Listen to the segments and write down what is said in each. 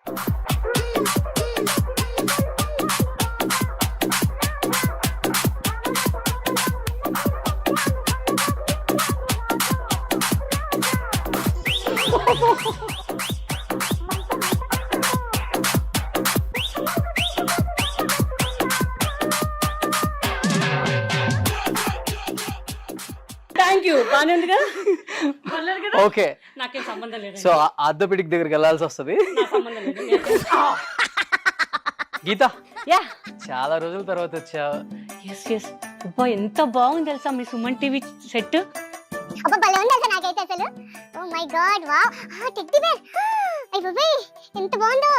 Thank you. బానే ఉంది కదా? ఓకే, నాకేం సంబంధం లేదు. సో ఆర్థోపెడిక్ దగ్గరికి వెళ్ళాల్సి వస్తుంది. నా సంబంధం లేదు. గీత, యా, చాలా రోజుల తర్వాత వచ్చావు. Yes yes. అబ్బా ఎంత బాగుంది తెలుసా మీ సుమన్ టీవీ సెట్. అబ్బా భలే ఉంది అసలు నాకైతే అసలు. Oh my god, wow, teddy bear. అయ్య బాబోయ్, ఎంత బాగుందో.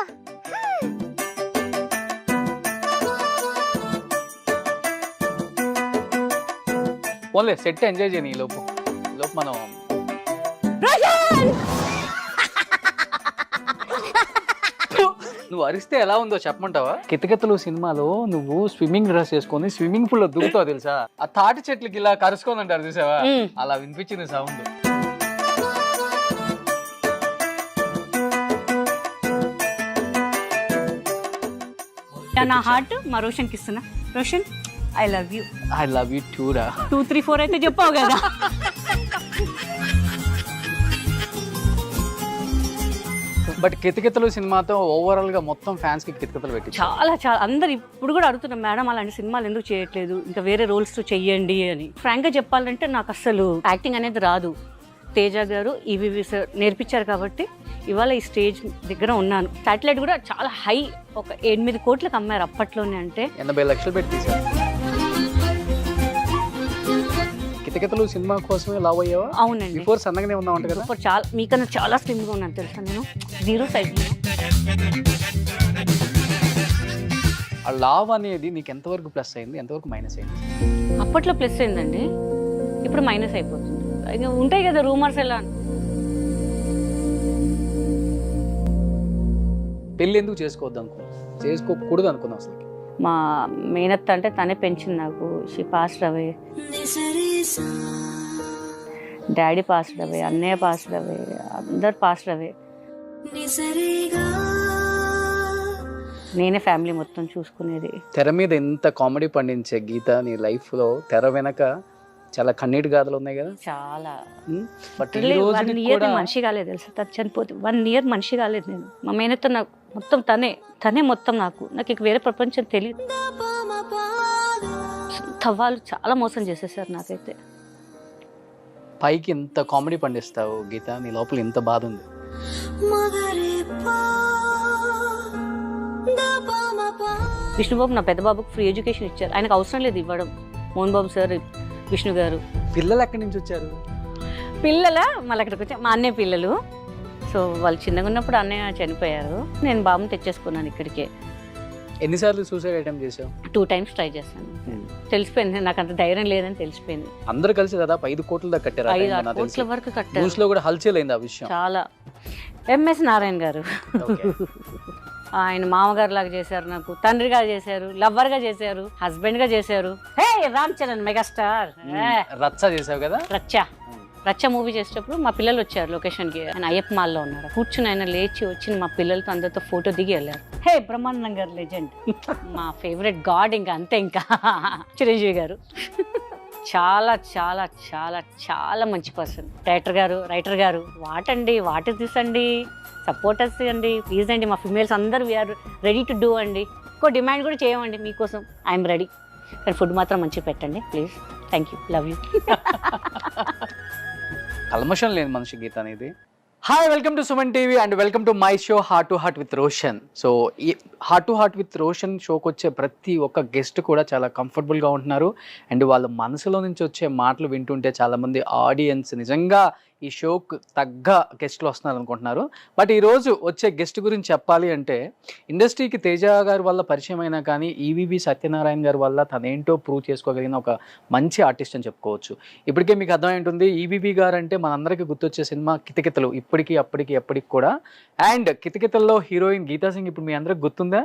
ఓన్లీ సెట్ ఎంజాయ్ చేయని ఈ లోపు మనం నువ్వు అరిస్తే ఎలా ఉందో చెప్పమంటావా? కితకితలు సినిమాలో నువ్వు స్విమ్మింగ్ డ్రెస్ వేసుకొని స్విమ్మింగ్ పూల్ లో దిగుతావు తెలుసా? ఆ తాటి చెట్లకి ఇలా కరుచుకొని అంటారు చూసావా, అలా వినిపించింది సౌండ్. నా హార్ట్ మా రోషన్కి ఇస్తున్నా. Roshan, I love you. I love you too రా. 2, 3, 4 అయితే చెప్పావు కదా. బట్ కితకితలు సినిమాతో ఓవరాల్ గా మొత్తం ఫ్యాన్స్ కి కితకితలు పెట్టి చాలా చాలా అందరు ఇప్పుడు కూడా అడుగుతున్నారు, మేడం అలాంటి సినిమాలు ఎందుకు చేయట్లేదు, ఇంకా వేరే రోల్స్ తో చెయ్యండి అని. ఫ్రాంక్ గా చెప్పాలంటే నాకు అసలు యాక్టింగ్ అనేది రాదు. తేజ గారు, ఈవీవి సార్ నేర్పించారు కాబట్టి ఇవాళ ఈ స్టేజ్ దగ్గర ఉన్నాను. సాటిలైట్ కూడా చాలా హై, ఒక 8 కోట్లకు అమ్మారు అప్పట్లోనే. అంటే 80 లక్షలు పెట్టి తీశారు. కితకితలు సినిమా కోసమే లవ్ అయ్యావా? అవునండి. బిఫోర్ సన్నగానే ఉన్నావు కదా? ఇప్పుడు చాలా మీకన్నా చాలా స్లిమ్ గా ఉన్నాను తెలుసా. నేను 0 సైజ్. ఆ లవ్ అనేది నీకు ఎంతవరకు ప్లస్ అయింది, ఎంతవరకు మైనస్ అయింది? అప్పట్లో ప్లస్ అయిందండి, ఇప్పుడు మైనస్ అయిపోతుంది. ఇంకా ఉంటాయి కదా రూమర్స్ ఎలా. పెళ్ళి ఎందుకు చేసుకోకూడదు అనుకున్నావు అసలు? మా మేనత్త అంటే తనే పెంచింది నాకు. She passed away, daddy passed away, అన్నయ్య పాస్డ్ అవే, అందరు పాస్డ్ అవే. నేనే ఫ్యామిలీ మొత్తం చూసుకునేది. తెర మీద ఎంత కామెడీ పండించే గీత, నీ లైఫ్ లో తెర వెనక చాలా కన్నీటి గాథలు ఉన్నాయి కదా? చాలా. బట్ 1 ఇయర్ మనిషి కాలేదు తెలుసా, తను చనిపోతే 1 ఇయర్ మనిషి కాలేదు నేను. మా మేనత్త నాకు మొత్తం తనే మొత్తం. నాకు ఇక వేరే ప్రపంచం తెలియదు. వాళ్ళు చాలా మోసం చేసేసారు నాకైతే. పైకి ఎంత కామెడీ పండిస్తావు గీత, నీ లోపల ఎంత బాధ ఉంది. విష్ణుబాబు నా పెద్ద బాబుకి ఫ్రీ ఎడ్యుకేషన్ ఇచ్చారు. ఆయనకు అవసరం లేదు ఇవ్వడం. మోహన్ బాబు సార్, విష్ణు గారు. పిల్లలు ఎక్కడి నుంచి వచ్చారు? మళ్ళీ అక్కడికి వచ్చా మా అన్నయ్య పిల్లలు. సో వాళ్ళు చిన్నగా ఉన్నప్పుడు అన్నయ్య చనిపోయారు. నేను బాబుని తెచ్చేసుకున్నాను ఇక్కడికే. ఎన్నిసార్లు సూసైడ్ అటెంప్ట్ చేసావు? 2 times ట్రై చేశాను. తెలిసిపోయింది నాకు అంత ధైర్యం లేదని తెలిసిపోయింది. అందరూ కలిసి దాదాపు 5 కోట్ల దాకా కట్టారు. 5-6 కోట్ల వరకు కట్టారు. న్యూస్ లో కూడా హల్చల్ అయింది ఆ విషయం. చాలా. ఎంఎస్ నారాయణ గారు ఆయన మామగారు లాగా చేశారు, నాకు తండ్రిగా చేశారు, లవ్వర్ గా చేశారు, హస్బెండ్ గా చేశారు. హే రామ్ చరణ్ మెగాస్టార్. రచ్చ చేసావు కదా? రచ్చ మూవీ చేసేటప్పుడు మా పిల్లలు వచ్చారు లొకేషన్ కి. ఆయన అయ్యప్ప మాల్లో ఉన్నారు. కూర్చుని ఆయన లేచి వచ్చి మా పిల్లలతో అందరితో ఫోటో దిగి వెళ్ళారు. హే బ్రహ్మానందం గారు లెజెండ్, మా ఫేవరెట్ గాడ్. ఇంకా అంతే. ఇంకా చిరంజీవి గారు చాలా చాలా చాలా చాలా మంచి పర్సన్. రైటర్ గారు వాటండి, వాటి తీసండి, సపోర్టర్స్ అండి, ప్లీజ్ అండి. మా ఫిమేల్స్ అందరూ వీఆర్ రెడీ టు డూ అండి. ఇంకో డిమాండ్ కూడా చేయమండి మీకోసం, ఐఎమ్ రెడీ. కానీ ఫుడ్ మాత్రం మంచిగా పెట్టండి please. Thank you, love you. కల్మషం లేని మనిషి గీత అనేది. Hi, welcome to Suman TV and welcome to my show heart to heart with Roshan. So ఈ heart to heart with Roshan షోకి వచ్చే ప్రతి ఒక్క గెస్ట్ కూడా చాలా కంఫర్టబుల్గా ఉంటున్నారు. అండ్ వాళ్ళ మనసులో నుంచి వచ్చే మాటలు వింటుంటే చాలామంది ఆడియన్స్ నిజంగా ఈ షోకు తగ్గ గెస్ట్లు వస్తున్నారు అనుకుంటున్నారు. బట్ ఈరోజు వచ్చే గెస్ట్ గురించి చెప్పాలి అంటే, ఇండస్ట్రీకి తేజ గారి వల్ల పరిచయం అయినా కానీ ఈవీవి సత్యనారాయణ గారి వల్ల తనేంటో ప్రూవ్ చేసుకోగలిగిన ఒక మంచి ఆర్టిస్ట్ అని చెప్పుకోవచ్చు. ఇప్పటికే మీకు అర్థమై ఉంటుంది, ఈవీవి గారు అంటే మనందరికీ గుర్తొచ్చే సినిమా కితకితలు, ఇప్పటికీ అప్పటికి ఎప్పటికి కూడా. అండ్ కితకితల్లో హీరోయిన్ గీతా సింగ్ ఇప్పుడు మీ అందరికి గుర్తుందా?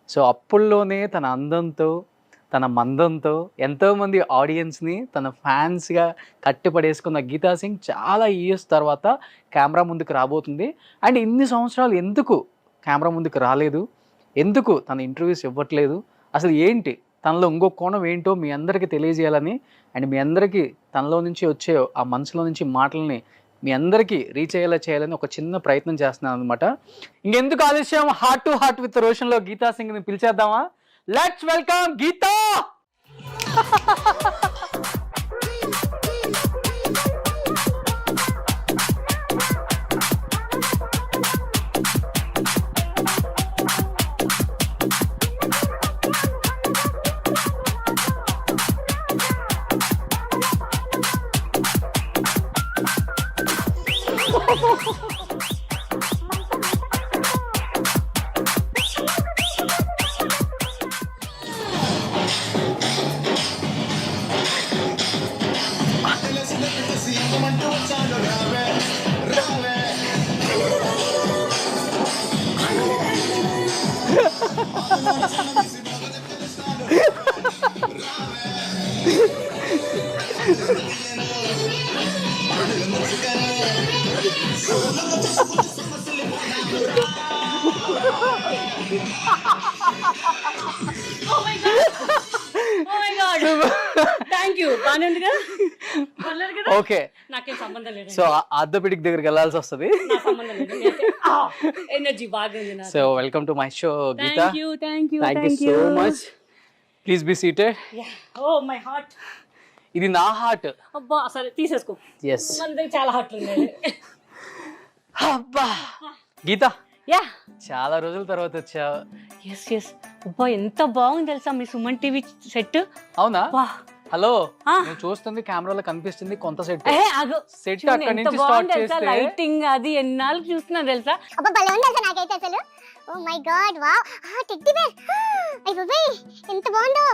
సో అప్పుల్లోనే తన అందంతో, తన మందంతో ఎంతోమంది ఆడియన్స్ని తన ఫ్యాన్స్గా కట్టిపడేసుకున్న గీతా సింగ్ చాలా ఇయర్స్ తర్వాత కెమెరా ముందుకు రాబోతుంది. అండ్ ఇన్ని సంవత్సరాలు ఎందుకు కెమెరా ముందుకు రాలేదు, ఎందుకు తన ఇంటర్వ్యూస్ ఇవ్వట్లేదు, అసలు ఏంటి తనలో ఇంకో కోణం ఏంటో మీ అందరికీ తెలియజేయాలని అండ్ మీ అందరికీ తనలో నుంచి వచ్చే ఆ మనసులో నుంచి మాటల్ని మీ అందరికీ రీచ్ అయ్యేలా చేయాలని ఒక చిన్న ప్రయత్నం చేస్తున్నాను అనమాట. ఇంకెందుకు ఆలస్యం, హార్ట్ టు హార్ట్ విత్ రోషన్లో గీతా సింగ్ని పిలిచేద్దామా? Let's welcome Geeta. ఓకే, నాకేం సంబంధం లేదు. సో ఆర్థోపెడిక్ దగ్గరికి వెళ్ళాల్సి వస్తుంది. ఎనర్జీ బాగుంది. So welcome to my show Geeta. Thank you so much. Please be seated. Oh my heart. ఇది నా హార్ట్. అబ్బా సరే తీసేసుకో. ఎస్, మన దగ్గర చాలా హార్ట్లు ఉన్నాయి. అబ్బా గీతా, యా చాలా రోజుల తర్వాత వచ్చావు. Yes yes. అబ్బా ఎంత బాగుంది తెలుసా మీ సుమన్ టీవీ సెట్. అవునా? వా హలో, నేను చూస్తుంది కెమెరాలో కనిపిస్తుంది కొంత సెట్. సెట్ చూడు, అక్కడి ఎంత నుంచి బాగుంది స్టార్ట్ తెలుసా చేస్తే లైటింగ్ అది ఎన్నాళ్ళు చూస్తున్నా తెలుసా. అబ్బా భలే ఉంది తెలుసా నాకైతే అసలు. Oh my god wow, teddy bear. అయ్య బాబోయ్ ఎంత బాగుందో.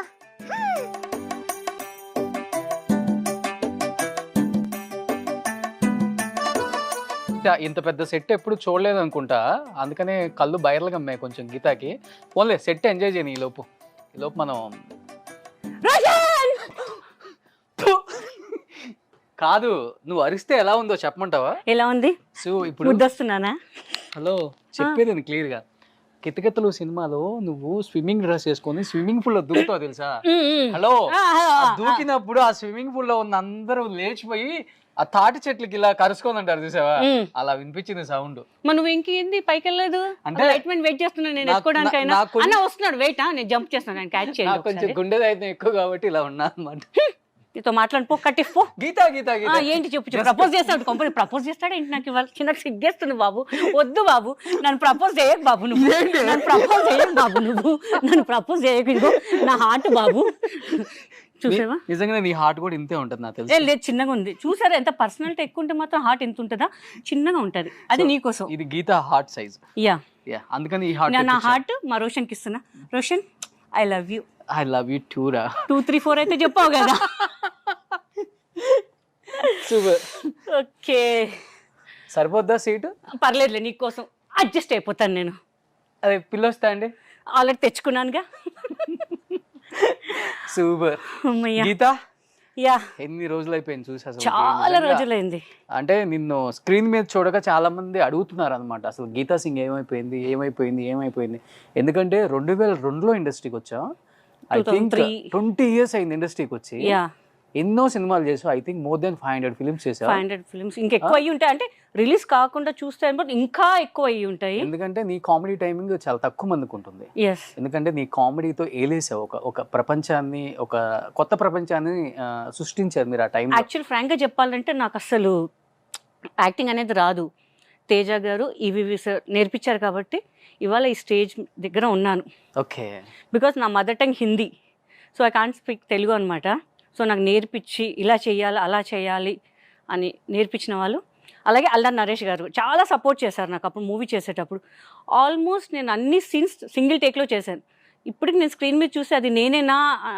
ఇంత పెద్ద సెట్ ఎప్పుడు చూడలేదు అనుకుంటా, అందుకనే కళ్ళు బయర్లు గమ్మాయి కొంచెం గీతాకి. ఓన్లే సెట్ ఎంజాయ్ చేయని ఈ లోపు మనం కాదు, నువ్వు అరిస్తే ఎలా ఉందో చెప్పమంటావా? ఎలా ఉంది? సో ఇప్పుడు ముద్దొస్తున్నానా? హలో చెప్పేది క్లియర్ గా. కితకితలు సినిమాలో నువ్వు స్విమ్మింగ్ డ్రెస్ వేసుకొని స్విమ్మింగ్ పూల్ లో దూకుతావు తెలుసా? హలో, దూకినప్పుడు ఆ స్విమ్మింగ్ పూల్ లో ఉన్న అందరూ లేచిపోయి ఆ తాటి చెట్లకి ఇలా కరుచుకొని అంటారు చూసావా, అలా వినిపించింది సౌండ్. నువ్వు ఇంకేంది పైకి వెళ్ళలేదు అంటే లైట్మెంట్ వెయిట్ చేస్తున్నాను నేను ఎత్తుకోవడానికి. అయినా అన్న వస్తున్నాడు, వెయిట్ నేను జంప్ చేస్తున్నాను, నేను క్యాచ్ చేయాలి. కొంచెం గుండె అయితే ఎక్కువ కాబట్టి ఇలా ఉన్నా అనమాట. నీతో మాట్లాడిపో, కట్టిపో. గీతా గీతా గీతా ఏంటి చెప్పు. ప్రపోజ్ చేస్తాడు, కంపెనీ ప్రపోజ్ చేస్తాడు ఏంటి? నాకు ఇవాళ చిన్న సిగ్గేస్తుంది బాబు. వద్దు బాబు, నన్ను ప్రపోజ్ చేయకు బాబు. నువ్వు నన్ను ప్రపోజ్ చేయకు బాబు. నువ్వు నన్ను ప్రపోజ్ చేయకు. ఇదిగో నా హార్ట్ బాబు, చూసావా? నిజంగా నీ హార్ట్ కూడా ఇంతే ఉంటుంది నాకు తెలుసు. లేదు చిన్నగా ఉంది. చూసారా ఎంత పర్సనాలిటీ ఎక్కువ ఉంటే మాత్రం హార్ట్ ఎంత ఉంటుందా? చిన్నగా ఉంటది. అది నీకోసం. ఇది గీతా హార్ట్ సైజ్. యా, అందుకని ఈ హార్ట్ నా హార్ట్ మా రోషన్కి ఇస్తున్నా. Roshan I love you. I love you too రా. 2 3 4 అయితే చెప్పావు కదా. సూపర్. ఓకే, సరిపోద్దా సీటు? పర్లేదులే, నీకోసం అడ్జస్ట్ అయిపోతాను నేను. అదే పిల్లొస్తా అండి, ఆల్రెడీ తెచ్చుకున్నానుగా. సూపర్. గీతా, యా ఎన్ని రోజులు అయిపోయింది చూసి అసలు. చాలా రోజులైంది. అంటే నిన్ను స్క్రీన్ మీద చూడక చాలా మంది అడుగుతున్నారు అనమాట, అసలు గీతా సింగ్ ఏమైపోయింది ఏమైపోయింది ఏమైపోయింది. ఎందుకంటే 2002లో ఇండస్ట్రీకి వచ్చావు. ఐ థింక్ 20 years అయింది ఇండస్ట్రీకి వచ్చి. ఎన్నో సినిమాలు చేసావు. I think more than 500 films చేసావు. 500 ఫిల్మ్స్ ఇంకా ఎక్కువ అయ్యి ఉంటాయి. అంటే రిలీజ్ కాకుండా చూస్తే ఇంకా ఎక్కువ అయ్యి ఉంటాయి. ఎందుకంటే నీ కామెడీ టైమింగ్ చాలా తక్కువ మందికి ఉంటుంది. ఎందుకంటే నీ కామెడీతో ఏలేసావు ఒక ప్రపంచాన్ని, ఒక కొత్త ప్రపంచాన్ని సృష్టించారు మీరు ఆ టైం. యాక్చువల్ ఫ్రాంక్ గా చెప్పాలంటే నాకు అసలు యాక్టింగ్ అనేది రాదు. తేజ గారు ఈవీవి సార్ నేర్పించారు కాబట్టి ఇవాళ ఈ స్టేజ్ దగ్గర ఉన్నాను. ఓకే, బికాస్ నా mother tongue Hindi, so I can't speak Telugu అనమాట. సో నాకు నేర్పించి ఇలా చేయాలి అలా చేయాలి అని నేర్పించిన వాళ్ళు. అలాగే అల్లా నరేష్ గారు చాలా సపోర్ట్ చేశారు నాకు అప్పుడు మూవీ చేసేటప్పుడు. ఆల్మోస్ట్ నేను అన్ని సీన్స్ సింగిల్ టేక్లో చేశాను. ఇప్పటికి నేను స్క్రీన్ మీద చూసి అది నేనేనా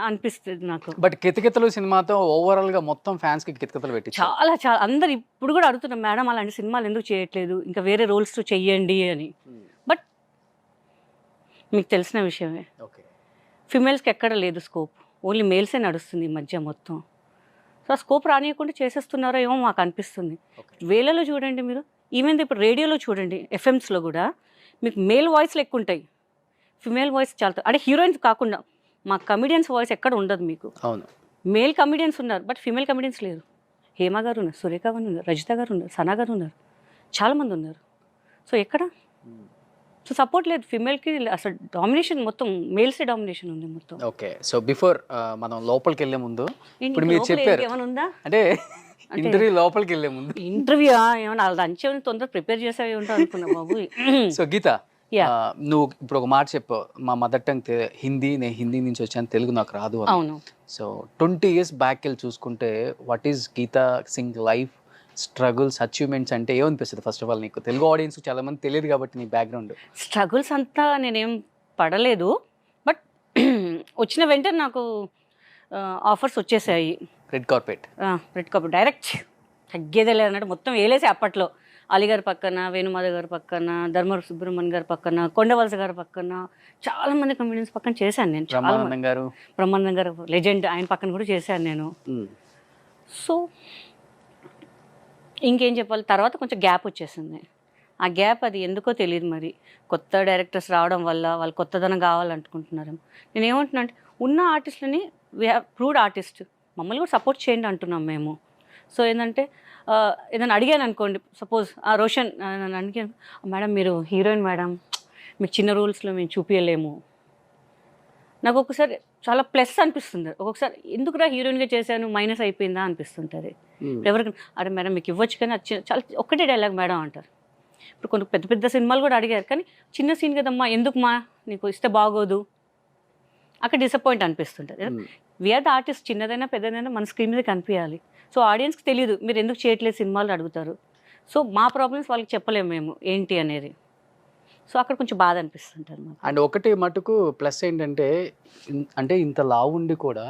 అనిపిస్తుంది నాకు. బట్ కితకితలు సినిమాతో ఓవరాల్ గా మొత్తం ఫ్యాన్స్ కి కితకితలు పెట్టి చాలా చాలా అందరు ఇప్పుడు కూడా అడుగుతున్నారు, మేడం అలాంటి సినిమాలు ఎందుకు చేయట్లేదు, ఇంకా వేరే రోల్స్ చెయ్యండి అని. బట్ మీకు తెలిసిన విషయమే, ఫిమేల్స్కి ఎక్కడ లేదు స్కోప్, ఓన్లీ మేల్సే నడుస్తుంది ఈ మధ్య మొత్తం. సో ఆ స్కోప్ రానియకుండా చేసేస్తున్నారో ఏమో మాకు అనిపిస్తుంది. వేలలో చూడండి మీరు, ఈవెన్ ఇప్పుడు రేడియోలో చూడండి, ఎఫ్ఎంస్లో కూడా మీకు మేల్ వాయిస్లు ఎక్కువ ఉంటాయి, ఫిమేల్ వాయిస్ చాలా అంటే హీరోయిన్స్ కాకుండా మా కమిడియన్స్ వాయిస్ ఎక్కడ ఉండదు మీకు. అవును, మేల్ కమిడియన్స్ ఉన్నారు బట్ ఫిమేల్ కమిడియన్స్ లేరు. హేమ గారు ఉన్నారు, సురేఖ గారు ఉన్నారు, రజిత గారు ఉన్నారు, సనా గారు ఉన్నారు, చాలామంది ఉన్నారు. సో ఎక్కడ సో సపోర్ట్ లేదు ఫిమేల్కి, అసలు డామినేషన్ మొత్తం మేల్సే డామినేషన్ ఉంది మొత్తం. ఓకే. సో బిఫోర్ మనం లోపలికి వెళ్ళే ముందు ఇప్పుడు మీరు చెప్పారు ఏమైనా ఉందా అంటే ఇంటర్వ్యూ లోపలికి వెళ్ళే ముందు ఇంటర్వ్యూ ఏమైనా వాళ్ళ అంచె తొందరగా ప్రిపేర్ చేసేవి ఉంటా అనుకున్నా బాబు. సో గీత, Yeah. నువ్వు ఇప్పుడు ఒక మాట చెప్పావు, మా మదర్ టంగ్ హిందీ, నేను హిందీ నుంచి వచ్చాను, తెలుగు నాకు రాదు అని. అవును. సో 20 years బ్యాక్ వెళ్ళి చూసుకుంటే what is Geeta Singh life struggles, achievements అంటే ఏమనిపిస్తుంది? ఫస్ట్ ఆఫ్ ఆల్ నీకు తెలుగు ఆడియన్స్ చాలా మంది తెలియదు కాబట్టి నీ బ్యాక్గ్రౌండ్. స్ట్రగుల్స్ అంతా నేనేం పడలేదు, బట్ వచ్చిన వెంటనే నాకు ఆఫర్స్ వచ్చేసాయి. రెడ్ కార్పెట్ డైరెక్ట్ తగ్గేదే లేదన్నట్టు మొత్తం వేలేసి అప్పట్లో అలీగారి పక్కన, వేణుమాధవ్ గారి పక్కన, ధర్మవరం సుబ్రహ్మణ్యం గారి పక్కన, కొండవలస గారి పక్కన, చాలా మంది కమిడియన్స్ పక్కన చేశాను నేను. బ్రహ్మానందం గారు లెజెండ్, ఆయన పక్కన కూడా చేశాను నేను. సో ఇంకేం చెప్పాలి, తర్వాత కొంచెం గ్యాప్ వచ్చేసింది. ఆ గ్యాప్ అది ఎందుకో తెలియదు, మరి కొత్త డైరెక్టర్స్ రావడం వల్ల వాళ్ళు కొత్తదనం కావాలనుకుంటున్నారు. నేను ఏమంటున్నా అంటే ఉన్న ఆర్టిస్టులని ప్రూవ్డ్ ఆర్టిస్ట్, మమ్మల్ని కూడా సపోర్ట్ చేయండి అంటున్నాం మేము. సో ఏంటంటే ఏదైనా అడిగాను అనుకోండి, సపోజ్ రోషన్ నన్ను అడిగాను, మేడం మీరు హీరోయిన్ మేడం, మీకు చిన్న రూల్స్లో మేము చూపించలేము. నాకు ఒక్కొక్కసారి చాలా ప్లస్ అనిపిస్తుంది, ఒక్కొక్కసారి ఎందుకురా హీరోయిన్గా చేశాను మైనస్ అయిపోయిందా అనిపిస్తుంటుంది. ఎవరికి అరే మేడం మీకు ఇవ్వచ్చు కానీ అది చాలా ఒక్కటే డైలాగ్ మేడం అంటారు. ఇప్పుడు కొన్ని పెద్ద పెద్ద సినిమాలు కూడా అడిగారు, కానీ చిన్న సీన్ కదమ్మా ఎందుకు మా నీకు ఇస్తే బాగోదు, అక్కడ డిసప్పాయింట్ అనిపిస్తుంటుంది. వీఆర్ ద ఆర్టిస్ట్, చిన్నదైనా పెద్దదైనా మన స్క్రీన్ మీద కనిపించాలి. సో ఆడియన్స్కి తెలియదు మీరు ఎందుకు చేయట్లేదు సినిమాలు అడుగుతారు. సో మా ప్రాబ్లమ్స్ వాళ్ళకి చెప్పలేము మేము ఏంటి అనేది. సో అక్కడ కొంచెం బాధ అనిపిస్తుంటుంది. అండ్ ఒకటి మటుకు ప్లస్ ఏంటంటే, అంటే ఇంత లావు ఉండి కూడా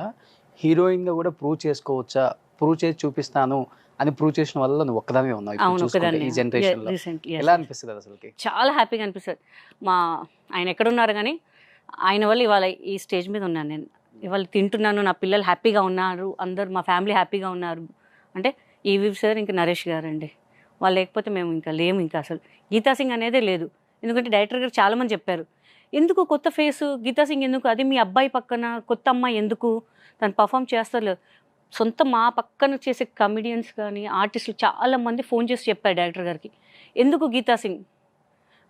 హీరోయిన్గా కూడా ప్రూవ్ చేసుకోవచ్చా, ప్రూవ్ చేసి చూపిస్తాను అని ప్రూవ్ చేసిన వల్ల నువ్వు ఒక్కదానే ఉన్నావు ఈ జనరేషన్లో. ఎలా అనిపిస్తుంది అసలుకి? చాలా హ్యాపీగా అనిపిస్తుంది. ఆయన ఎక్కడున్నారు కానీ ఆయన వల్ల ఇవాళ ఈ స్టేజ్ మీద ఉన్నాను నేను, ఇవాళ తింటున్నాను, నా పిల్లలు హ్యాపీగా ఉన్నారు, అందరు మా ఫ్యామిలీ హ్యాపీగా ఉన్నారు. అంటే ఈవీ సార్ ఇంకా నరేష్ గారు అండి, వాళ్ళు లేకపోతే మేము ఇంకా లేము, ఇంకా అసలు గీతా సింగ్ అనేదే లేదు. ఎందుకంటే డైరెక్టర్ గారు చాలామంది చెప్పారు, ఎందుకు కొత్త ఫేసు గీతా సింగ్ ఎందుకు, అది మీ అబ్బాయి పక్కన కొత్త అమ్మాయి ఎందుకు తను పర్ఫామ్ చేస్తారు. సొంత మా పక్కన చేసే కమిడియన్స్ కానీ ఆర్టిస్టులు చాలామంది ఫోన్ చేసి చెప్పారు డైరెక్టర్ గారికి, ఎందుకు గీతా సింగ్,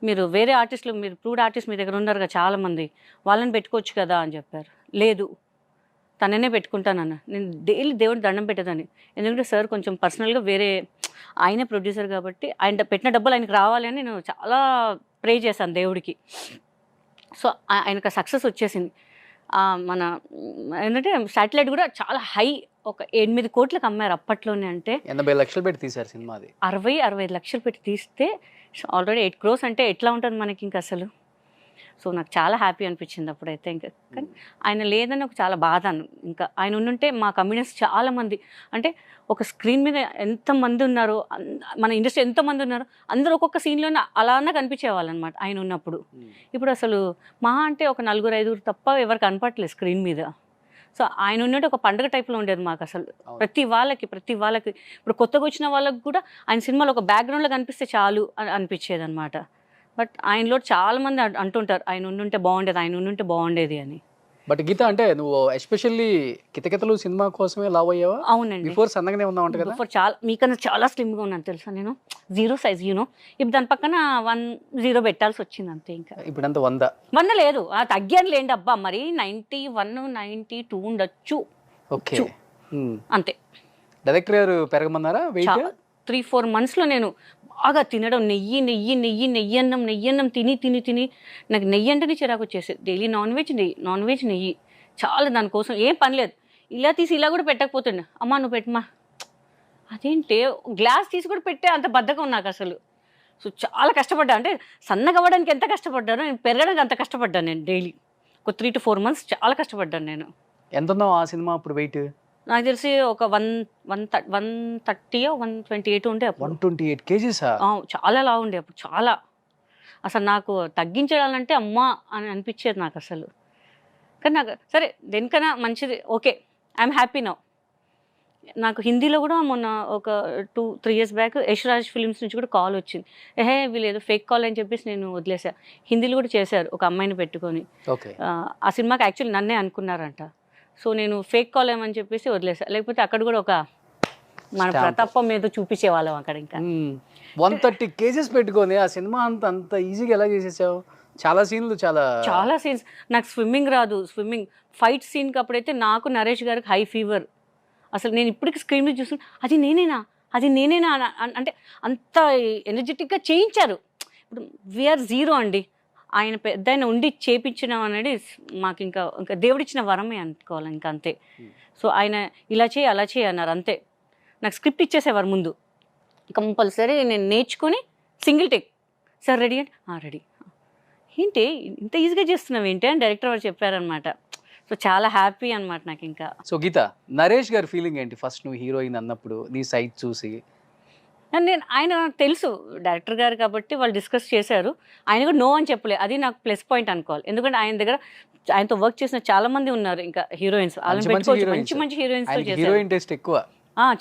మీరు వేరే ఆర్టిస్టులు, మీరు ప్రూవ్డ్ ఆర్టిస్ట్ మీ దగ్గర ఉన్నారు కదా చాలామంది, వాళ్ళని పెట్టుకోవచ్చు కదా అని చెప్పారు. లేదు తననే పెట్టుకుంటానన్న, నేను డైలీ దేవుడికి దండం పెట్టేదాన్ని. ఎందుకంటే సార్ కొంచెం పర్సనల్గా వేరే, ఆయనే ప్రొడ్యూసర్ కాబట్టి ఆయన పెట్టిన డబ్బులు ఆయనకు రావాలి అని నేను చాలా ప్రే చేశాను దేవుడికి. సో ఆయనకు సక్సెస్ వచ్చేసింది. మన ఏంటంటే శాటిలైట్ కూడా చాలా హై, ఒక 8 కోట్లకు అమ్మారు అప్పట్లోనే. అంటే 80 లక్షలు పెట్టి తీశారు సినిమా, అది 65 లక్షలు పెట్టి తీస్తే ఆల్రెడీ 8 crores అంటే ఎట్లా ఉంటుంది మనకి ఇంకా అసలు. సో నాకు చాలా హ్యాపీ అనిపించింది అప్పుడైతే. ఇంకా కానీ ఆయన లేదని ఒక చాలా బాధ. ఇంకా ఆయన ఉండుంటే మా కమ్యూనిటీస్ చాలామంది, అంటే ఒక స్క్రీన్ మీద ఎంతమంది ఉన్నారో, మన ఇండస్ట్రీ ఎంతమంది ఉన్నారో అందరూ ఒక్కొక్క సీన్లోనే అలానే కనిపించేవాళ్ళు అనమాట ఆయన ఉన్నప్పుడు. ఇప్పుడు అసలు మహా అంటే ఒక 4-5 తప్ప ఎవరు కనపట్లేదు స్క్రీన్ మీద. సో ఆయన ఉన్నట్టు ఒక పండుగ టైప్లో ఉండేది మాకు అసలు. ప్రతి వాళ్ళకి ఇప్పుడు కొత్తగా వచ్చిన వాళ్ళకి కూడా ఆయన సినిమాలో ఒక బ్యాక్గ్రౌండ్లో కనిపిస్తే చాలు అని అనిపించేది అనమాట. బట్ ఆయనలో చాలామంది అంటుంటారు ఆయన ఉండుంటే బాగుండేది అని. బట్ గీత, అంటే నువ్వు ఎస్పెషల్లీ కితకితలు సినిమా కోసమే లవ్ అయ్యావా? అవునండి. బిఫోర్ సన్నగానే ఉన్నావు కదా? బిఫోర్ చాలా, మీకన్నా చాలా స్లిమ్గా ఉన్నాను తెలుసా నేను, 0 size ఇప్పుడు దాని పక్కన 1 పెట్టాల్సి వచ్చింది అంతే. ఇంకా ఇప్పుడు అంత 100 లేదు, తగ్గాను లేండి అబ్బా, మరి 91, 92 ఉండొచ్చు. ఓకే, అంతే. డైరెక్టర్ గారు పెరగమన్నారా? 3-4 monthsలో నేను బాగా తినడం, నెయ్యి అన్నం తిని నాకు నెయ్యి అంటేనే చిరాకు వచ్చేసేది. డైలీ నాన్ వెజ్ నెయ్యి చాలా, దానికోసం ఏం పని లేదు. ఇలా తీసి ఇలా కూడా పెట్టకపోతుండే, అమ్మా నువ్వు పెట్టమా, అదేంటి గ్లాస్ తీసి కూడా పెట్టే అంత బద్ధకం నాకు అసలు. సో చాలా కష్టపడ్డా, అంటే సన్నగా అవ్వడానికి ఎంత కష్టపడ్డానో నేను పెరగడానికి అంత కష్టపడ్డాను నేను. డైలీ ఒక 3 to 4 months చాలా కష్టపడ్డాను నేను. ఎంత ఉన్నావు ఆ సినిమా అప్పుడు వెయిట్? నాకు తెలిసి ఒక 130 or 128 ఉండే అప్పుడు. 128 kgs? చాలా లా ఉండే అప్పుడు, చాలా. అసలు నాకు తగ్గించాలంటే అమ్మా అని అనిపించేది నాకు అసలు. కానీ నాకు సరే దేనికన్నా మంచిది, ఓకే ఐఎమ్ హ్యాపీ నౌ. నాకు హిందీలో కూడా మొన్న ఒక 2-3 ఇయర్స్ బ్యాక్ యశ్రాజ్ ఫిల్మ్స్ నుంచి కూడా కాల్ వచ్చింది. వీళ్ళు ఏదో ఫేక్ కాల్ అని చెప్పేసి నేను వదిలేసా. హిందీలో కూడా చేశారు ఒక అమ్మాయిని పెట్టుకొని. ఓకే. ఆ సినిమాకి యాక్చువల్లీ నన్నే అనుకున్నారంట. సో నేను ఫేక్ కాల్ ఏమని చెప్పేసి వదిలేసా. లేకపోతే అక్కడ కూడా ఒక మన ప్రతాపం మీద చూపించేవాళ్ళం అక్కడ. ఇంకా 130 kgs పెట్టుకొని ఆ సినిమా అంత ఈజీగా ఎలా చేసేసావు? చాలా సీన్లు చాలా సీన్స్. నాకు స్విమ్మింగ్ రాదు. స్విమ్మింగ్ ఫైట్ సీన్కి అప్పుడైతే నాకు నరేష్ గారికి హై ఫీవర్. అసలు నేను ఇప్పటికి స్క్రీన్లో చూస్తున్నా అది నేనేనా అంటే అంత ఎనర్జెటిక్గా చేయించారు. ఇప్పుడు వీఆర్ జీరో అండి. ఆయన పెద్ద ఆయన ఉండి చేపించడం అనేది మాకు ఇంకా దేవుడిచ్చిన వరమే అనుకోవాలి. ఇంకా అంతే. సో ఆయన ఇలా చేయి అలా చేయి అన్నారు అంతే. నాకు స్క్రిప్ట్ ఇచ్చేసేవారు ముందు. కంపల్సరీ నేను నేర్చుకొని సింగిల్ టేక్ సార్ రెడీ అంటే రెడీ. ఏంటి ఇంత ఈజీగా చేస్తున్నావు ఏంటి అని డైరెక్టర్ వారు చెప్పారనమాట. సో చాలా హ్యాపీ అనమాట నాకు. ఇంకా సో గీత, నరేష్ గారి ఫీలింగ్ ఏంటి ఫస్ట్ నువ్వు హీరోయిన్ అన్నప్పుడు నీ సైట్ చూసి? ఆయన తెలుసు డైరెక్టర్ గారు కాబట్టి వాళ్ళు డిస్కస్ చేశారు. ఆయన కూడా నో అని చెప్పలేదు. అది నాకు ప్లస్ పాయింట్ అనుకోవాలి. ఎందుకంటే ఆయన దగ్గర ఆయనతో వర్క్ చేసిన చాలా మంది ఉన్నారు ఇంకా హీరోయిన్స్. వాళ్ళని పెట్టుకోవచ్చు. మంచి హీరోయిన్స్ హీరోయిన్ టేస్ట్ ఎక్కువ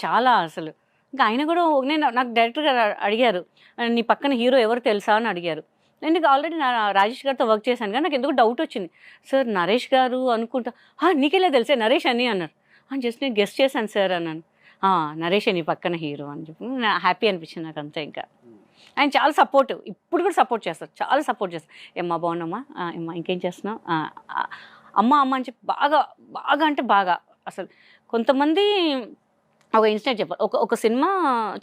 చాలా అసలు. ఇంకా ఆయన కూడా నాకు డైరెక్టర్ గారు అడిగారు, నీ పక్కన హీరో ఎవరు తెలుసా అని అడిగారు. నేను ఆల్రెడీ రాజేష్ గారితో వర్క్ చేశాను కానీ నాకు ఎందుకు డౌట్ వచ్చింది. సార్ నరేష్ గారు అనుకుంటా. నీకెలా తెలిసే నరేష్ అని అన్నారు. జస్ట్ నేను గెస్ట్ చేశాను సార్ అన్నాను. నరేష్ నీ పక్కన హీరో అని చెప్పి హ్యాపీ అనిపించింది నాకు అంతే. ఇంకా ఆయన చాలా సపోర్టివ్. ఇప్పుడు కూడా సపోర్ట్ చేస్తారు. చాలా సపోర్ట్ చేస్తారు. ఏమ్మా బాగున్నామ్మా, ఏమ్మా ఇంకేం చేస్తున్నావు, అమ్మ అని చెప్పి బాగా బాగా అంటే బాగా. అసలు కొంతమంది ఒక ఇన్సిడెంట్ చెప్పాలి. ఒక సినిమా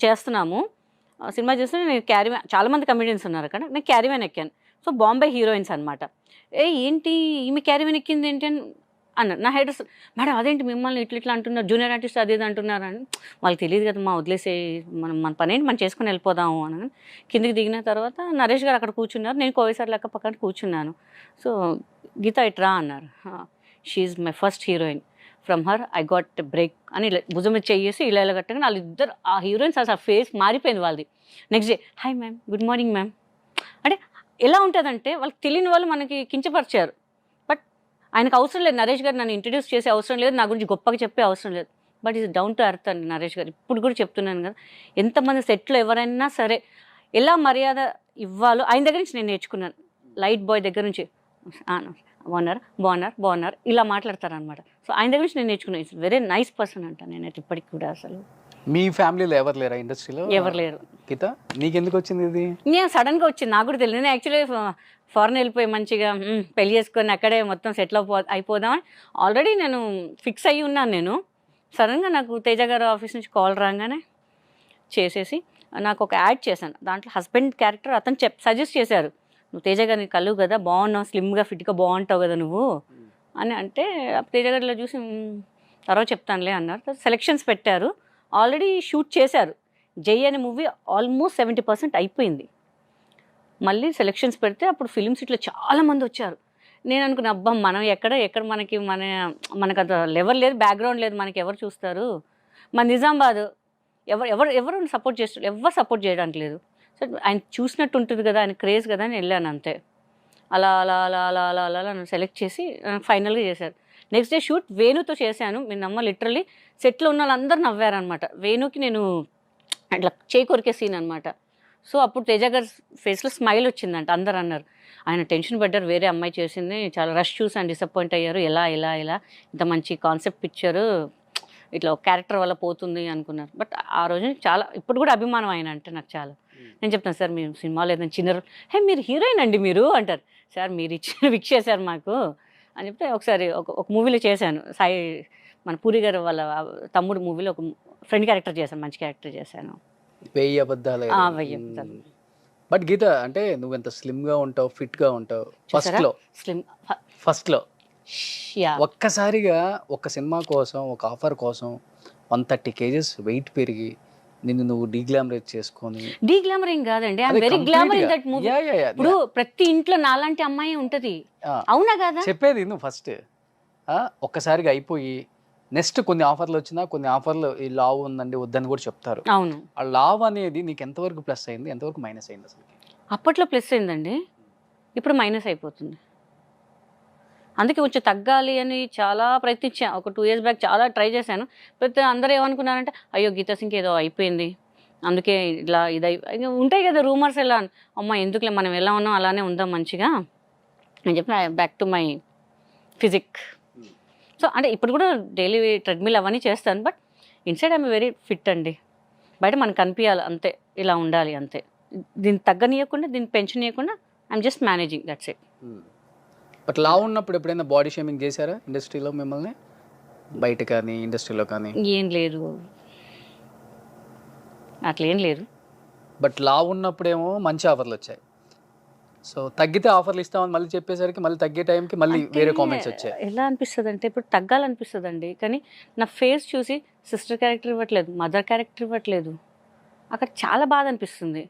చేస్తున్నాము. సినిమా చేస్తే నేను క్యారీవ్యాన్, చాలామంది కమెడియన్స్ ఉన్నారు అక్కడ, నేను క్యారీవ్యాన్ ఎక్కాను. సో బాంబే హీరోయిన్స్ అనమాట. ఏంటి ఈమె క్యారీవ్యాన్ ఎక్కింది ఏంటి అని అన్నారు. నా హెడ్ మేడం అదేంటి మిమ్మల్ని ఇట్లా అంటున్నారు, జూనియర్ ఆర్టిస్ట్ అది అంటున్నారు అని. వాళ్ళకి తెలియదు కదా, వదిలేసే మన పని ఏంటి మనం చేసుకుని వెళ్ళిపోదాము అని. కిందికి దిగిన తర్వాత నరేష్ గారు అక్కడ కూర్చున్నారు. నేను కోవిసారి లెక్క పక్కన కూర్చున్నాను. సో గీత ఇట్రా అన్నారు. She my first heroine. From her I got break అని ఇలా భుజం మీద చేసి ఇలా కట్టగానే వాళ్ళిద్దరు ఆ హీరోయిన్స్ అసలు ఫేస్ మారిపోయింది వాళ్ళది. Next day hi ma'am, good morning ma'am అంటే ఎలా ఉంటుందంటే వాళ్ళకి తెలియని వాళ్ళు మనకి కించపరిచారు. బట్ ఆయనకు అవసరం లేదు, నరేష్ గారు నన్ను ఇంట్రడ్యూస్ చేసే అవసరం లేదు, నా గురించి గొప్పగా చెప్పే అవసరం లేదు. But is down to earth అండి నరేష్ గారు. ఇప్పుడు కూడా చెప్తున్నాను కదా, ఎంతమంది సెట్లో ఎవరైనా సరే ఎలా మర్యాద ఇవ్వాలో ఆయన దగ్గర నుంచి నేను నేర్చుకున్నాను. లైట్ బాయ్ దగ్గర నుంచి బాగున్నారు ఇలా మాట్లాడతారనమాట. సో ఆయన దగ్గర నుంచి నేను నేర్చుకున్నాను. ఇట్స్ వెరీ నైస్ పర్సన్ అంట నేనైతే ఇప్పటికి కూడా. అసలు మీ ఫ్యామిలీలో ఎవరు లేరా ఇండస్ట్రీలో? ఎవరు లేరు. గీత నీకెందుకు వచ్చింది ఇది? నేను సడన్గా వచ్చింది, నాకు కూడా తెలియదు. నేను యాక్చువల్లీ ఫారెన్ వెళ్ళిపోయి మంచిగా పెళ్లి చేసుకొని అక్కడే మొత్తం సెటిల్ అయిపోదామని ఆల్రెడీ నేను ఫిక్స్ అయ్యి ఉన్నాను. నేను సడన్గా నాకు తేజ గారు ఆఫీస్ నుంచి కాల్ రాగానే చేసేసి నాకు ఒక యాడ్ చేశాను. దాంట్లో హస్బెండ్ క్యారెక్టర్ అతను సజెస్ట్ చేశారు, నువ్వు తేజ గారిని కలువు కదా, బాగున్నావు, స్లిమ్గా ఫిట్గా బాగుంటావు కదా నువ్వు అని అంటే, తేజ గారిలో చూసి తర్వాత చెప్తానులే అన్నారు. సెలెక్షన్స్ పెట్టారు, ఆల్రెడీ షూట్ చేశారు. జై అనే మూవీ ఆల్మోస్ట్ 70% అయిపోయింది. మళ్ళీ సెలెక్షన్స్ పెడితే అప్పుడు ఫిలిం సిటీలో చాలామంది వచ్చారు. నేను అనుకున్నా అబ్బా మనం ఎక్కడ మనకు అంత లెవెల్ లేదు, బ్యాక్గ్రౌండ్ లేదు, మనకి ఎవరు చూస్తారు. మన నిజామాబాద్ ఎవరు సపోర్ట్ చేస్తారు, ఎవరు సపోర్ట్ చేయడానికి లేదు. సో ఆయన చూసినట్టు ఉంటుంది కదా, ఆయన క్రేజ్ కదా అని వెళ్ళాను అంతే. అలా అలా అలా అలా అలా అలా అలా నన్ను సెలెక్ట్ చేసి ఫైనల్గా చేశారు. నెక్స్ట్ డే షూట్ వేణుతో చేశాను. మీరు నమ్మ లిటరల్లీ సెట్లో ఉన్న వాళ్ళందరూ నవ్వారనమాట. వేణుకి నేను అట్లా చేయి కొరికే సీన్ అనమాట. సో అప్పుడు తేజ గారి ఫేస్లో స్మైల్ వచ్చిందంట. అందరు అన్నారు ఆయన టెన్షన్ పడ్డారు, వేరే అమ్మాయి చేసింది చాలా రష్ చూసి ఆయన డిసప్పాయింట్ అయ్యారు, ఎలా ఇంత మంచి కాన్సెప్ట్ పిక్చరు ఇట్లా ఒక క్యారెక్టర్ వల్ల పోతుంది అనుకున్నారు. బట్ ఆ రోజు చాలా ఇప్పుడు కూడా అభిమానం ఆయన అంటే నాకు చాలా. నేను చెప్తాను సార్ మీరు సినిమాలో ఏదైనా చిన్న మీరు హీరోయిన్ అండి మీరు అంటారు. సార్ మీరు ఇచ్చిన విక్ చేశారు మాకు అని చెప్తే ఒకసారి ఒక మూవీలో చేశాను. సాయి మన పూరి గారు వాళ్ళ తమ్ముడు మూవీలో ఒక ఫ్రెండ్ క్యారెక్టర్ చేశాను, మంచి క్యారెక్టర్ చేశాను. 1000 అబద్ధాలు. బట్ గీత అంటే నువ్వు ఎంత స్లిమ్గా ఉంటావు, ఫిట్గా ఉంటావు. ఫస్ట్లో ఒక్కసారిగా ఒక సినిమా కోసం, ఒక ఆఫర్ కోసం 130 kgs వెయిట్ పెరిగి నువ్వు డీగ్లామరేజ్ చేసుకొని. డీగ్లామరింగ్ కాదండి, I am very glamour in that movie. ఇప్పుడు ప్రతి ఇంట్లో నాలాంటి అమ్మాయి ఉంటది, అవునా కదా చెప్పేది నువ్వు. ఫస్ట్ ఒక్కసారిగా అయిపోయి నెక్స్ట్ కొన్ని ఆఫర్లు వచ్చినా కొన్ని ఆఫర్లు ఈ లావ్ ఉందండి వద్దని కూడా చెప్తారు. అవును, ఆ లావ్ అనేది నీకు ఎంతవరకు ప్లస్ అయింది, ఎంతవరకు మైనస్ అయింది? అసలు అప్పట్లో ప్లస్ అయిందండి, ఇప్పుడు మైనస్ అయిపోతుంది. అందుకే కొంచెం తగ్గాలి అని చాలా ప్రయత్నించాను. ఒక 2 years బ్యాక్ చాలా ట్రై చేశాను. అందరూ ఏమనుకున్నారంటే అయ్యో గీతా సింగ్ ఏదో అయిపోయింది, అందుకే ఇలా ఉంటాయి కదా రూమర్స్. ఎలా అమ్మ ఎందుకులే, మనం ఎలా ఉన్నాం అలానే ఉందాం మంచిగా అని చెప్పి back to my physique. So అంటే ఇప్పుడు కూడా డైలీ ట్రెడ్మిల్ అవన్నీ చేస్తాను, but inside I'm very fit అండి. బయట మనకు కనిపించాలి అంతే, ఇలా ఉండాలి అంతే. దీన్ని తగ్గనీయకుండా దీన్ని పెంచనీయకుండా I'm just managing, that's it. But లా ఉన్నప్పుడు ఎప్పుడైనా బాడీ షేమింగ్ చేశారా ఇండస్ట్రీలో మిమ్మల్ని, బయట కానీ ఇండస్ట్రీలో కానీ? ఏం లేదు, అట్లా ఏం లేదు. బట్ లా ఉన్నప్పుడేమో మంచి ఆఫర్లు వచ్చాయి, సో తగ్గితే ఆఫర్లు ఇస్తామని మళ్ళీ చెప్పేసరికి మళ్ళీ తగ్గే టైంకి మళ్ళీ వేరే కామెంట్స్ వచ్చాయి. ఎలా అనిపిస్తుంది అంటే ఇప్పుడు తగ్గాలనిపిస్తుంది అండి, కానీ నా ఫేస్ చూసి సిస్టర్ క్యారెక్టర్ ఇవ్వట్లేదు, మదర్ క్యారెక్టర్ ఇవ్వట్లేదు. అక్కడ చాలా బాధ అనిపిస్తుంది.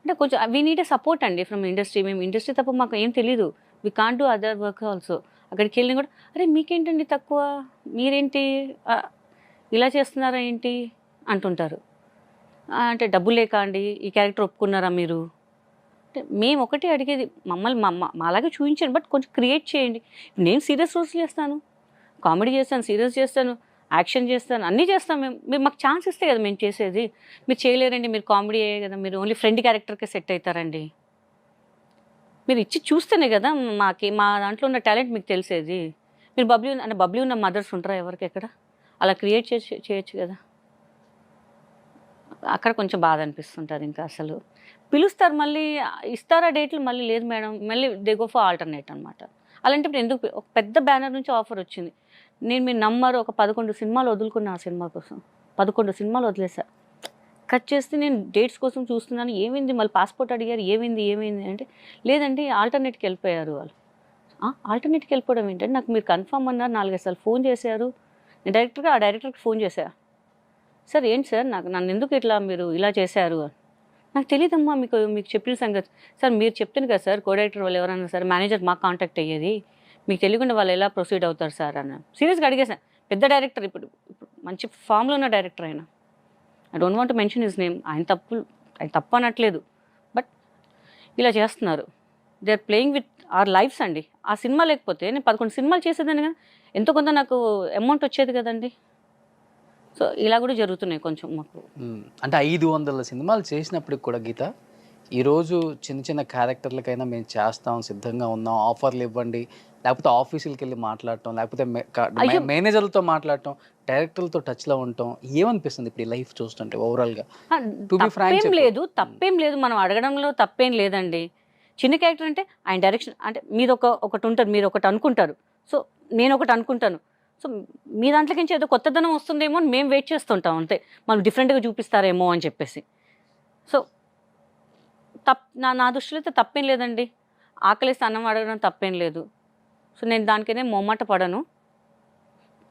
అంటే కొంచెం వీ నీడ్ ఏ సపోర్ట్ అండి ఫ్రమ్ ఇండస్ట్రీ. మేము ఇండస్ట్రీ తప్ప మాకు ఏం తెలీదు, we can't do other work also. అక్కడికి వెళ్ళిన కూడా అరే మీకేంటండి తక్కువ, మీరేంటి ఇలా చేస్తున్నారా ఏంటి అంటుంటారు. అంటే డబ్బులు లేక అండి ఈ క్యారెక్టర్ ఒప్పుకున్నారా మీరు అంటే మేము ఒకటి అడిగేది, మమ్మల్ని అలాగే చూపించండి, బట్ కొంచెం క్రియేట్ చేయండి. నేను సీరియస్ రోల్స్ చేస్తాను, కామెడీ చేస్తాను, సీరియస్ చేస్తాను, యాక్షన్ చేస్తాను, అన్నీ చేస్తాం. మీరు మాకు ఛాన్స్ ఇస్తే కదా మేము చేసేది. మీరు చేయలేరండి, మీరు కామెడీ అయ్యే కదా, మీరు ఓన్లీ ఫ్రెండ్ క్యారెక్టర్కే సెట్ అవుతారండి. మీరు ఇచ్చి చూస్తేనే కదా మా దాంట్లో ఉన్న టాలెంట్ మీకు తెలిసేది. మీరు బబ్లీ ఉన్న మదర్స్ ఉంటారా ఎవరికి ఎక్కడ, అలా క్రియేట్ చేయొచ్చు కదా. అక్కడ కొంచెం బాధ అనిపిస్తుంటుంది. ఇంకా అసలు పిలుస్తారు, మళ్ళీ ఇస్తారా డేట్లు, మళ్ళీ లేదు మేడం, మళ్ళీ దే గో ఫర్ ఆల్టర్నేట్ అనమాట. అలాంటప్పుడు ఎందుకు ఒక పెద్ద బ్యానర్ నుంచి ఆఫర్ వచ్చింది, మీరు నమ్మరు, ఒక 11 సినిమాలు వదులుకున్నా ఆ సినిమా కోసం. 11 సినిమాలు వదిలేసా. కట్ చేస్తే నేను డేట్స్ కోసం చూస్తున్నాను, ఏమైంది మళ్ళీ పాస్పోర్ట్ అడిగారు, ఏమైంది అంటే లేదండి ఆల్టర్నేట్కి వెళ్ళిపోయారు వాళ్ళు. ఆల్టర్నేట్కి వెళ్ళిపోవడం ఏంటంటే, నాకు మీరు కన్ఫర్మ్ అన్నారు, 4-5 సార్లు ఫోన్ చేశారు. నేను ఆ డైరెక్టర్కి ఫోన్ చేశా, సార్ ఏంటి సార్ నన్ను ఎందుకు ఇట్లా మీరు ఇలా చేశారు అని. నాకు తెలియదమ్మా మీకు చెప్పిన సంగతి. సార్ మీరు చెప్తాను కదా సార్, కో డైరెక్టర్ వాళ్ళు ఎవరన్నా సార్, మేనేజర్ మాకు కాంటాక్ట్ అయ్యేది, మీకు తెలియకుండా వాళ్ళు ఎలా ప్రొసీడ్ అవుతారు సార్ అన్నాను. సీరియస్గా అడిగేసాను. పెద్ద డైరెక్టర్, ఇప్పుడు మంచి ఫామ్లో ఉన్న డైరెక్టర్ ఆయన. I don't want to mention his name. ఆయన తప్పు అనట్లేదు, బట్ ఇలా చేస్తున్నారు. They are playing with our lives అండి. ఆ సినిమా లేకపోతే నేను 11 సినిమాలు చేసేదాన్ని కదా, ఎంతో కొంత నాకు అమౌంట్ వచ్చేది కదండి. సో ఇలా కూడా జరుగుతున్నాయి కొంచెం మాకు. అంటే 500 సినిమాలు చేసినప్పటికి కూడా గీత, ఈరోజు చిన్న చిన్న క్యారెక్టర్లకైనా మేము చేస్తాం, సిద్ధంగా ఉన్నాం, ఆఫర్లు ఇవ్వండి, లేకపోతే ఆఫీసులకి వెళ్ళి మాట్లాడటం, లేకపోతే మేనేజర్లతో మాట్లాడటం, డైరెక్టర్లతో టచ్లో ఉండటం, ఏమనిపిస్తుంది ఇప్పుడు ఈ లైఫ్ చూస్తుంటే ఓవరాల్గా? తప్పేం లేదు, మనం అడగడంలో తప్పేం లేదండి. చిన్న క్యారెక్టర్ అంటే ఆయన డైరెక్షన్, అంటే మీరు ఒకటి ఉంటుంది, మీరు ఒకటి అనుకుంటారు, సో నేను ఒకటి అనుకుంటాను. సో మీ దాంట్లోకి ఏదో కొత్తదనం వస్తుందేమో అని మేము వెయిట్ చేస్తుంటాం అంతే, మనం డిఫరెంట్గా చూపిస్తారేమో అని చెప్పేసి. సో నా దృష్టిలో అయితే తప్పేం లేదండి. ఆకలిస్తే అన్నం అడగడం తప్పేం లేదు. సో నేను దానికైనా మొహమాట పడను.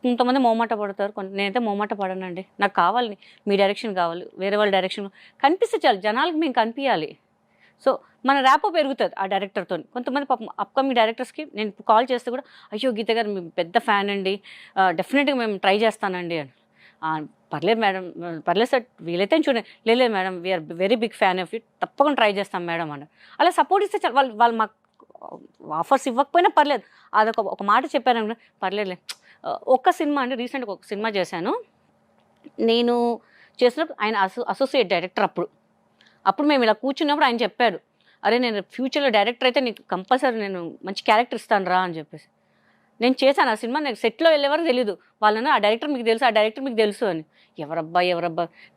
కొంతమంది మొహమాట పడతారు, నేనైతే మొహమాట పడనండి. నాకు కావాలి, మీ డైరెక్షన్ కావాలి, వేరే వాళ్ళ డైరెక్షన్ కనిపిస్తే చాలు, జనాలకు మేము కనిపించాలి. సో మన ర్యాపో పెరుగుతుంది ఆ డైరెక్టర్తో. కొంతమంది పాపం అప్కమింగ్ డైరెక్టర్స్కి నేను కాల్ చేస్తే కూడా, అయ్యో గీత గారు మేము పెద్ద ఫ్యాన్ అండి, డెఫినెట్గా మేము ట్రై చేస్తానండి అని. పర్లేదు మేడం, పర్లేదు సార్, వీలైతే చూడండి, లేదు madam we are very big fan of it, తప్పకుండా ట్రై చేస్తాం మేడం అని అలా సపోర్ట్ ఇస్తే చాలు. వాళ్ళు మాకు ఆఫర్స్ ఇవ్వకపోయినా పర్లేదు, ఒక మాట చెప్పాను పర్లేదులే. ఒక్క సినిమా అంటే రీసెంట్గా ఒక సినిమా చేశాను నేను, చేసినప్పుడు ఆయన అసోసియేట్ డైరెక్టర్. అప్పుడు మేము ఇలా కూర్చున్నప్పుడు ఆయన చెప్పారు, అరే నేను ఫ్యూచర్లో డైరెక్టర్ అయితే నీకు కంపల్సరీ నేను మంచి క్యారెక్టర్ ఇస్తాను రా అని చెప్పేసి. నేను చేశాను ఆ సినిమా, నాకు సెట్లో వెళ్ళేవారు తెలీదు. వాళ్ళని ఆ డైరెక్టర్ మీకు తెలుసు, ఆ డైరెక్టర్ మీకు తెలుసు అని. ఎవరబ్బా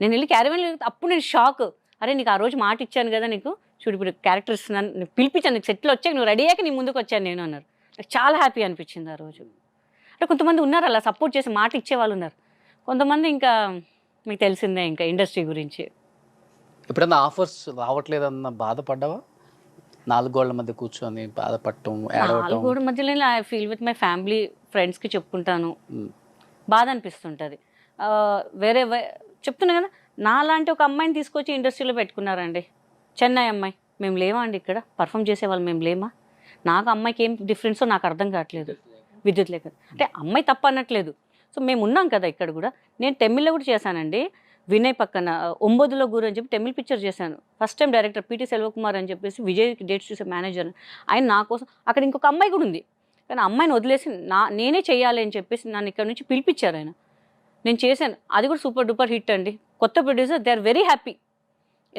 నేను వెళ్ళి క్యారవెన్, అప్పుడు నేను షాక్. అరే నీకు ఆ రోజు మాట ఇచ్చాను కదా, నీకు చూడు ఇప్పుడు క్యారెక్టర్ ఇస్తున్నాను, నీకు పిలిపించాను, నీకు సెట్లో వచ్చాక నువ్వు రెడీ అయ్యాక నీ ముందుకు వచ్చాను నేను అన్నారు. నాకు చాలా హ్యాపీ అనిపించింది ఆ రోజు. అంటే కొంతమంది ఉన్నారు అలా సపోర్ట్ చేసి మాట ఇచ్చే వాళ్ళు ఉన్నారు. కొంతమంది ఇంకా మీకు తెలిసిందే ఇంకా ఇండస్ట్రీ గురించి. ఎప్పుడన్నా ఆఫర్స్ రావట్లేదన్న బాధపడ్డావా? 4 గోళ్ల మధ్య కూర్చొని బాధపడటం, 4 గోళ్ల మధ్యలో I feel with my family, ఫ్రెండ్స్కి చెప్పుకుంటాను, బాధ అనిపిస్తుంటుంది. వేరే చెప్తున్నా కదా, నాలాంటి ఒక అమ్మాయిని తీసుకొచ్చి ఇండస్ట్రీలో పెట్టుకున్నారండి, చెన్నై అమ్మాయి. మేము లేమా అండి ఇక్కడ పర్ఫామ్ చేసేవాళ్ళు, మేము లేమా? నాకు అమ్మాయికి ఏం డిఫరెన్సో నాకు అర్థం కావట్లేదు, విద్యుత్ లేక. అంటే అమ్మాయి తప్ప అనట్లేదు, సో మేము ఉన్నాం కదా ఇక్కడ కూడా. నేను తమిళ్లో కూడా చేశానండి, వినయ్ పక్కన ఒంబొదులో గురు అని చెప్పి తమిళ్ పిక్చర్ చేశాను. First time director PT Selvakumar అని చెప్పేసి విజయ్ డేట్స్ చూసే మేనేజర్, ఆయన నా కోసం. అక్కడ ఇంకొక అమ్మాయి కూడా ఉంది, కానీ అమ్మాయిని వదిలేసి నేనే చేయాలి అని చెప్పేసి నన్ను ఇక్కడ నుంచి పిలిపించారు ఆయన. నేను చేశాను, అది కూడా సూపర్ డూపర్ హిట్ అండి. కొత్త producer, they are very happy.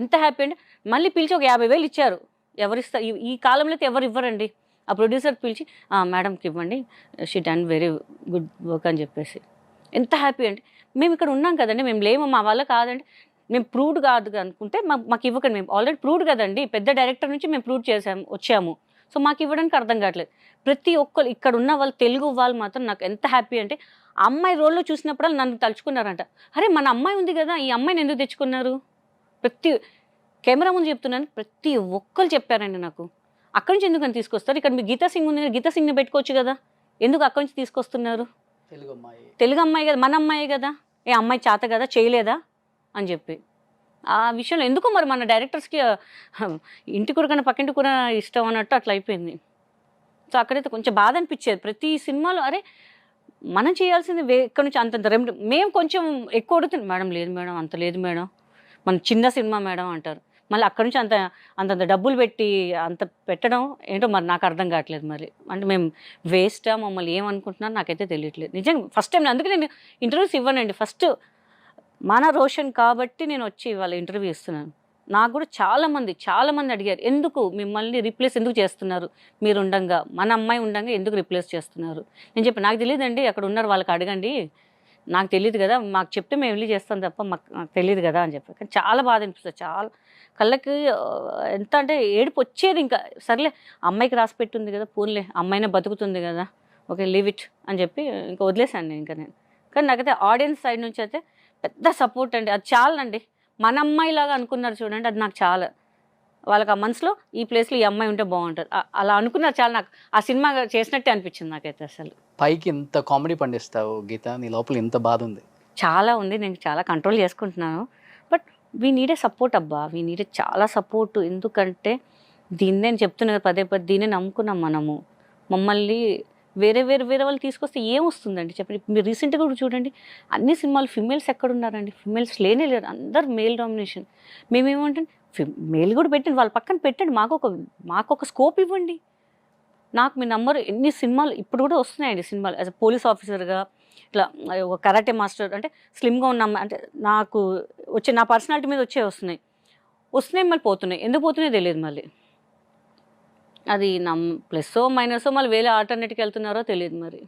ఎంత హ్యాపీ అంటే మళ్ళీ పిలిచి ఒక 50,000 ఇచ్చారు. ఎవరిస్తారు ఈ కాలంలో అయితే ఎవరు ఇవ్వరండి. ఆ ప్రొడ్యూసర్ పిలిచి మేడంకి ఇవ్వండి, she done very good work అని చెప్పేసి. ఎంత హ్యాపీ అంటే మేము ఇక్కడ ఉన్నాం కదండి, మేము లేము, మా వల్ల కాదండి, మేము ప్రూవ్డ్ కాదు అనుకుంటే మాకు ఇవ్వకండి, మేము ఆల్రెడీ ప్రూవ్డ్ కదండి, పెద్ద డైరెక్టర్ నుంచి మేము ప్రూవ్ వచ్చాము, సో మాకు ఇవ్వడానికి అర్థం కావట్లేదు. ప్రతి ఒక్కరు ఇక్కడ ఉన్న వాళ్ళు, తెలుగు వాళ్ళు మాత్రం నాకు ఎంత హ్యాపీ అంటే అమ్మాయి రోల్లో చూసినప్పుడు నన్ను తలుచుకున్నారంట. అరే మన అమ్మాయి ఉంది కదా, ఈ అమ్మాయిని ఎందుకు తెచ్చుకున్నారు? ప్రతి కెమెరా ముందు చెప్తున్నాను, ప్రతి ఒక్కరు చెప్పారండి నాకు. అక్కడి నుంచి ఎందుకు అని తీసుకొస్తారు? ఇక్కడ మీ గీతా సింగ్ ఉంది, గీతా సింగ్ని పెట్టుకోవచ్చు కదా, ఎందుకు అక్కడి నుంచి తీసుకొస్తున్నారు? తెలుగు అమ్మాయి కదా, మన అమ్మాయి కదా, ఏ అమ్మాయి చేత కదా, చేయలేదా అని చెప్పి. ఆ విషయంలో ఎందుకో మరి మన డైరెక్టర్స్కి ఇంటి కూర కన్నా పక్కింటి కూర ఇష్టం అన్నట్టు అట్లా అయిపోయింది. సో అక్కడైతే కొంచెం బాధ అనిపించేది. ప్రతి సినిమాలో అరే మనం చేయాల్సింది ఇక్కడ నుంచి అంతంత మేము కొంచెం ఎక్కువ అడుగుతుంది, మేడం లేదు మేడం, అంత లేదు మేడం, మన చిన్న సినిమా మేడం అంటారు. మళ్ళీ అక్కడి నుంచి అంతంత డబ్బులు పెట్టి అంత పెట్టడం ఏంటో మరి నాకు అర్థం కావట్లేదు. మరి అంటే మేము వేస్టా, మమ్మల్ని ఏమనుకుంటున్నారో నాకైతే తెలియట్లేదు నిజంగా. ఫస్ట్ టైం అందుకే నేను ఇంటర్వ్యూస్ ఇవ్వనండి. ఫస్ట్ మన రోషన్ కాబట్టి నేను వచ్చి ఇవాళ ఇంటర్వ్యూ ఇస్తున్నాను. నాకు కూడా చాలామంది అడిగారు, ఎందుకు మిమ్మల్ని రీప్లేస్ ఎందుకు చేస్తున్నారు, మీరు ఉండంగా, మన అమ్మాయి ఉండంగా ఎందుకు రీప్లేస్ చేస్తున్నారు? నేను చెప్పి నాకు తెలియదండి, అక్కడ ఉన్నారు వాళ్ళకి అడగండి, నాకు తెలియదు కదా, మాకు చెప్తే మేము వెళ్ళి చేస్తాం తప్ప నాకు తెలియదు కదా అని చెప్పి. కానీ చాలా బాధ అనిపిస్తుంది, చాలా కళ్ళకి ఎంత అంటే ఏడుపు వచ్చేది. ఇంకా సర్లే అమ్మాయికి రాసి పెట్టుంది కదా, పూన్లే అమ్మాయినే బతుకుతుంది కదా, ఓకే లీవ్ ఇట్ అని చెప్పి ఇంకా వదిలేశాను నేను. ఇంకా నేను కానీ నాకైతే ఆడియన్స్ సైడ్ నుంచి అయితే పెద్ద సపోర్ట్ అండి, అది చాలండి. మన అమ్మాయిలాగా అనుకున్నారు చూడండి, అది నాకు చాలా. వాళ్ళకి ఆ మనసులో ఈ ప్లేస్లో ఈ అమ్మాయి ఉంటే బాగుంటుంది అలా అనుకున్నారు చాలా. నాకు ఆ సినిమా చేసినట్టే అనిపించింది నాకైతే. అసలు పైకి ఇంత కామెడీ పండిస్తావు గీత, నీ లోపల ఇంత బాధ ఉంది. చాలా ఉంది, నేను చాలా కంట్రోల్ చేసుకుంటున్నాను. బట్ వీ నీడే సపోర్ట్ అబ్బా, వీ నీడే చాలా సపోర్ట్. ఎందుకంటే దీన్నే నేను చెప్తున్నాను పదే దీన్నే నమ్ముకున్నాం మనము. మమ్మల్ని వేరే వాళ్ళు తీసుకొస్తే ఏమొస్తుందండి చెప్పండి. మీరు రీసెంట్గా కూడా చూడండి, అన్ని సినిమాలు ఫిమేల్స్ ఎక్కడున్నారండి? ఫిమేల్స్ లేనే లేరు, అందరు మేల్ డామినేషన్. మేమేమంటే మేల్ కూడా పెట్టండి, వాళ్ళ పక్కన పెట్టండి, మాకు ఒక స్కోప్ ఇవ్వండి. నాకు మీ నంబర్ ఎన్ని సినిమాలు ఇప్పుడు కూడా వస్తున్నాయండి సినిమాలు. యాజ్ అ పోలీస్ ఆఫీసర్గా, ఇట్లా ఒక కరాటే మాస్టర్, అంటే స్లిమ్గా ఉన్న అంటే నాకు వచ్చే నా పర్సనాలిటీ మీద వస్తున్నాయి మళ్ళీ పోతున్నాయి. ఎందుకు పోతున్నాయో తెలియదు. మళ్ళీ అది నా ప్లస్సో మైనసో మళ్ళీ వేరే ఆల్టర్నేట్కి వెళ్తున్నారో తెలియదు మరి.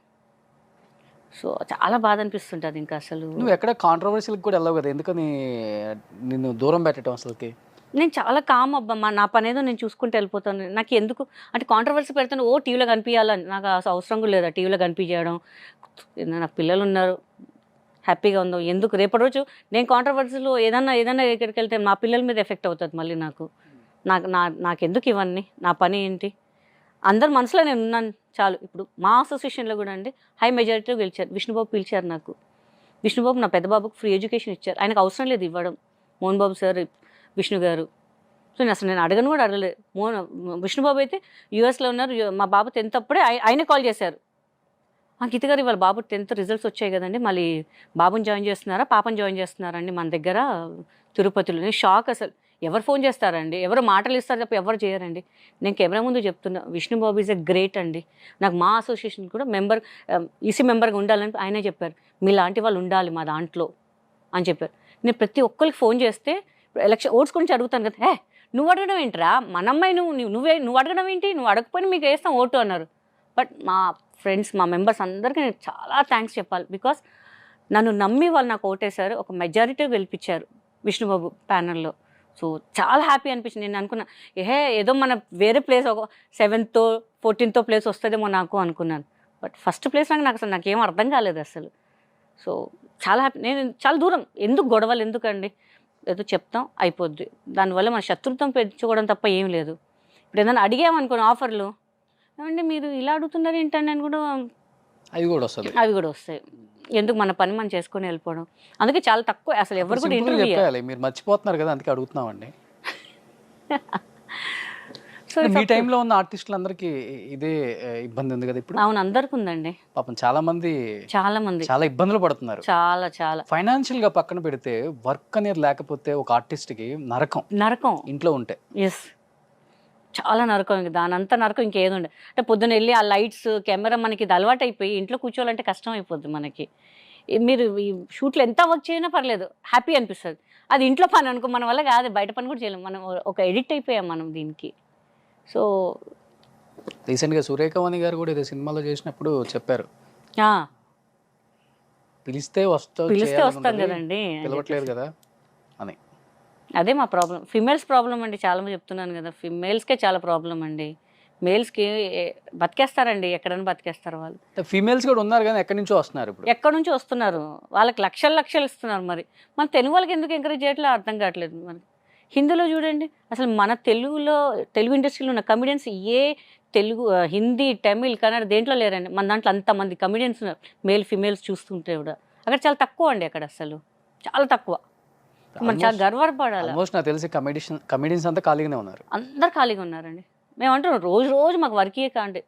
సో చాలా బాధ అనిపిస్తుంటుంది. ఇంకా అసలు నువ్వు ఎక్కడ కాంట్రవర్సీలకు కూడా వెళ్ళవు కదా, ఎందుకని నిన్ను దూరం పెట్టడం? అసలుకి నేను చాలా కామ్ అబ్బా, నా పని ఏదో నేను చూసుకుంటూ వెళ్ళిపోతాను. నాకు ఎందుకు అంటే కాంట్రవర్సీ పెడతాను, టీవీలో కనిపించాలని నాకు అవసరం కూడా లేదా టీవీలో కనిపించడం. నాకు పిల్లలు ఉన్నారు, హ్యాపీగా ఉందో ఎందుకు? రేపటి రోజు నేను కాంట్రవర్సీలో ఏదన్నా ఎక్కడికి వెళ్తే మా పిల్లల మీద ఎఫెక్ట్ అవుతుంది మళ్ళీ. నాకెందుకు ఇవన్నీ? నా పని ఏంటి? అందరి మనసులో నేను ఉన్నాను చాలు. ఇప్పుడు మా అసోసియేషన్లో కూడా అండి హై మెజారిటీలో గెలిచారు. విష్ణుబాబు పిలిచారు నాకు. విష్ణుబాబు నా పెద్ద బాబుకు ఫ్రీ ఎడ్యుకేషన్ ఇచ్చారు. ఆయనకు అవసరం లేదు ఇవ్వడం, మోహన్ బాబు సార్, విష్ణు గారు. సో నేను అడగను కూడా అడగలేదు. విష్ణుబాబు అయితే యూఎస్లో ఉన్నారు. మా బాబు 10th అప్పుడే ఆయనే కాల్ చేశారు, గీత గారు ఇవాళ బాబు 10th రిజల్ట్స్ వచ్చాయి కదండి, మళ్ళీ బాబుని జాయిన్ చేస్తున్నారా పాపని జాయిన్ చేస్తున్నారండి మన దగ్గర తిరుపతిలో. నేను షాక్ అసలు. ఎవరు ఫోన్ చేస్తారండి, ఎవరు మాటలు ఇస్తారు తప్ప ఎవరు చేయరండి. నేను కెమెరా ముందు చెప్తున్నా, విష్ణుబాబు ఈజ్ ఎ గ్రేట్ అండి. నాకు మా అసోసియేషన్ కూడా ఈసీ మెంబర్గా ఉండాలని ఆయనే చెప్పారు. మీలాంటి వాళ్ళు ఉండాలి మా దాంట్లో అని చెప్పారు. నేను ప్రతి ఒక్కరికి ఫోన్ చేస్తే ఎలక్షన్ ఓట్స్ గురించి అడుగుతాను కదా, నువ్వు అడగడం ఏంట్రా, మన అమ్మాయి నువ్వు అడగడం ఏంటి, నువ్వు అడగకపోయినా మీకు వేస్తాం ఓటు అన్నారు. బట్ మా ఫ్రెండ్స్, మా మెంబర్స్ అందరికీ నేను చాలా థ్యాంక్స్ చెప్పాలి. బికాస్ నన్ను నమ్మి వాళ్ళు నాకు ఓటేశారు, ఒక మెజారిటీ గెలిపించారు విష్ణుబాబు ప్యానల్లో. సో చాలా హ్యాపీ అనిపించింది. నేను అనుకున్నా ఏదో మన వేరే ప్లేస్ ఒక 7th 14th ప్లేస్ వస్తుందేమో నాకు అనుకున్నాను. బట్ ఫస్ట్ ప్లేస్ నాకు నాకేం అర్థం కాలేదు అసలు. సో చాలా హ్యాపీ. నేను చాలా దూరం, ఎందుకు గొడవలు ఎందుకండి, ఏదో చెప్తాం అయిపోద్ది, దానివల్ల మన శత్రుత్వం పెంచుకోవడం తప్ప ఏం లేదు. ఇప్పుడు ఏదైనా అడిగామనుకోండి ఆఫర్లు, ఏమంటే మీరు ఇలా అడుగుతున్నారు ఏంటండి అని కూడా అవి కూడా వస్తాయి. ఎందుకు మన పని మనం చేసుకొని వెళ్ళిపోవడం. అందుకే చాలా తక్కువ అసలు ఎవరు కూడా ఇంటర్వ్యూ. మీరు మర్చిపోతున్నారు కదా, అందుకే అడుగుతున్నామండి. సో మీ టైంలో ఉన్న ఆర్టిస్టులందరికీ ఇదే ఇబ్బంది ఉంది కదా ఇప్పుడు? అవును, అందరికి ఉందండి. పాపం చాలా మంది చాలా ఇబ్బందులు పడుతున్నారు. చాలా ఫైనాన్షియల్ గా పక్కన పెడితే వర్క్ అనేది లేకపోతే ఒక ఆర్టిస్ట్ కి నరకం ఇంట్లో ఉంటే. ఎస్, చాలా నరకం, ఇంక దాని అంతా నరకం ఇంకేది ఉండే. అంటే పొద్దున్న వెళ్ళి ఆ లైట్స్ కెమెరా మనకి ఇది అలవాటు అయిపోయి ఇంట్లో కూర్చోవాలంటే కష్టం అయిపోద్ది మనకి. మీరు ఈ షూట్లు ఎంత వర్క్ చేయనా పర్లేదు, హ్యాపీ అనిపిస్తుంది. అది ఇంట్లో పని అనుకో, మన వల్ల కాదు, బయట పని కూడా చేయలేము, మనం ఒక ఎడిక్ట్ అయిపోయాం మనం దీనికి. సో రీసెంట్గా సురేఖవాణి గారు కూడా ఏదో సినిమాలో చేసినప్పుడు చెప్పారు, పిలిస్తే వస్తాం కదండి, పిలవట్లేదు కదా అని. అదే మా ప్రాబ్లం, ఫిమేల్స్ ప్రాబ్లం అండి. చాలా మంది చెప్తున్నాను కదా, ఫిమేల్స్కే చాలా ప్రాబ్లం అండి. మేల్స్కి బతికేస్తారండి, ఎక్కడైనా బతికేస్తారు వాళ్ళు. ఫీమేల్స్ కూడా ఉన్నారు కానీ ఎక్కడి నుంచో వస్తున్నారు, ఇప్పుడు ఎక్కడి నుంచి వస్తున్నారు, వాళ్ళకి లక్షలు ఇస్తున్నారు. మరి మన తెలుగు వాళ్ళకి ఎందుకు ఎంకరేజ్ చేయట్లేదు అర్థం కావట్లేదు. మనకి హిందీలో చూడండి, అసలు మన తెలుగు ఇండస్ట్రీలో ఉన్న కమిడియన్స్ ఏ తెలుగు, హిందీ, తమిళ్, కన్నడ దేంట్లో లేరండి. మన దాంట్లో అంతమంది కమిడియన్స్ ఉన్నారు, మేల్ ఫిమేల్స్ చూస్తుంటే కూడా. అక్కడ చాలా తక్కువ అండి, అక్కడ అసలు చాలా తక్కువ. మనం చాలా గర్వపడాలి. ఆల్మోస్ట్ నాకు తెలిసి కమిడియన్స్ అంతా ఖాళీగానే ఉన్నారు, అందరు ఖాళీగా ఉన్నారండి. మేము అంటున్నాం రోజు మాకు వర్కే కాండి,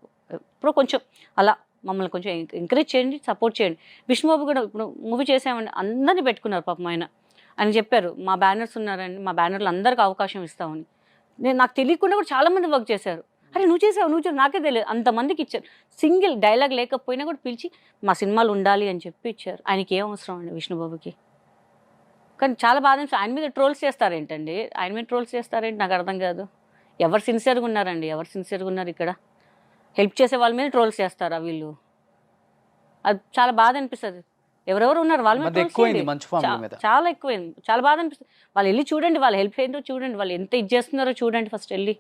ఇప్పుడు కొంచెం అలా మమ్మల్ని కొంచెం ఎంకరేజ్ చేయండి, సపోర్ట్ చేయండి. విష్ణుబాబు కూడా ఇప్పుడు మూవీ చేసామండి, అందరినీ పెట్టుకున్నారు పాపం. ఆయన చెప్పారు మా బ్యానర్స్ ఉన్నారండి, మా బ్యానర్లో అందరికీ అవకాశం ఇస్తామని. నాకు తెలియకుండా కూడా చాలామంది వర్క్ చేశారు. అరే నువ్వు చేసావు నాకే తెలియదు, అంతమందికి ఇచ్చారు. సింగిల్ డైలాగ్ లేకపోయినా కూడా పిలిచి మా సినిమాలు ఉండాలి అని చెప్పి ఇచ్చారు. ఆయనకి ఏం అవసరం అండి విష్ణుబాబుకి. కానీ చాలా బాధ, ఆయన మీద ట్రోల్స్ చేస్తారేంటండి, ఆయన మీద ట్రోల్స్ చేస్తారేంటి నాకు అర్థం కాదు. ఎవరు సిన్సియర్గా ఉన్నారండి, ఎవరు సిన్సియర్గా ఉన్నారు ఇక్కడ? హెల్ప్ చేసే వాళ్ళ మీద ట్రోల్స్ చేస్తారా వీళ్ళు? అది చాలా బాధ అనిపిస్తుంది. ఎవరెవరు ఉన్నారు వాళ్ళ మీద చాలా ఎక్కువైంది, చాలా బాధ అనిపిస్తుంది. వాళ్ళు వెళ్ళి చూడండి, వాళ్ళు హెల్ప్ ఏంటో చూడండి, వాళ్ళు ఎంత ఇది చేస్తున్నారో చూడండి ఫస్ట్ వెళ్ళి.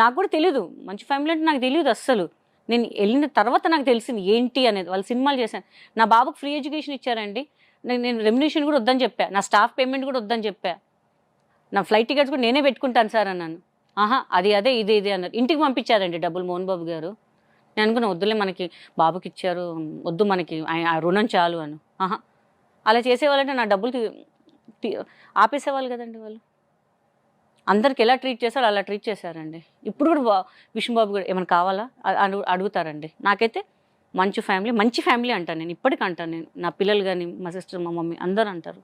నాకు కూడా తెలియదు, మంచి ఫ్యామిలీ అంటే నాకు తెలియదు అస్సలు. నేను వెళ్ళిన తర్వాత నాకు తెలిసింది ఏంటి అనేది. వాళ్ళు సినిమాలు చేశాను, నా బాబుకు ఫ్రీ ఎడ్యుకేషన్ ఇచ్చారండి. నేను రెమ్యునేషన్ కూడా వద్దని చెప్పా, నా స్టాఫ్ పేమెంట్ కూడా వద్దని చెప్పా, నా ఫ్లైట్ టికెట్స్ కూడా నేనే పెట్టుకుంటాను సార్ అన్నాను. అదే ఇది అన్నారు. ఇంటికి పంపించారండి డబ్బులు మోహన్ బాబు గారు. నేను అనుకున్నా వద్దులే, మనకి బాబుకి ఇచ్చారు, వద్దు మనకి ఆ రుణం చాలు అని. అలా చేసేవాళ్ళంటే నా డబ్బులు ఆపేసేవాళ్ళు కదండి వాళ్ళు. అందరికి ఎలా ట్రీట్ చేస్తారో అలా ట్రీట్ చేశారండి. ఇప్పుడు కూడా విష్ణుబాబు కూడా ఏమైనా కావాలా అడుగుతారండి. నాకైతే మంచి ఫ్యామిలీ అంటాను నేను, ఇప్పటికీ అంటాను నేను. నా పిల్లలు కానీ, మా సిస్టర్, మా మమ్మీ అందరూ అంటారు.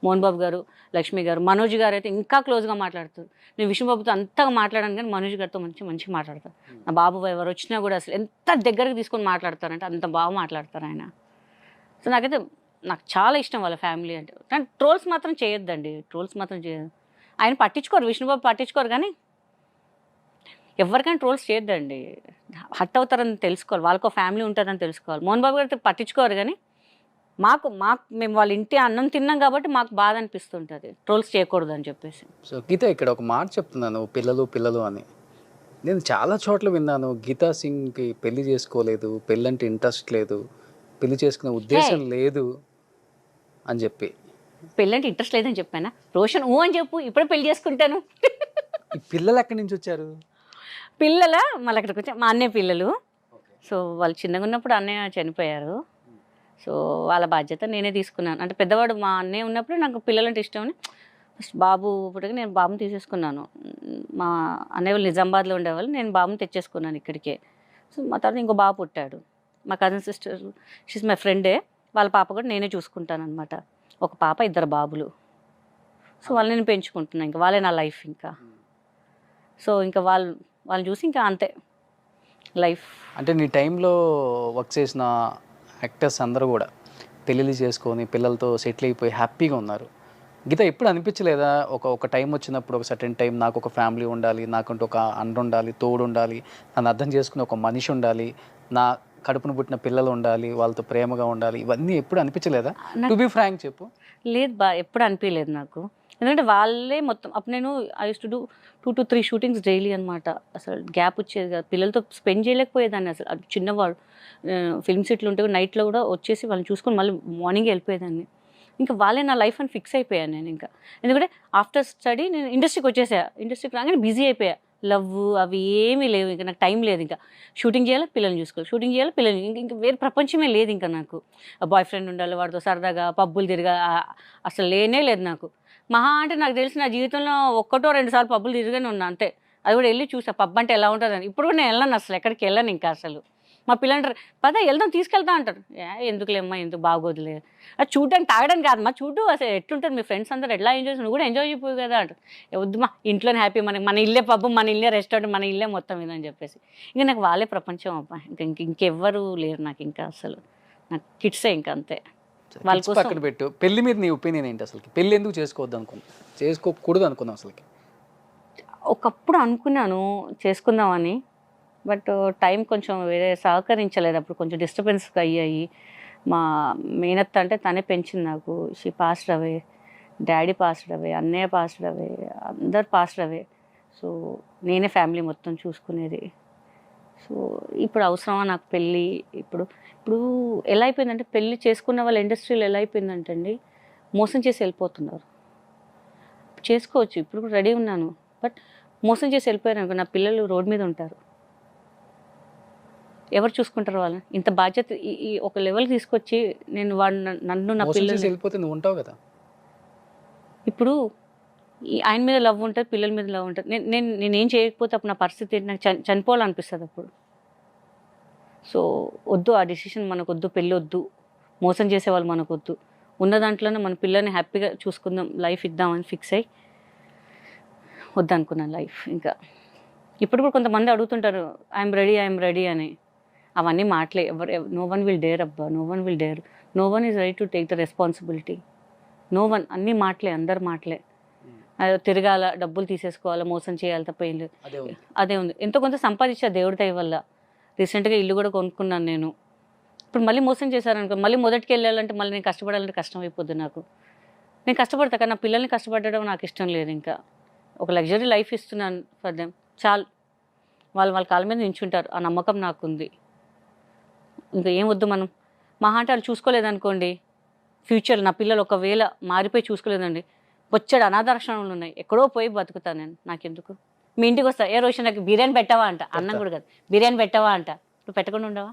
మోహన్ బాబు గారు, లక్ష్మి గారు, మనోజ్ గారు అయితే ఇంకా క్లోజ్గా మాట్లాడుతారు. నేను విష్ణుబాబుతో అంతగా మాట్లాడాను కానీ మనోజ్ గారితో మంచిగా మాట్లాడతారు. నా బాబు ఎవరు వచ్చినా కూడా అసలు ఎంత దగ్గరకు తీసుకొని మాట్లాడతారంటే అంత బాగా మాట్లాడతారు ఆయన. సో నాకు చాలా ఇష్టం వాళ్ళ ఫ్యామిలీ అంటే. కానీ ట్రోల్స్ మాత్రం చేయొద్దండి, ట్రోల్స్ మాత్రం చేయదు. ఆయన పట్టించుకోరు, విష్ణుబాబు పట్టించుకోరు. కానీ ఎవరికైనా ట్రోల్స్ చేయొద్దండి, హట్ అవుతారని తెలుసుకోవాలి, వాళ్ళకో ఫ్యామిలీ ఉంటుందని తెలుసుకోవాలి. మోహన్ బాబు గారు పట్టించుకోరు కానీ మేము వాళ్ళ ఇంటి అన్నం తిన్నాం కాబట్టి మాకు బాధ అనిపిస్తుంటుంది ట్రోల్స్ చేయకూడదు అని చెప్పేసి. సో గీత, ఇక్కడ ఒక మాట చెప్తున్నాను, పిల్లలు అని. నేను చాలా చోట్ల విన్నాను, గీతా సింగ్కి పెళ్లి చేసుకోలేదు, పెళ్ళంటే ఇంట్రెస్ట్ లేదు, పెళ్లి చేసుకునే ఉద్దేశం లేదు అని చెప్పి. పెళ్ళంటే ఇంట్రెస్ట్ లేదని చెప్పానా? రోషన్ అని చెప్పు, ఇప్పుడే పెళ్లి చేసుకుంటాను. ఈ పిల్లలు ఎక్కడి నుంచి వచ్చారు? మళ్ళీ అక్కడికి వచ్చా, మా అన్నయ్య పిల్లలు. సో వాళ్ళు చిన్నగా ఉన్నప్పుడు అన్నయ్య చనిపోయారు. సో వాళ్ళ బాధ్యత నేనే తీసుకున్నాను. అంటే పెద్దవాడు మా అన్నయ్య ఉన్నప్పుడు నాకు పిల్లలంటే ఇష్టం అని ఫస్ట్ బాబు పుట్టగా నేను బాబుని తీసేసుకున్నాను. మా అన్నయ్య వాళ్ళు నిజామాబాద్లో ఉండేవాళ్ళు, నేను బాబుని తెచ్చేసుకున్నాను ఇక్కడికే. సో మా తర్వాత ఇంకో బాబు పుట్టాడు. మా కజిన్ సిస్టర్, షీస్ మై ఫ్రెండే, వాళ్ళ పాప కూడా నేనే చూసుకుంటాను అనమాట. ఒక పాప, 2 బాబులు. సో వాళ్ళని నేను పెంచుకుంటున్నాను, ఇంకా వాళ్ళే నా లైఫ్. ఇంకా సో ఇంకా వాళ్ళు చూసి ఇంకా అంతే లైఫ్. అంటే నీ టైంలో వర్క్ చేసిన యాక్టర్స్ అందరూ కూడా పెళ్ళిళ్ళు చేసుకొని పిల్లలతో సెటిల్ అయిపోయి హ్యాపీగా ఉన్నారు. గీత ఎప్పుడు అనిపించలేదా, ఒక టైం వచ్చినప్పుడు, ఒక సర్టెన్ టైం, నాకు ఒక ఫ్యామిలీ ఉండాలి, నాకంటూ ఒక అండ ఉండాలి, తోడు ఉండాలి, నన్ను అర్థం చేసుకునే ఒక మనిషి ఉండాలి, నా కడుపును పుట్టిన పిల్లలు ఉండాలి, వాళ్ళతో ప్రేమగా ఉండాలి, ఇవన్నీ ఎప్పుడు అనిపించలేదా? టు బి ఫ్రాంక్ చెప్పు. లేదు ఎప్పుడు అనిపించలేదు నాకు. ఎందుకంటే వాళ్ళే మొత్తం. అప్పుడు నేను I use to do 2 to 3 shootings daily అనమాట. అసలు గ్యాప్ వచ్చేది కాదు, పిల్లలతో స్పెండ్ చేయలేకపోయేదాన్ని అసలు. అది చిన్నవాడు ఫిల్మ్ సిట్లు ఉంటే నైట్లో కూడా వచ్చేసి వాళ్ళని చూసుకొని మళ్ళీ మార్నింగ్ వెళ్ళిపోయేదాన్ని. ఇంకా వాళ్ళే నా లైఫ్ అని ఫిక్స్ అయిపోయాను నేను. ఇంకా ఎందుకంటే ఆఫ్టర్ స్టడీ నేను ఇండస్ట్రీకి వచ్చేసా. ఇండస్ట్రీకి రాగానే బిజీ అయిపోయా, లవ్ అవి ఏమీ లేవు. ఇంకా నాకు టైం లేదు. ఇంకా షూటింగ్ చేయాలి, పిల్లల్ని చూసుకోవాలి, షూటింగ్ చేయాలి, పిల్లల్ని, ఇంకా వేరే ప్రపంచమే లేదు. ఇంకా నాకు బాయ్ ఫ్రెండ్ ఉండాలి, వాడితో సరదాగా పబ్బులు తిరగా, అసలు లేనే లేదు నాకు. మహా అంటే నాకు తెలిసి నా జీవితంలో 1-2 సార్లు పబ్బులు తిరిగానే ఉన్నా అంతే. అది కూడా వెళ్ళి చూసా పబ్ అంటే ఎలా ఉంటుందని. ఇప్పుడు కూడా నేను వెళ్ళను, అసలు ఎక్కడికి వెళ్ళను ఇంకా అసలు. మా పిల్లలు అంటారు పద వెళ్దాం తీసుకెళ్తా అంటారు. ఎందుకులేమ్మా ఎందుకు బాగోదులే, అది చూడడానికి తాగడానికి కాదు మా, చూడు అసలు ఎట్లుంటుంది మీ ఫ్రెండ్స్ అందరూ ఎట్లా ఎంజాయ్ చేసి, నువ్వు కూడా ఎంజాయ్ చేయపోవు కదా అంటారు. వద్దుమా ఇంట్లోనే హ్యాపీ, మనకి మన ఇల్లే పబ్బు, మన ఇల్లే రెస్టారెంట్, మన ఇల్లే మొత్తం ఇదని చెప్పేసి ఇంకా నాకు వాళ్ళే ప్రపంచం అబ్బా. ఇంకెవ్వరు లేరు నాకు, ఇంకా అసలు నాకు కిడ్సే ఇంకా అంతే. వాళ్ళ Kids కోసం పక్కన పెట్టు, పెళ్లి మీద నీ ఒపీనియన్ ఏంటి అసలు? పెళ్లి ఎందుకు చేసుకోకూడదు అనుకున్నావు అసలుకి? ఒకప్పుడు అనుకున్నాను చేసుకుందామని, బట్ టైం కొంచెం వేరే సహకరించలేదు. అప్పుడు కొంచెం డిస్టర్బెన్స్ అయ్యాయి. మా మేనత్త అంటే తనే పెంచింది నాకు. She passed away, daddy passed away, అన్నయ్య పాస్డ్ అవే, అందరు పాస్డ్ అవే. సో నేనే ఫ్యామిలీ మొత్తం చూసుకునేది. సో ఇప్పుడు అవసరమా నాకు పెళ్ళి? ఇప్పుడు ఇప్పుడు ఎలా అయిపోయిందంటే, పెళ్ళి చేసుకున్న వాళ్ళ ఇండస్ట్రీలో ఎలా అయిపోయిందంటే అండి, మోసం చేసి వెళ్ళిపోతున్నారు. చేసుకోవచ్చు, ఇప్పుడు కూడా రెడీ ఉన్నాను, బట్ మోసం చేసి వెళ్ళిపోయారు అనుకో, నా పిల్లలు రోడ్ మీద ఉంటారు. ఎవరు చూసుకుంటారు వాళ్ళని? ఇంత బాధ్యత ఈ ఒక లెవెల్ తీసుకొచ్చి నేను నన్ను నా పిల్లలు వెళ్ళిపోతే నువ్వు ఉంటావు కదా. ఇప్పుడు ఆయన మీద లవ్ ఉంటుంది, పిల్లల మీద లవ్ ఉంటుంది. నేనేం చేయకపోతే అప్పుడు నా పరిస్థితి ఏంటి? నాకు చనిపోవాలనిపిస్తుంది అప్పుడు. సో వద్దు, ఆ డిసిషన్ మనకు వద్దు, పెళ్ళి వద్దు, మోసం చేసేవాళ్ళు మనకు వద్దు. ఉన్న దాంట్లోనే మన పిల్లల్ని హ్యాపీగా చూసుకుందాం, లైఫ్ ఇద్దామని ఫిక్స్ అయ్యి వద్దనుకున్నాను లైఫ్. ఇంకా ఇప్పుడు కూడా కొంతమంది అడుగుతుంటారు ఐఎమ్ రెడీ అని. అవన్నీ మాటలే. నో వన్ విల్ డేర్ అబ్బా, no one will dare, no one is ready to take the responsibility. No one, అన్నీ మాటలే, అందరు మాటలే. తిరగాల, డబ్బులు తీసేసుకోవాలా, మోసం చేయాలి తప్ప ఏం లేదు. అదే ఉంది. ఎంతో కొంత సంపాదించా దేవుడి దయ వల్ల. రీసెంట్గా ఇల్లు కూడా కొనుక్కున్నాను నేను. ఇప్పుడు మళ్ళీ మోసం చేశారనుకో, మళ్ళీ మొదటికి వెళ్ళాలంటే మళ్ళీ నేను కష్టపడాలంటే కష్టం అయిపోద్ది నాకు. నేను కష్టపడతా కానీ నా పిల్లల్ని కష్టపడడం నాకు ఇష్టం లేదు. ఇంకా ఒక లగ్జరీ లైఫ్ ఇస్తున్నాను ఫర్ దెమ్, చాలు. వాళ్ళ కాళ్ళ మీద నించుంటారు, ఆ నమ్మకం నాకుంది. ఇంకా ఏం వద్దు మనం. మహా అంటే వాళ్ళు చూసుకోలేదనుకోండి, ఫ్యూచర్ నా పిల్లలు ఒకవేళ మారిపోయి చూసుకోలేదండి, వచ్చాడు అనాథాశ్రమాలు ఉన్నాయి, ఎక్కడో పోయి బతుకుతాను నేను. నాకెందుకు? మీ ఇంటికి వస్తా, ఏ రోజు నాకు బిర్యానీ పెట్టావా అంట, అన్నం కూడా కాదు, బిర్యానీ పెట్టావా అంట. నువ్వు పెట్టకుండా ఉండవా?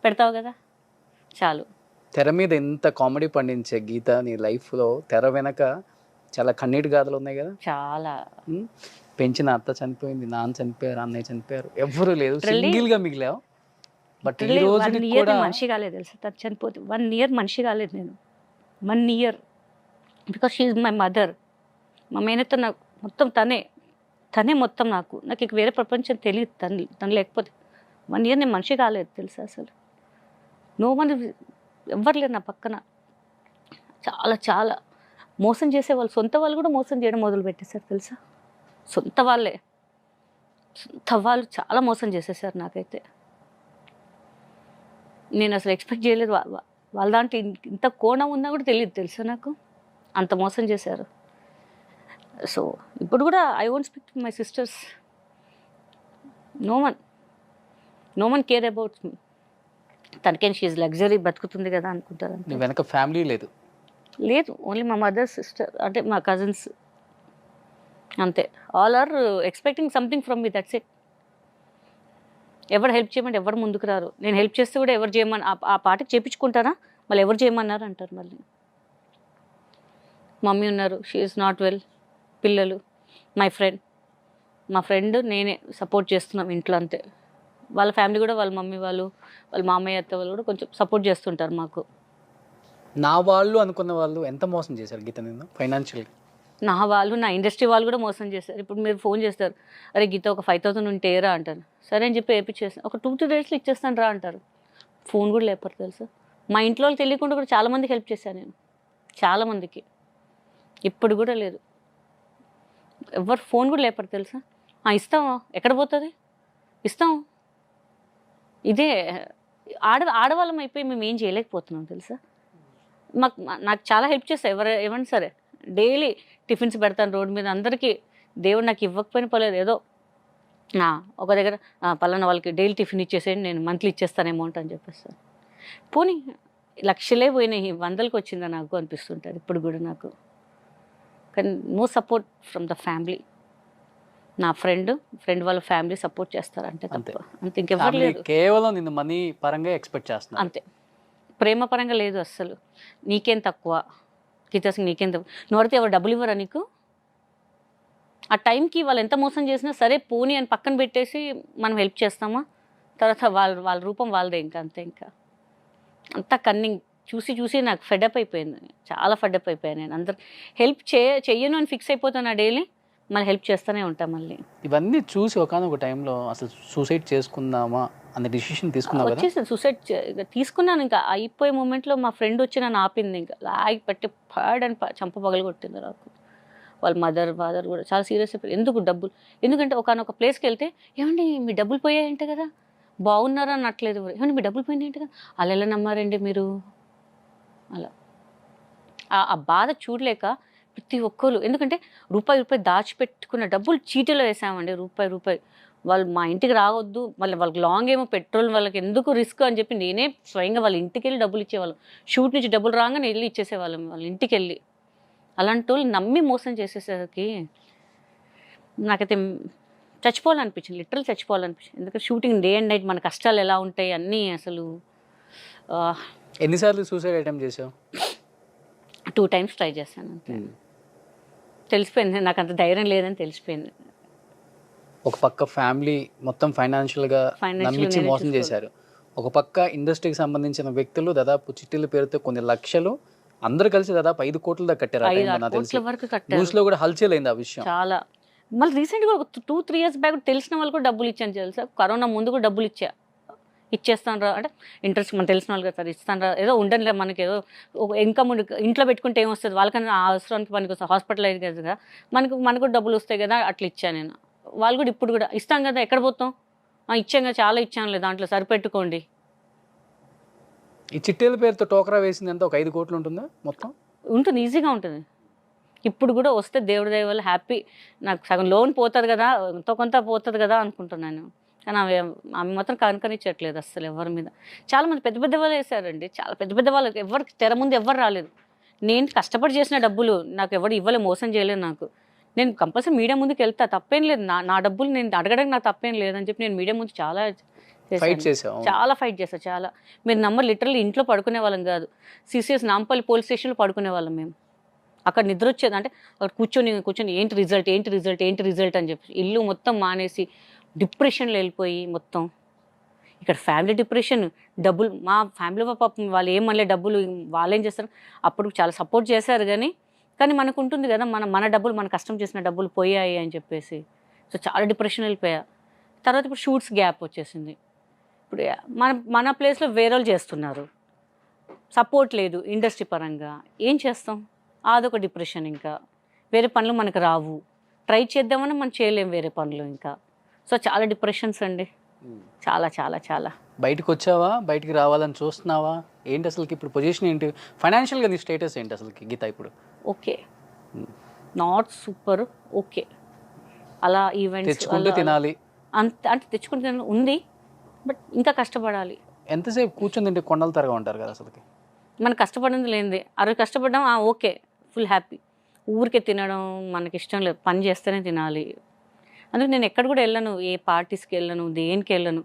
పెడతావు కదా, చాలు. తెర మీద ఎంత కామెడీ పండించే గీత, నీ లైఫ్లో తెర వెనక చాలా కన్నీటి గాథలు ఉన్నాయి కదా. చాలా. పెంచిన అత్త చనిపోయింది, నాన్న చనిపోయారు, అన్నయ్య చనిపోయారు, ఎవ్వరూ లేదు, సింగిల్గా మిగిలావు. బట్ ఈ రోజు 1 year మనిషి కాలేదు తెలుసా, తను చనిపోతే 1 year మనిషి కాలేదు నేను. 1 year because she is my mother. మా మేనత్త నాకు మొత్తం తనే మొత్తం. నాకు ఇక వేరే ప్రపంచం తెలియదు తను లేకపోతే. 1 year నేను మనిషి కాలేదు తెలుసా అసలు. నో వన్, ఎవ్వరు లేరు నా పక్కన. చాలా చాలా మోసం చేసేవాళ్ళు, సొంత వాళ్ళు కూడా మోసం చేయడం మొదలు పెట్టేశారు తెలుసా. సొంత వాళ్ళు చాలా మోసం చేసేసారు నాకైతే. నేను అసలు ఎక్స్పెక్ట్ చేయలేదు. వాళ్ళ దాంట్లో ఇంత కోణం ఉన్నా కూడా తెలియదు తెలుసా నాకు, అంత మోసం చేశారు. సో ఇప్పుడు కూడా I won't speak to my sisters. No one care about me. తనకేం షీజ్ లగ్జరీ బతుకుతుంది కదా అనుకుంటారు. నీ వెనక ఫ్యామిలీ లేదు? లేదు, ఓన్లీ మా మదర్, సిస్టర్, అంటే మా కజిన్స్, అంతే. All are expecting something from me, that's it. ఎవరు హెల్ప్ చేయమంటే ఎవరు ముందుకు రారు. నేను హెల్ప్ చేస్తే కూడా ఎవరు చేయమని ఆ పాటకి చేయించుకుంటారా, మళ్ళీ ఎవరు చేయమన్నారు అంటారు. మళ్ళీ మమ్మీ ఉన్నారు, షీ ఈజ్ నాట్ వెల్, పిల్లలు, మా ఫ్రెండ్ నేనే సపోర్ట్ చేస్తున్నాం ఇంట్లో, అంతే. వాళ్ళ ఫ్యామిలీ కూడా, వాళ్ళ మమ్మీ వాళ్ళు, వాళ్ళ మామయ్య అత్త వాళ్ళు కూడా కొంచెం సపోర్ట్ చేస్తుంటారు మాకు. నా వాళ్ళు అనుకున్న వాళ్ళు ఎంత మోసం చేశారు గీత నిన్ను ఫైనాన్షియల్గా? నా ఇండస్ట్రీ వాళ్ళు కూడా మోసం చేస్తారు. ఇప్పుడు మీరు ఫోన్ చేస్తారు, అరే గీత ఒక 5,000 ఉంటే రా అంటారు. సరే అని చెప్పి వేయించేస్తాను, ఒక 2-3 daysలో ఇచ్చేస్తాను రా అంటారు. ఫోన్ కూడా లేపారు తెలుసా. మా ఇంట్లో వాళ్ళు తెలియకుండా కూడా చాలామందికి హెల్ప్ చేశాను నేను, చాలామందికి. ఇప్పుడు కూడా లేదు, ఎవరు ఫోన్ కూడా లేపారు తెలుసా. ఇస్తాం, ఎక్కడ పోతుంది, ఇస్తాం. ఇదే ఆడవాళ్ళం అయిపోయి మేము ఏం చేయలేకపోతున్నాం తెలుసా. నాకు చాలా హెల్ప్ చేస్తాయి ఏమన్నా సరే. డైలీ టిఫిన్స్ పెడతాను రోడ్డు మీద అందరికీ. దేవుడు నాకు ఇవ్వకపోయినా పర్లేదు, ఏదో ఒక దగ్గర పలానా వాళ్ళకి డైలీ టిఫిన్ ఇచ్చేసేయండి, నేను మంత్లీ ఇచ్చేస్తాను అమౌంట్ అని చెప్పేస్తాను. పోనీ లక్షలే పోయినాయి, 100కి వచ్చిందా నాకు అనిపిస్తుంటుంది ఇప్పుడు కూడా నాకు. కానీ no support from the family. నా ఫ్రెండ్ వాళ్ళ ఫ్యామిలీ సపోర్ట్ చేస్తారంటే తప్ప, అంతే. ఇంకెవరు లేదు. కేవలం నిన్ను మనీ పరంగా ఎక్స్పెక్ట్ చేస్తున్నా, అంతే. ప్రేమ పరంగా లేదు అస్సలు. నీకేం తక్కువ గీతా సింగ్, నీకేం తక్కువ, నువ్వు అడిగితే ఎవరు డబ్బులు ఇవ్వరా నీకు? ఆ టైంకి వాళ్ళు ఎంత మోసం చేసినా సరే పోనీ అని పక్కన పెట్టేసి మనం హెల్ప్ చేస్తామా? తర్వాత వాళ్ళ రూపం వాళ్ళదే ఇంకా అంతే. ఇంకా అంతా కన్నింగ్ చూసి నాకు ఫెడప్ అయిపోయింది. చాలా ఫెడప్ అయిపోయాను నేను. అందరు హెల్ప్ చెయ్యను అని ఫిక్స్ అయిపోతాను డైలీ, మళ్ళీ హెల్ప్ చేస్తూనే ఉంటా మళ్ళీ. ఇవన్నీ చూసి ఒకనొక టైంలో అసలు సూసైడ్ చేసుకుందామా అనే డిసిషన్ తీసుకున్నావు కదా? వచ్చేసి సూసైడ్ తీసుకున్నాను. ఇంకా అయిపోయే మూమెంట్లో మా ఫ్రెండ్ వచ్చి నన్ను ఆపింది. ఇంకా లాగి పెట్టి పాడని చంప పగలు కొట్టింది నాకు. వాళ్ళ మదర్ ఫాదర్ కూడా చాలా సీరియస్ అయిపోయి, ఎందుకు డబ్బులు, ఎందుకంటే ఒకనొక ప్లేస్కి వెళ్తే ఏమండి మీ డబ్బులు పోయాయంటే కదా, బాగున్నారా అనట్లేదు, ఏమండి మీ డబ్బులు పోయినాయంటే కదా, అలా ఎలా నమ్మారండి మీరు, అలా ఆ బాధ చూడలేక ప్రతి ఒక్కరు, ఎందుకంటే రూపాయి దాచిపెట్టుకున్న డబ్బులు చీటీలో వేసామండి, రూపాయి. వాళ్ళు మా ఇంటికి రావద్దు, మళ్ళీ వాళ్ళకి లాంగ్ ఏమో పెట్రోల్, వాళ్ళకి ఎందుకు రిస్క్ అని చెప్పి నేనే స్వయంగా వాళ్ళ ఇంటికి వెళ్ళి డబ్బులు ఇచ్చేవాళ్ళం. షూట్ నుంచి డబ్బులు రాగానే వెళ్ళి ఇచ్చేసేవాళ్ళం వాళ్ళ ఇంటికి వెళ్ళి. అలాంటి వాళ్ళు నమ్మి మోసం చేసేసరికి నాకైతే చచ్చిపోవాలనిపించింది, లిటరల్ చచ్చిపోవాలనిపించింది. ఎందుకంటే షూటింగ్ డే అండ్ నైట్, మన కష్టాలు ఎలా ఉంటాయి అన్నీ అసలు. ఎన్నిసార్లు సూసైడ్ అటెంప్ట్ చేసావు? 2 times ట్రై చేశాను అంతే. తెలిసిపోయింది నాకు అంత ధైర్యం లేదని తెలిసిపోయింది. ఒక పక్క ఫ్యామిలీ మొత్తం ఫైనాన్షియల్గా నమ్మించి మోసం చేశారు, ఒక పక్క ఇండస్ట్రీకి సంబంధించిన వ్యక్తులు దాదాపు చిట్టీల పేరుతో కొన్ని లక్షలు అందరూ కలిసి దాదాపు 5 కోట్ల దాకా కట్టారు. 5-6 కోట్ల వరకు కట్టారు. న్యూస్లో కూడా హల్చల్ అయింది ఆ విషయం చాలా. మళ్ళీ రీసెంట్గా ఒక 2-3 years బ్యాక్ తెలిసిన వాళ్ళు కూడా డబ్బులు ఇచ్చాను తెలుసా. కరోనా ముందు కూడా డబ్బులు ఇచ్చేస్తాను రా అంటే, ఇంట్రెస్ట్ మన తెలిసిన వాళ్ళు కదా సార్ ఇస్తాను రా, ఏదో ఉండనులే మనకి, ఏదో ఇన్కమ్ ఇంట్లో పెట్టుకుంటే ఏమొస్తుంది, వాళ్ళకన్నా ఆ అవసరానికి మనకి వస్తుంది, హాస్పిటల్ అయ్యేది కదా, మనకు కూడా డబ్బులు వస్తాయి కదా, అట్లా ఇచ్చాను నేను. వాళ్ళు కూడా ఇప్పుడు కూడా ఇస్తాం కదా, ఎక్కడ పోతాం, ఇచ్చాం కదా, చాలా ఇచ్చానులే, దాంట్లో సరిపెట్టుకోండి. ఈ చిట్టీల పేరుతో టోకరా వేసింది ఎంత, ఒక 5 కోట్లు ఉంటుందా మొత్తం? ఉంటుంది, ఈజీగా ఉంటుంది. ఇప్పుడు కూడా వస్తే దేవుడి దయ వల్ల హ్యాపీ. నాకు సగం లోన్ పోతుంది కదా, ఎంతో కొంత పోతుంది కదా అనుకుంటున్నాను. కానీ ఆమె మాత్రం కనుకనిచ్చట్లేదు అసలు ఎవరి మీద. చాలామంది పెద్ద వాళ్ళు వేసారండి, చాలా పెద్ద వాళ్ళు, ఎవరికి తెర ముందు ఎవరు రాలేదు. నేను కష్టపడి చేసిన డబ్బులు నాకు ఎవరు ఇవ్వలేదు, మోసం చేయలేదు నాకు. నేను కంపల్సరీ మీడియా ముందుకు వెళ్తా, తప్పేం లేదు, నా డబ్బులు నేను అడగడానికి నాకు తప్పేం లేదని చెప్పి నేను మీడియా ముందు చాలా ఫైట్ చేశాను. చాలా మీరు నమ్మరు, లిటరల్లీ ఇంట్లో పడుకునే వాళ్ళం కాదు, సిసిఎస్ నాంపల్లి పోలీస్ స్టేషన్లో పడుకునే వాళ్ళం మేము. అక్కడ నిద్ర వచ్చేది, అంటే అక్కడ కూర్చొని ఏంటి రిజల్ట్ అని చెప్పి ఇల్లు మొత్తం మానేసి డిప్రెషన్లో వెళ్ళిపోయి మొత్తం. ఇక్కడ ఫ్యామిలీ డిప్రెషన్, డబ్బులు మా ఫ్యామిలీ పాపం వాళ్ళు ఏమనలే, డబ్బులు వాళ్ళు ఏం చేస్తారు, అప్పుడు చాలా సపోర్ట్ చేశారు. కానీ మనకు ఉంటుంది కదా, మన డబ్బులు, మన కష్టం చేసిన డబ్బులు పోయాయి అని చెప్పేసి. సో చాలా డిప్రెషన్ వెళ్ళిపోయా. తర్వాత ఇప్పుడు షూట్స్ గ్యాప్ వచ్చేసింది. ఇప్పుడు మన ప్లేస్లో వేరే వాళ్ళు చేస్తున్నారు, సపోర్ట్ లేదు ఇండస్ట్రీ పరంగా, ఏం చేస్తాం, అదొక డిప్రెషన్. ఇంకా వేరే పనులు మనకు రావు, ట్రై చేద్దామని మనం చేయలేము వేరే పనులు ఇంకా. సో చాలా డిప్రెషన్స్ అండి, చాలా చాలా చాలా. బయటకు వచ్చావా, బయటికి రావాలని చూస్తున్నావా, ఏంటి అసలుకి ఇప్పుడు పొజిషన్ ఏంటి, ఫైనాన్షియల్గా నీ స్టేటస్ ఏంటి అసలుకి గీత ఇప్పుడు? Okay, not super, okay. అలా ఈవెంట్స్ తెచ్చుకుంటూ తినాలి అంటే తెచ్చుకుంటూ తినాలి ఉంది, బట్ ఇంకా కష్టపడాలి. ఎంతసేపు కూర్చొని తింటే కొండల తరగా ఉంటారు కదా అసలుకి. మనం కష్టపడింది లేనిది, అరవై కష్టపడ్డాం ఓకే, ఫుల్ హ్యాపీ. ఊరికే తినడం మనకి ఇష్టం లేదు, పని చేస్తేనే తినాలి. అందుకే నేను ఎక్కడ కూడా వెళ్ళను, ఏ పార్టీస్కి వెళ్ళను, దేనికి వెళ్ళను.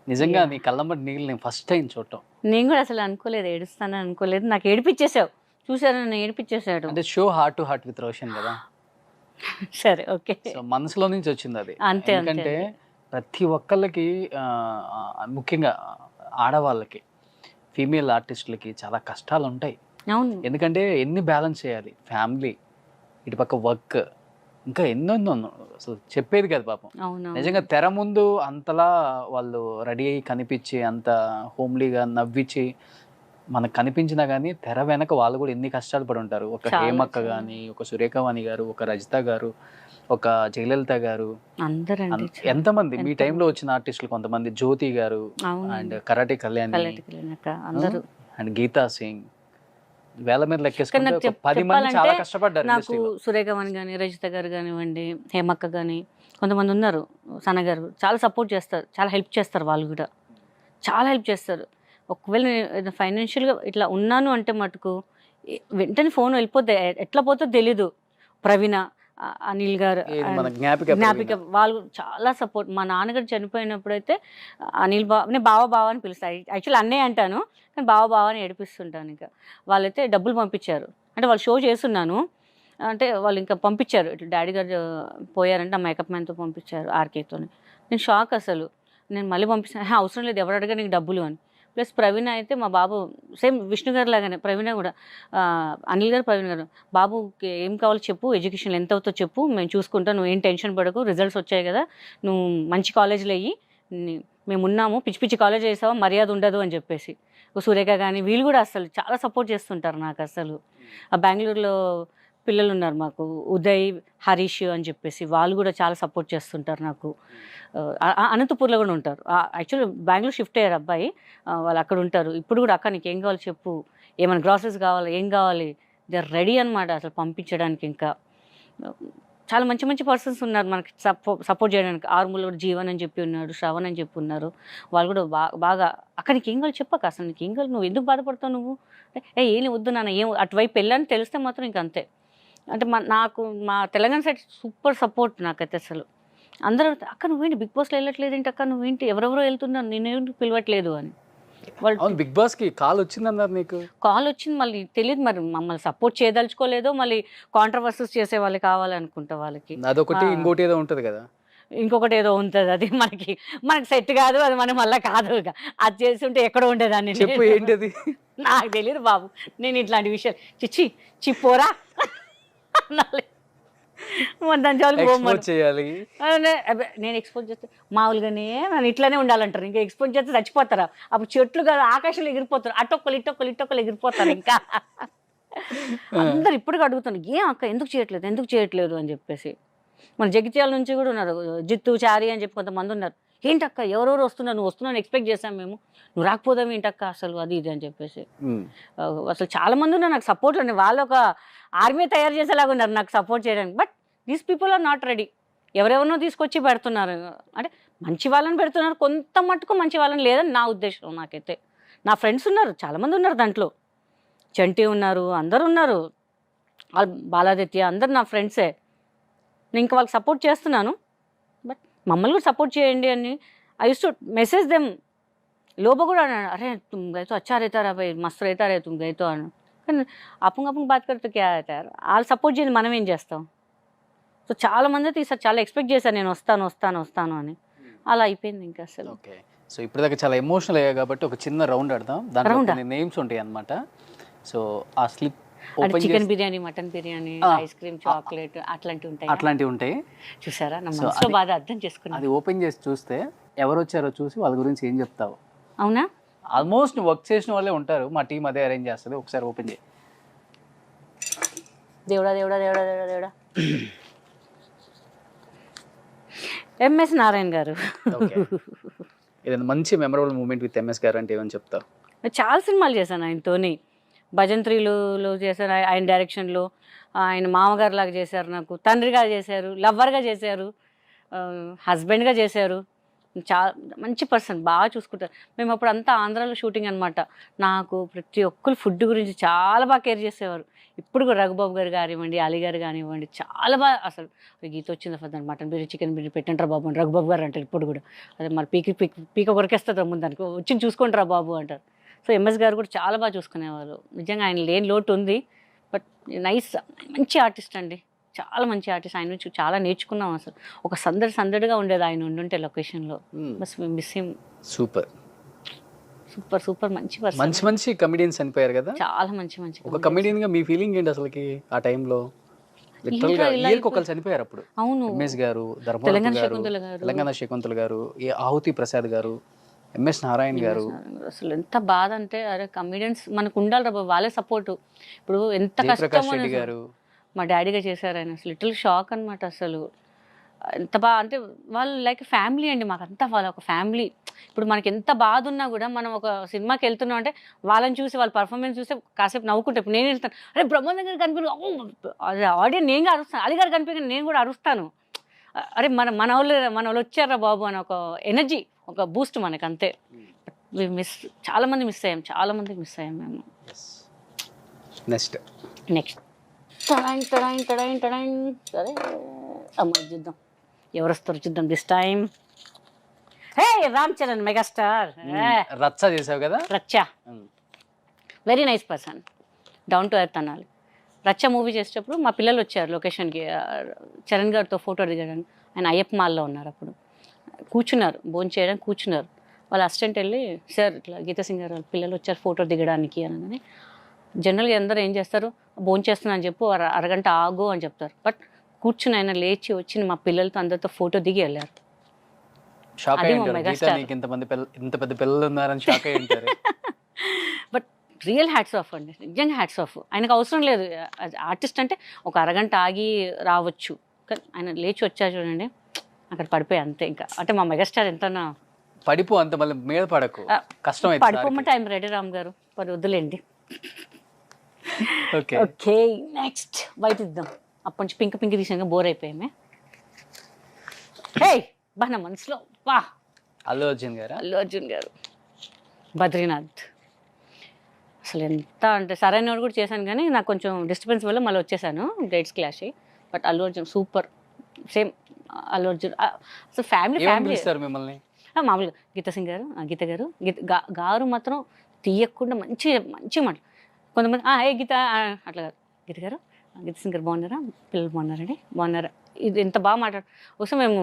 నిజంగా నీ కళ్ళమ్మటి నీళ్ళు నేను ఫస్ట్ టైం చూడటం. నేను కూడా అసలు అనుకోలేదు, ఏడుస్తానని అనుకోలేదు. నాకు ఏడిపించేసావు, చూసారా, నన్ను ఏడిపించేసాడు. అంటే show heart to heart with Roshan కదా. సరే ఓకే, సో మనసులో నుంచి వచ్చింది అది. అంతే. ఎందుకంటే ప్రతి ఒక్కళ్ళకి ముఖ్యంగా ఆడవాళ్ళకి, ఫీమేల్ ఆర్టిస్టులకి చాలా కష్టాలు ఉంటాయి. అవును, ఎందుకంటే ఎన్ని బ్యాలెన్స్ చేయాలి, ఫ్యామిలీ, ఇటుపక్క వర్క్, ఇంకా ఎన్నో అసలు చెప్పేది కదా పాపం. నిజంగా తెర ముందు అంతలా వాళ్ళు రెడీ అయ్యి కనిపించి, అంత హోమ్లీగా నవ్వించి మనకు కనిపించినా కానీ తెర వెనక వాళ్ళు కూడా ఎన్ని కష్టాలు పడి ఉంటారు. ఒక హేమక్క కానీ, ఒక సురేఖవాణి గారు, ఒక రజిత గారు, ఒక జయలలిత గారు, ఎంతమంది మీ టైంలో వచ్చిన ఆర్టిస్టులు, కొంతమంది జ్యోతి గారు అండ్ కరాటే కళ్యాణి అండ్ గీతా సింగ్, వేల మీద లెక్కేసుకుంటే 10 మంది చాలా కష్టపడ్డారు. నాకు సురేఖవాణి కానీ, రజిత గారు కానివ్వండి, హేమక్క కానీ, కొంతమంది ఉన్నారు, సన గారు చాలా సపోర్ట్ చేస్తారు, చాలా హెల్ప్ చేస్తారు. వాళ్ళు కూడా చాలా హెల్ప్ చేస్తారు. ఒకవేళ నేను ఫైనాన్షియల్గా ఇట్లా ఉన్నాను అంటే మటుకు వెంటనే ఫోన్ వెళ్ళిపోతే ఎట్లా పోతుందో తెలీదు. ప్రవీణ, అనిల్ గారు, జ్ఞాపిక, వాళ్ళు చాలా సపోర్ట్. మా నాన్నగారు చనిపోయినప్పుడు అయితే అనిల్ నేను బావ అని పిలుస్తాను, యాక్చువల్లీ అన్నయ్య అంటాను కానీ బావ అని ఏడిపిస్తుంటాను. ఇంకా వాళ్ళైతే డబ్బులు పంపించారు, అంటే వాళ్ళు షో చేస్తున్నాను అంటే వాళ్ళు ఇంకా పంపించారు, ఇట్లా డాడీ గారు పోయారంటే ఆ మేకప్ మ్యాన్తో పంపించారు, ఆర్కేతో. నేను షాక్ అసలు. నేను మళ్ళీ పంపిస్తాను, అవసరం లేదు, ఎవరు అడగా నీకు డబ్బులు అని. ప్లస్ ప్రవీణ అయితే మా బాబు సేమ్ విష్ణు గారు లాగానే, ప్రవీణ కూడా అనిల్ గారు, ప్రవీణ్ గారు, బాబుకి ఏం కావాలో చెప్పు, ఎడ్యుకేషన్ ఎంత అవుతుందో చెప్పు, మేము చూసుకుంటాం, నువ్వు ఏం టెన్షన్ పడకు, రిజల్ట్స్ వచ్చాయి కదా, నువ్వు మంచి కాలేజీలో అయ్యి, మేము ఉన్నాము, పిచ్చి పిచ్చి కాలేజ్ చేసావా మర్యాద ఉండదు అని చెప్పేసి. సురేఖ కానీ వీళ్ళు కూడా అసలు చాలా సపోర్ట్ చేస్తుంటారు నాకు. అసలు ఆ బెంగళూరులో పిల్లలు ఉన్నారు మాకు, ఉదయ్, హరీష్ అని చెప్పేసి, వాళ్ళు కూడా చాలా సపోర్ట్ చేస్తుంటారు నాకు. అనంతపూర్లో కూడా ఉంటారు. యాక్చువల్లీ బెంగళూరు షిఫ్ట్ అయ్యారు అబ్బాయి, వాళ్ళు అక్కడ ఉంటారు. ఇప్పుడు కూడా అక్క నీకు ఏం కావాలి చెప్పు, ఏమైనా గ్రాసరీస్ కావాలి, ఏం కావాలి, దే ఆర్ రెడీ అనమాట అసలు పంపించడానికి. ఇంకా చాలా మంచి మంచి పర్సన్స్ ఉన్నారు మనకి సపోర్ట్ చేయడానికి. ఆర్మూలో కూడా జీవన్ అని చెప్పి ఉన్నాడు, శ్రవణ్ అని చెప్పి ఉన్నారు. వాళ్ళు కూడా బాగా అక్క నీకు ఏం కావాలి చెప్పక, అసలు నీకు ఏం కావాలి, నువ్వు ఎందుకు బాధపడతావు, నువ్వు ఏం వద్దు నాన్న, ఏం అటువైపు వెళ్ళని తెలిస్తే మాత్రం ఇంక అంతే. అంటే నాకు మా తెలంగాణ సైడ్ సూపర్ సపోర్ట్ నాకైతే. అసలు అందరూ అక్క నువ్వేంటి బిగ్ బాస్లో వెళ్ళట్లేదు ఏంటి అక్క, నువ్వేంటి ఎవరెవరో వెళ్తున్నారు నేనేంటి పిలవట్లేదు అని. వాళ్ళు బిగ్ బాస్కి కాల్ వచ్చిందన్నారు నీకు? కాల్ వచ్చింది, మళ్ళీ తెలియదు మరి మమ్మల్ని సపోర్ట్ చేయదలుచుకోలేదో, మళ్ళీ కాంట్రవర్సీస్ చేసే వాళ్ళు కావాలనుకుంటా వాళ్ళకి. అదొకటి, ఇంకోటి ఏదో ఉంటుంది కదా, ఇంకొకటి ఏదో ఉంటుంది, అది మనకి సెట్ కాదు, అది మనం మళ్ళీ కాదు. అది చేసి ఉంటే ఎక్కడో ఉండేదాన్ని. చెప్పు ఏంటది? నాకు తెలియదు బాబు, నేను ఇట్లాంటి విషయాలు చిప్పోరా చేయాలి. నేను ఎక్స్పోజ్ చేస్తే మామూలుగానే నన్ను ఇట్లానే ఉండాలంటారు. ఇంకా ఎక్స్పోజ్ చేస్తే చచ్చిపోతారా, అప్పుడు చెట్లు కదా ఆకాశంలో ఎగిరిపోతారు, అటొక్కలు ఇటొక్కలు ఎగిరిపోతారు. ఇంకా అందరు ఇప్పటికీ అడుగుతాను, ఏం అక్క ఎందుకు చేయట్లేదు అని చెప్పేసి. మన జగిత్యాల నుంచి కూడా ఉన్నారు, జిత్తు, చారి అని చెప్పి కొంతమంది ఉన్నారు. ఏంటక్క ఎవరెవరు వస్తున్నారు, నువ్వు వస్తున్నావు ఎక్స్పెక్ట్ చేశాను మేము, నువ్వు రాకపోదాం ఏంటక్క అసలు, అది ఇది అని చెప్పేసి. అసలు చాలా మంది ఉన్నారు నాకు సపోర్ట్ అండి. వాళ్ళు ఒక ఆర్మీ తయారు చేసేలాగా ఉన్నారు నాకు సపోర్ట్ చేయడానికి. But these people are not ready. ఎవరెవరినో తీసుకొచ్చి పెడుతున్నారు, అంటే మంచి వాళ్ళని పెడుతున్నారు, కొంత మట్టుకు మంచి వాళ్ళని లేదని నా ఉద్దేశం. నాకైతే నా ఫ్రెండ్స్ ఉన్నారు, చాలామంది ఉన్నారు దాంట్లో, చంటి ఉన్నారు, అందరు ఉన్నారు, బాలాదిత్య, అందరు నా ఫ్రెండ్సే. నేను ఇంకా వాళ్ళకి సపోర్ట్ చేస్తున్నాను. బట్ మమ్మల్ని కూడా సపోర్ట్ చేయండి అని I use to message them. లోప కూడా అన్నాడు, అరే తుమ్ గైతో అచ్చా रहता రా భాయ్, మస్తు रहता రే తుమ్ గైతో అని. కానీ అప్పుంగ బాత్ కడితే క్యా అవుతారు, వాళ్ళు సపోర్ట్ చేయండి, మనం ఏం చేస్తాం. సో చాలా మంది అయితే ఈసారి చాలా ఎక్స్పెక్ట్ చేశాను నేను వస్తాను అని. అలా అయిపోయింది ఇంకా అసలు. ఓకే, సో ఇప్పటిదాకా చాలా ఎమోషనల్ అయ్యాయి కాబట్టి ఒక చిన్న రౌండ్ ఆడదాం. దాంట్లో కొన్ని నేమ్స్ ఉంటాయి అన్నమాట. సో ఆ slip chicken biryani, mutton biryani, ice cream, chocolate అట్లాంటివి ఉంటాయి. చూసారా నా మనసులో బాధ అర్థం చేసుకున్నా. అది ఓపెన్ చేసి చూస్తే ఎవరు వచ్చారో చూసి వాళ్ళ గురించి ఏం చెప్తావు? అవునా, ఆల్మోస్ట్ వర్క్ చేసిన వాళ్ళే ఉంటారు, మా టీం అదే అరేంజ్ చేస్తుంది. ఒకసారి ఓపెన్ చేయి. దేవుడా ఎంఎస్ నారాయణ గారు. ఏదైనా మంచి మెమరబుల్ మూమెంట్ విత్ ఎంఎస్ గారు అంటే ఏమని చెప్తావు? చాలా సినిమాలు చేశాను ఆయనతోని. భజంత్రీలో చేశారు ఆయన డైరెక్షన్లో. ఆయన మామగారు లాగా చేశారు, నాకు తండ్రిగా చేశారు, లవ్వర్గా చేశారు, హస్బెండ్గా చేశారు. చాలా మంచి పర్సన్, బాగా చూసుకుంటారు. మేము అప్పుడు అంతా ఆంధ్రాలో షూటింగ్ అనమాట. నాకు ప్రతి ఒక్కరు ఫుడ్ గురించి చాలా బాగా కేర్ చేసేవారు. ఇప్పుడు కూడా రఘుబాబు గారు కానివ్వండి, అలీ గారు కానివ్వండి, చాలా బాగా అసలు గీత వచ్చింది first mutton biryani, chicken biryani పెట్టంటారా బాబు అని రఘుబాబు గారు అంటారు ఇప్పుడు కూడా. అదే మరి పీక కొరికేస్తారు ముందు దానికి, వచ్చి చూసుకుంటారా బాబు అంటారు. సో ఎంఎస్ గారు కూడా చాలా బాగా చూసుకునేవారు. నిజంగా ఆయన లేని లోటు ఉంది. బట్ నైస్, మంచి ఆర్టిస్ట్ అండి, చాలా మంచి ఆర్టిస్ట్. ఆయన నుంచి చాలా నేర్చుకున్నాం. అసలు ఒక సందడిగా ఉండేది ఆయన ఉండుంటే లొకేషన్లో. Bus miss him. సూపర్ మంచి పర్సన్. మంచి కమెడియన్స్ చనిపోయారు కదా, చాలా మంచి ఒక కమెడియన్ గా మీ ఫీలింగ్ ఏంటి అసలుకి ఆ టైంలో? ఒకళ్ళు చనిపోయారు అప్పుడు. అవును, ఎంఎస్ గారు, తెలంగాణ శకుంతల గారు, ఆహుతి ప్రసాద్ గారు, ఎంఎస్ నారాయణ గారు. అసలు ఎంత బాధ అంటే, అరే కమెడియన్స్ మనకు ఉండాలి రా, వాళ్ళే సపోర్ట్. ఇప్పుడు ఎంత కష్టం. మా డాడీగా చేశారు ఆయన, అసలు లిటిల్ షాక్ అనమాట. అసలు ఎంత బాగా అంటే వాళ్ళు లైక్ ఫ్యామిలీ అండి మాకు అంతా, వాళ్ళ ఒక ఫ్యామిలీ. ఇప్పుడు మనకి ఎంత బాధ ఉన్నా కూడా మనం ఒక సినిమాకి వెళ్తున్నాం అంటే వాళ్ళని చూసి, వాళ్ళ పర్ఫార్మెన్స్ చూస్తే కాసేపు నవ్వుకుంటే. ఇప్పుడు నేను వెళ్తాను, అరే బ్రహ్మానందం గారు కనిపి, అదే ఆడియన్స్ నేను అరుస్తాను, అలీ గారు కనిపించి నేను కూడా అరుస్తాను. అరే మన వాళ్ళు వచ్చారా బాబు అని ఒక ఎనర్జీ, ఒక బూస్ట్ మనకు అంతే. చాలా మంది మిస్ అయ్యాం మేము. నెక్స్ట్ సరే అమ్మ చూద్దాం ఎవరు వస్తారు చూద్దాం this time. Hey Ram Charan megastar. రచ్చ చేసావు కదా. రచ్చ very nice person, down to earth అనాలి. రచ్చ మూవీ చేసేటప్పుడు మా పిల్లలు వచ్చారు లొకేషన్కి, చరణ్ గారితో ఫోటో దిగడానికి. ఆయన అయ్యప్ప మాల్లో ఉన్నారు అప్పుడు. కూర్చున్నారు, భోజనం చేయడానికి కూర్చున్నారు. వాళ్ళ అసిస్టెంట్ వెళ్ళి, సార్ ఇట్లా గీతా సింగ్ గారు వాళ్ళ పిల్లలు వచ్చారు ఫోటో దిగడానికి అనగానే, జనరల్గా అందరూ ఏం చేస్తారు, భోజనం చేస్తున్నా అని చెప్పు, అరగంట ఆగు అని చెప్తారు. బట్ కూర్చుని ఆయన లేచి వచ్చి మా పిల్లలతో అందరితో ఫోటో దిగి వెళ్ళారు. షాక్ అది అయ్యి మా ఉంటారు. గీత మెగాస్టార్. నీకు ఇంత పెద్ద పిల్లలు ఉన్నారని షాక్ అయ్యి ఉంటారు. బట్ రియల్ హ్యాట్స్ ఆఫ్ అండి, నిజంగా హ్యాట్స్ ఆఫ్. ఆయనకు అవసరం లేదు, ఆర్టిస్ట్ అంటే ఒక అరగంట ఆగి రావచ్చు, కానీ ఆయన లేచి వచ్చారు చూడండి, అక్కడ పడిపోయి అంతే. ఇంకా అంటే మా మెగాస్టార్ ఎంతనా పడిపో, అంత మళ్ళీ మీద పడకు, కష్టం అయితే. పడిపోమంటే ఆయన రెడీ రామ్ గారు, మరి వద్దులేండి. ఓకే ఓకే, నెక్స్ట్ వైట్ ఇద్దాం. అప్పటి నుంచి పింక్ తీసాక బోర్ అయిపోయామే. హే బా, నా మనసులో వా, అల్లు అర్జున్ గారా? అల్లు అర్జున్ గారు, బద్రీనాథ్. అసలు ఎంత అంటే సరైన కూడా చేశాను, కానీ నాకు కొంచెం డిస్టర్బెన్స్ వల్ల మళ్ళీ వచ్చేసాను, greats clash. But Allu Arjun super, same Allu Arjun. అసలు ఫ్యామిలీ ఏమని పిలుస్తారు మిమ్మల్ని? మామూలుగా గీతా సింగ్ గారు, గీత గారు, గారు మాత్రం తీయకుండా మంచి మాట. కొంతమంది ఏ గీత అట్లా కాదు, గీత గారు, గీత సింగ్ గారు బాగున్నారా, పిల్లలు బాగున్నారండి, బాగున్నారా, ఇది ఎంత బాగా మాట్లాడు. ఒకసారి మేము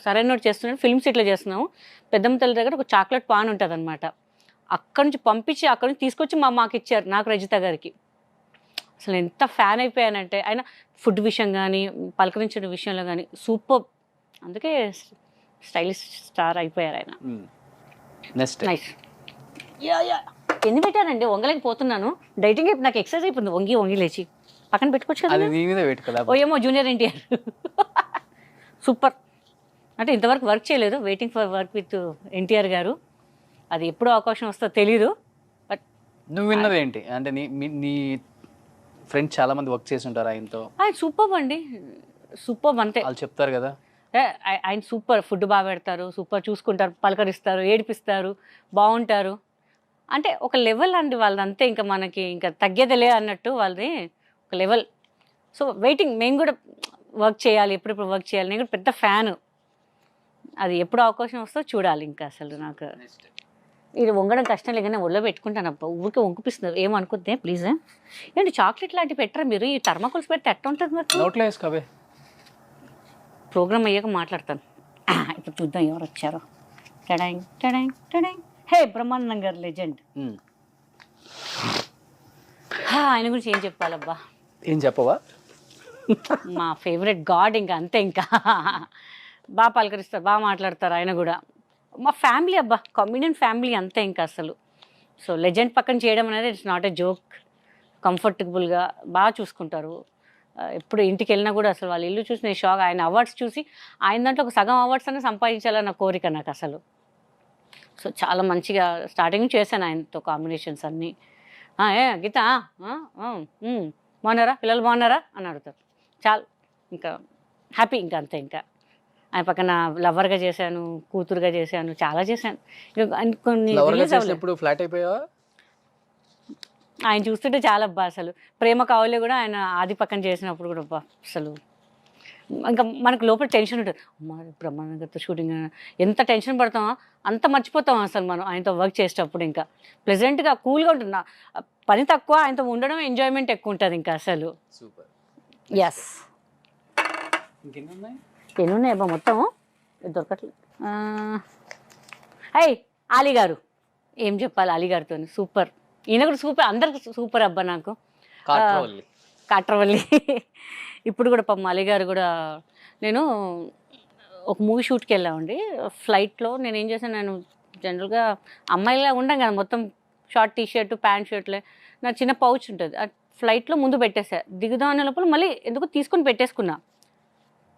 సరైన చేస్తున్నాం, ఫిల్మ్స్ ఇట్లా చేస్తున్నాము, పెద్దమ్మ తల్లి దగ్గర ఒక చాక్లెట్ పాన్ ఉంటుంది అనమాట, అక్కడి నుంచి పంపించి అక్కడి నుంచి తీసుకొచ్చి మాకు ఇచ్చారు, నాకు రజిత గారికి. అసలు ఎంత ఫ్యాన్ అయిపోయానంటే, ఆయన ఫుడ్ విషయం కానీ పలకరించిన విషయంలో కానీ సూపర్, అందుకే స్టైలిష్ స్టార్ అయిపోయారు ఆయన. Next nice. ఎన్ని పెట్టానండి, వంగలేకపోతున్నాను, డైటింగ్ అయిపోయి నాకు ఎక్సర్సైజ్ అయిపోయింది, వంగి లేచి పక్కన పెట్టుకోవచ్చు అది కదా. నీ మీద పెట్టు కదా. ఓ ఏమో జూనియర్ ఎన్టీఆర్ సూపర్. అంటే ఇంతవరకు వర్క్ చేయలేదు, waiting for work with NTR గారు, అది ఎప్పుడు అవకాశం వస్తుందో తెలీదు. బట్ నువ్వు విన్నది ఏంటి అంటే, నీ ఫ్రెండ్స్ చాలా మంది వర్క్ చేసి ఉంటారు ఆయనతో. ఆయన సూపర్ అండి, సూపర్ అంతే. వాళ్ళు చెప్తారు కదా, ఆయన సూపర్, ఫుడ్ బాగా పెడతారు, సూపర్ చూసుకుంటారు, పలకరిస్తారు, ఏడిపిస్తారు, బాగుంటారు. అంటే ఒక లెవెల్ అండి వాళ్ళది, అంతే. ఇంకా మనకి ఇంకా తగ్గేదిలే అన్నట్టు వాళ్ళది ఒక లెవెల్. సో వెయిటింగ్, మేము కూడా వర్క్ చేయాలి, ఎప్పుడెప్పుడు వర్క్ చేయాలి, నేను కూడా పెద్ద ఫ్యాను. అది ఎప్పుడు అవకాశం వస్తుందో చూడాలి. ఇంకా అసలు నాకు ఇది వంగడం కష్టం లేకనే ఒళ్ళో పెట్టుకుంటాను అబ్బా, ఊరికే వంకిపిస్తున్నారు, ఏమనుకుంటే ప్లీజ్. ఏంటి చాక్లెట్ లాంటివి పెట్టరా మీరు, ఈ థర్మాకోల్స్ పెడితే ఎట్ట ఉంటుంది మరి? నోట్లో వేసుకోవే. ప్రోగ్రామ్ అయ్యాక మాట్లాడతాను. ఇప్పుడు చూద్దాం ఎవరు వచ్చారో. టడాంగ్ టడాంగ్ టడాంగ్. హే బ్రహ్మానందం గారు, లెజెండ్. ఆయన గురించి ఏం చెప్పాలబ్బా, ఏం చెప్పవా? మా ఫేవరెట్ గాడ్, ఇంకా అంతే. ఇంకా బాగా పలకరిస్తారు, బాగా మాట్లాడతారు ఆయన కూడా. మా ఫ్యామిలీ అబ్బా, కమ్యూనియన్ ఫ్యామిలీ అంతే ఇంకా అసలు. సో లెజెండ్ పక్కన చేయడం అనేది ఇట్స్ నాట్ ఎ జోక్. కంఫర్టబుల్గా బాగా చూసుకుంటారు. ఎప్పుడు ఇంటికి వెళ్ళినా కూడా అసలు వాళ్ళ ఇల్లు చూసి నేను షాక్. ఆయన అవార్డ్స్ చూసి ఆయన దాంట్లో ఒక సగం అవార్డ్స్ అనే సంపాదించాలన్న కోరిక నాకు అసలు. సో చాలా మంచిగా స్టార్టింగ్ చేశాను ఆయనతో కాంబినేషన్స్ అన్నీ. గీత బాగున్నారా, పిల్లలు బాగున్నారా అని అడుగుతారు, చాలు ఇంకా హ్యాపీ. ఇంకా అంతే. ఇంకా ఆయన పక్కన లవర్గా చేశాను, కూతురుగా చేశాను, చాలా చేశాను. కొన్ని ఫ్లాట్ అయిపోయావా? ఆయన చూస్తుంటే చాలా అబ్బా, అసలు ప్రేమ కావాలే కూడా ఆయన ఆది పక్కన చేసినప్పుడు కూడా అబ్బా, అసలు ఇంకా మనకు లోపల టెన్షన్ ఉంటుంది. బ్రహ్మానందతో షూటింగ్ ఎంత టెన్షన్ పడతామో అంత మర్చిపోతాం అసలు మనం ఆయనతో వర్క్ చేసేటప్పుడు. ఇంకా ప్లెజెంట్గా కూల్గా ఉంటుంది, పని తక్కువ, ఆయనతో ఉండడం ఎంజాయ్మెంట్ ఎక్కువ ఉంటుంది ఇంకా అసలు. సూపర్. ఎస్. ఎన్ని ఉన్నాయి అబ్బా మొత్తం, దొరకట్లేదు. అయ్ అలీ గారు, ఏం చెప్పాలి అలీ గారితో, సూపర్. ఈయన కూడా సూపర్, అందరికి సూపర్ అబ్బా. నాకు కాట్రవల్లి ఇప్పుడు కూడా పాపం అలీ గారు కూడా. నేను ఒక మూవీ షూట్కి వెళ్ళామండి, ఫ్లైట్లో. నేను ఏం చేశాను, నేను జనరల్గా అమ్మాయిలా ఉండం కదా, మొత్తం షార్ట్ టీషర్ట్ ప్యాంట్ షర్ట్లే. నా చిన్న పౌచ్ ఉంటుంది, ఆ ఫ్లైట్లో ముందు పెట్టేసా. దిగుదాం అనే లోపల మళ్ళీ ఎందుకు తీసుకొని పెట్టేసుకున్నా,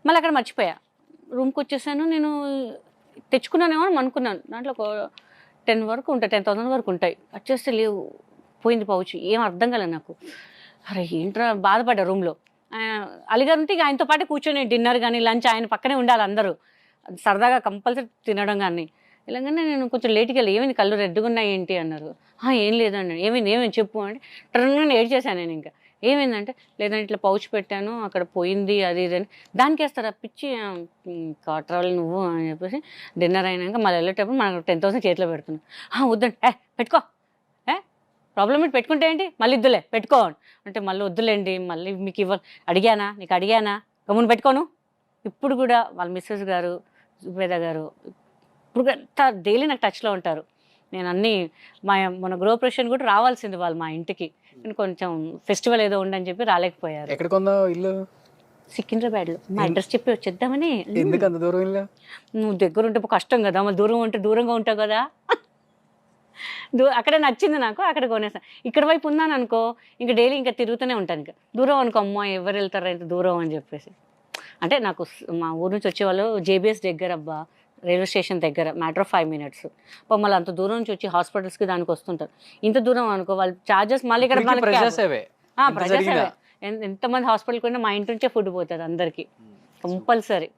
మళ్ళీ అక్కడ మర్చిపోయా. రూమ్కి వచ్చేసాను, నేను తెచ్చుకున్నానేమో అని అనుకున్నాను. దాంట్లో ఒక 10 వరకు ఉంటాయి, 10,000 వరకు ఉంటాయి. వచ్చేస్తే లేవు, పోయింది పౌచ్. ఏం అర్థం కాలేదు నాకు. అరే ఏంట్రా, బాధపడ్డా రూమ్లో. అలీగారు ఉంటే ఇక ఆయనతో పాటు కూర్చొని డిన్నర్ కానీ లంచ్ ఆయన పక్కనే ఉండాలి అందరూ, సరదాగా కంపల్సరీ తినడం కానీ. ఇలాగనే నేను కొంచెం లేట్కి వెళ్ళి, ఏమైంది కళ్ళు రెడ్గా ఉన్నాయి ఏంటి అన్నారు. ఏం లేదండి. ఏమైంది చెప్పు అంటే ట్రన్ ఏడ్ చేశాను నేను. ఇంకా ఏమైందంటే, లేదంటే ఇట్లా పౌచ్ పెట్టాను అక్కడ పోయింది, అది ఇది అని. దానికి వేస్తారా పిచ్చి కాట్రావాలి నువ్వు అని చెప్పేసి డిన్నర్ అయినాక మళ్ళీ వెళ్ళేటప్పుడు మనకు 10,000 చేతిలో పెడుతున్నాను. వద్దండి, పెట్టుకో, ప్రాబ్లం ఏంటి, పెట్టుకుంటే ఏంటి, మళ్ళీ ఇద్దులే పెట్టుకో అంటే, మళ్ళీ వద్దులేండి, మళ్ళీ మీకు నీకు అడిగానా, గమ్మున పెట్టుకోను. ఇప్పుడు కూడా వాళ్ళ మిస్సెస్ గారు జుబేదా గారు ఇప్పుడు డైలీ నాకు టచ్లో ఉంటారు. నేను అన్నీ మన గృహప్రవేశం కూడా రావాల్సింది వాళ్ళు మా ఇంటికి, కానీ కొంచెం ఫెస్టివల్ ఏదో ఉండని చెప్పి రాలేకపోయారు. ఎక్కడ కొన్నావు ఇల్లు? సికింద్రాబాద్లో. మా అడ్రస్ చెప్పి వచ్చేద్దామని. ఎందుకు అంత దూరం ఇల్లు? నువ్వు దగ్గర ఉంటే కష్టం కదా, మళ్ళీ దూరం ఉంటే దూరంగా ఉంటావు కదా. అక్కడే నచ్చింది నాకు, అక్కడ కొనేసాను. ఇక్కడ వైపు ఉన్నాను అనుకో ఇంకా డైలీ ఇంకా తిరుగుతూనే ఉంటాను. ఇంకా దూరం అనుకో అమ్మా ఎవరు వెళ్తారా ఇంత దూరం అని చెప్పేసి. అంటే నాకు మా ఊరు నుంచి వచ్చేవాళ్ళు జేబీఎస్ దగ్గర అబ్బా, రైల్వే స్టేషన్ దగ్గర, మ్యాటర్ ఆఫ్ 5 minutes. మళ్ళీ అంత దూరం నుంచి వచ్చి హాస్పిటల్స్కి దానికి వస్తుంటారు. ఇంత దూరం అనుకో వాళ్ళు చార్జెస్ మళ్ళీ ఇక్కడ ఎంతమంది హాస్పిటల్కి పోయినా మా ఇంటి నుంచే ఫుడ్ పోతుంది అందరికీ కంపల్సరీ.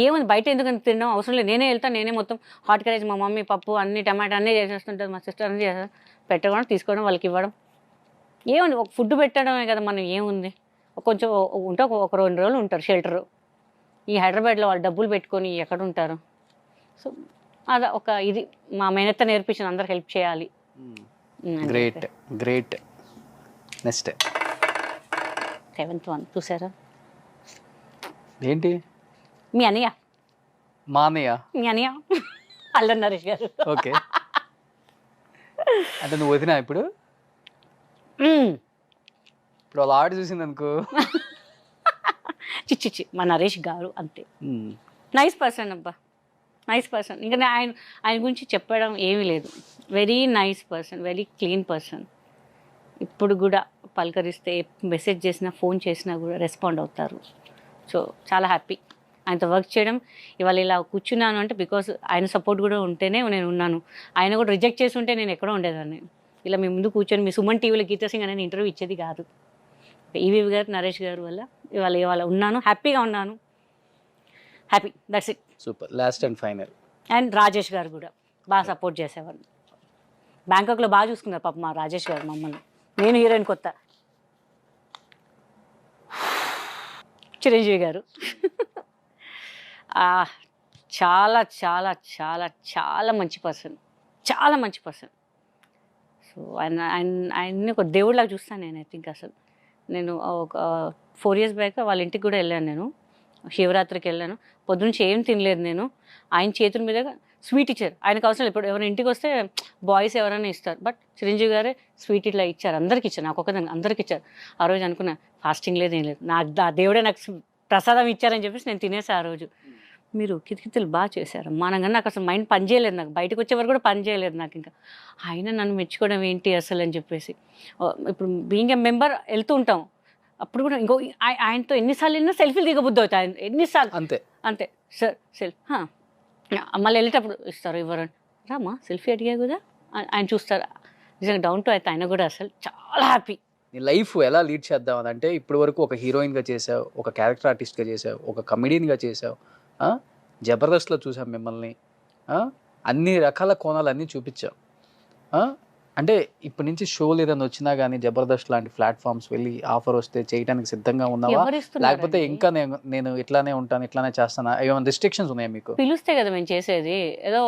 ఏముంది బయట ఎందుకంటే తినడం అవసరం లేదు, నేనే వెళ్తాను, నేనే మొత్తం హాట్ కరేజ్ మా మమ్మీ పప్పు అన్ని టమాటా అన్నీ చేసేస్తుంటుంది, మా సిస్టర్ అన్నీ చేస్తారు, పెట్టడం తీసుకోవడం వాళ్ళకి ఇవ్వడం. ఏముంది ఒక ఫుడ్ పెట్టడమే కదా, మనం ఏముంది కొంచెం ఉంటే ఒక 2 రోజులు ఉంటారు షెల్టరు. ఈ హైదరాబాద్లో వాళ్ళు డబ్బులు పెట్టుకొని ఎక్కడ ఉంటారు. సో అదా ఒక ఇది మా మేనత్త నేర్పించిన అందరు హెల్ప్ చేయాలి. Great great. Next 7th one చూసారా? ఏంటి? మీ అన్నయ్య. మా అన్నయ్య? మీ అన్నయ్య అల్లరి నరేష్ గారు. ఓకే, అంటే నువ్వు వదినా ఇప్పుడు? ఇప్పుడు వాళ్ళ ఆడ చూసింది అనుకో. చిచ్చి మా నరేష్ గారు అంతే. నైస్ పర్సన్ అబ్బా, నైస్ పర్సన్. ఇంకా ఆయన గురించి చెప్పడం ఏమీ లేదు. Very nice person, very clean person. ఇప్పుడు కూడా పలకరిస్తే మెసేజ్ చేసినా ఫోన్ చేసినా కూడా రెస్పాండ్ అవుతారు. సో చాలా హ్యాపీ ఆయనతో వర్క్ చేయడం. ఇవాళ ఇలా కూర్చున్నాను అంటే బికాస్ ఆయన సపోర్ట్ కూడా ఉంటేనే నేను ఉన్నాను. ఆయన కూడా రిజెక్ట్ చేసి ఉంటే నేను ఎక్కడో ఉండేదాన్ని. ఇలా మీ ముందు కూర్చొని మీ సుమన్ టీవీలో గీతా సింగ్ అనే ఇంటర్వ్యూ ఇచ్చేది కాదు. ఈవీ గారు, నరేష్ గారు వల్ల ఇవాళ ఉన్నాను, హ్యాపీగా ఉన్నాను. Happy, that's it. Super. Last and final. And Rajesh గారు కూడా బాగా సపోర్ట్ చేసేవారు. బ్యాంకాక్లో బాగా చూసుకున్నారు పాప మా రాజేష్ గారు మమ్మల్ని. నేను హీరోయిన్ కొత్త. చిరంజీవి గారు చాలా చాలా చాలా చాలా మంచి పర్సన్, చాలా మంచి పర్సన్. సో ఆయన్ని ఒక దేవుడిలాగా చూస్తాను నేను. ఐ థింక్ అసలు నేను ఒక 4 years బ్యాక్ వాళ్ళ ఇంటికి కూడా వెళ్ళాను. నేను శివరాత్రికి వెళ్ళాను. పొద్దునుంచి ఏం తినలేదు నేను. ఆయన చేతుల మీద స్వీట్ ఇచ్చారు. ఆయనకు అవసరం లేదు, ఇప్పుడు ఎవరైనా ఇంటికి వస్తే బాయ్స్ ఎవరైనా ఇస్తారు, బట్ చిరంజీవి గారే స్వీట్ ఇట్లా ఇచ్చారు, అందరికి ఇచ్చారు, నాకు ఒకదానికి అందరికి ఇచ్చారు. ఆ రోజు అనుకున్నా ఫాస్టింగ్ లేదు ఏం లేదు, నాకు దేవుడే నాకు ప్రసాదం ఇచ్చారని చెప్పేసి నేను తినేసా ఆ రోజు. మీరు కితకితలు బాగా చేశారు మానంగా. నాకు అసలు మైండ్ పని చేయలేదు, నాకు బయటకు వచ్చేవారు కూడా పని చేయలేదు నాకు. ఇంకా ఆయన నన్ను మెచ్చుకోవడం ఏంటి అసలు అని చెప్పేసి. ఇప్పుడు బీయింగ్ ఎ మెంబర్ వెళ్తూ ఉంటాం, అప్పుడు కూడా ఇంకో ఆయనతో ఎన్నిసార్లు వెళ్ళినా సెల్ఫీలు దిగబుద్ధి అవుతాయి. ఆయన ఎన్నిసార్లు అంతే అంతే సార్ మళ్ళీ వెళ్ళేటప్పుడు ఇస్తారు, ఇవ్వరు, రామా సెల్ఫీ అడిగా కదా ఆయన చూస్తారు. నిజంగా డౌన్ టు అయితే ఆయన కూడా అసలు చాలా హ్యాపీ. నీ లైఫ్ ఎలా లీడ్ చేద్దాం అని అంటే ఇప్పటి వరకు ఒక హీరోయిన్గా చేసావు, ఒక క్యారెక్టర్ ఆర్టిస్ట్గా చేసావు, ఒక కమెడియన్గా చేసావు, జబర్దస్త్లో చూసాం మిమ్మల్ని, అన్ని రకాల కోణాలు అన్నీ చూపించావు. అంటే ఇప్పటి నుంచి షోలు ఏదైనా వచ్చినా కానీ జబర్దస్త్ లాంటి ప్లాట్ఫామ్స్ వెళ్ళి ఆఫర్ వస్తే చేయడానికి సిద్ధంగా ఉన్నావా, లేకపోతే ఇంకా నేను ఇట్లానే ఉంటాను ఇట్లానే చేస్తానా, ఏమైనా రిస్ట్రిక్షన్స్ ఉన్నాయా మీకు? పిలుస్తే కదా మేము చేసేది. ఏదో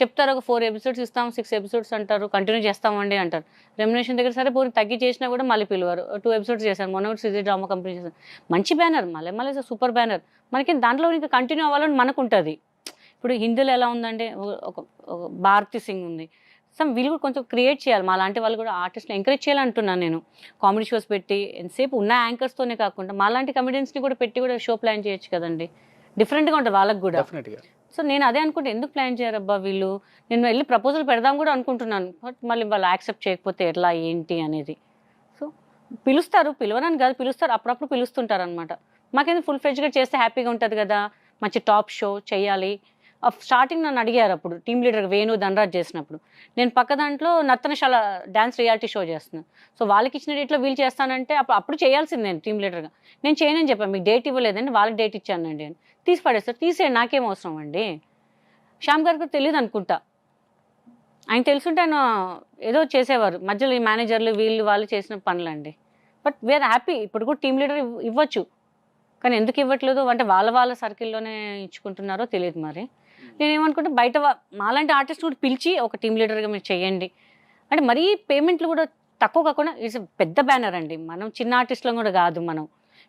చెప్తారు ఒక 4 episodes ఇస్తాం, 6 episodes అంటారు, కంటిన్యూ చేస్తామండి అంటారు. రెమ్యునేషన్ దగ్గర సరే పోయి తగ్గి చేసినా కూడా మళ్ళీ పిలువారు. 2 episodes చేశాను, మొన్న సిజీ డ్రామా కంపెనీ చేశాను. మంచి బ్యానర్, మళ్ళీ సూపర్ బ్యానర్. మనకి దాంట్లో ఇంకా కంటిన్యూ అవ్వాలని మనకు ఉంటుంది. ఇప్పుడు హిందీలో ఎలా ఉందంటే ఒక భారతి సింగ్ ఉంది, వీళ్ళు కూడా కొంచెం క్రియేట్ చేయాలి. మా లాంటి వాళ్ళు కూడా ఆర్టిస్ట్ని ఎంకరేజ్ చేయాలంటున్నాను నేను. కామెడీ షోస్ పెట్టి ఎంతసేపు ఉన్న యాంకర్స్తోనే కాకుండా మా లాంటి కమెడియన్స్ని కూడా పెట్టి కూడా షో ప్లాన్ చేయొచ్చు కదండి, డిఫరెంట్గా ఉంటుంది వాళ్ళకి కూడా. సో నేను అదే అనుకుంటే ఎందుకు ప్లాన్ చేయరబ్బా వీళ్ళు, నేను వెళ్ళి ప్రపోజల్ పెడదాం కూడా అనుకుంటున్నాను, బట్ మళ్ళీ వాళ్ళు యాక్సెప్ట్ చేయకపోతే ఎట్లా ఏంటి అనేది. సో పిలుస్తారు, పిలవనని కాదు, పిలుస్తారు, అప్పుడప్పుడు పిలుస్తుంటారు అనమాట. మాకేంది ఫుల్ ఫ్లెడ్జ్గా చేస్తే హ్యాపీగా ఉంటుంది కదా, మంచి టాప్ షో చేయాలి. స్టార్టింగ్ నన్ను అడిగారు అప్పుడు టీమ్ లీడర్ వేణు ధనరాజ్ చేసినప్పుడు. నేను పక్క దాంట్లో నర్తనశాల డ్యాన్స్ రియాలిటీ షో చేస్తున్నాను. సో వాళ్ళకి ఇచ్చిన డేట్లో వీళ్ళు చేస్తానంటే అప్పుడు చేయాల్సింది నేను టీమ్ లీడర్గా. నేను చేయనని చెప్పాను, మీకు డేట్ ఇవ్వలేదండి, వాళ్ళకి డేట్ ఇచ్చానండి అని. తీసి పడేస్తారు, తీసేయండి నాకేం అవసరం అండి. శ్యామ్ గారికి తెలియదు అనుకుంటా, ఆయన తెలుసుంటే ఆయన ఏదో చేసేవారు, మధ్యలో ఈ మేనేజర్లు వాళ్ళు చేసిన పనులండి. బట్ వీఆర్ హ్యాపీ, ఇప్పుడు కూడా టీమ్ లీడర్ ఇవ్వచ్చు, కానీ ఎందుకు ఇవ్వట్లేదు అంటే వాళ్ళ సర్కిల్లోనే ఇచ్చుకుంటున్నారో తెలియదు. మరి నేనేమనుకుంటే బయట మాలాంటి ఆర్టిస్ట్ కూడా పిలిచి ఒక టీమ్ లీడర్గా మీరు చేయండి అంటే, మరీ పేమెంట్లు కూడా తక్కువ కాకుండా, ఇట్స్ పెద్ద బ్యానర్ అండి, మనం చిన్న ఆర్టిస్ట్లో కూడా కాదు, మనం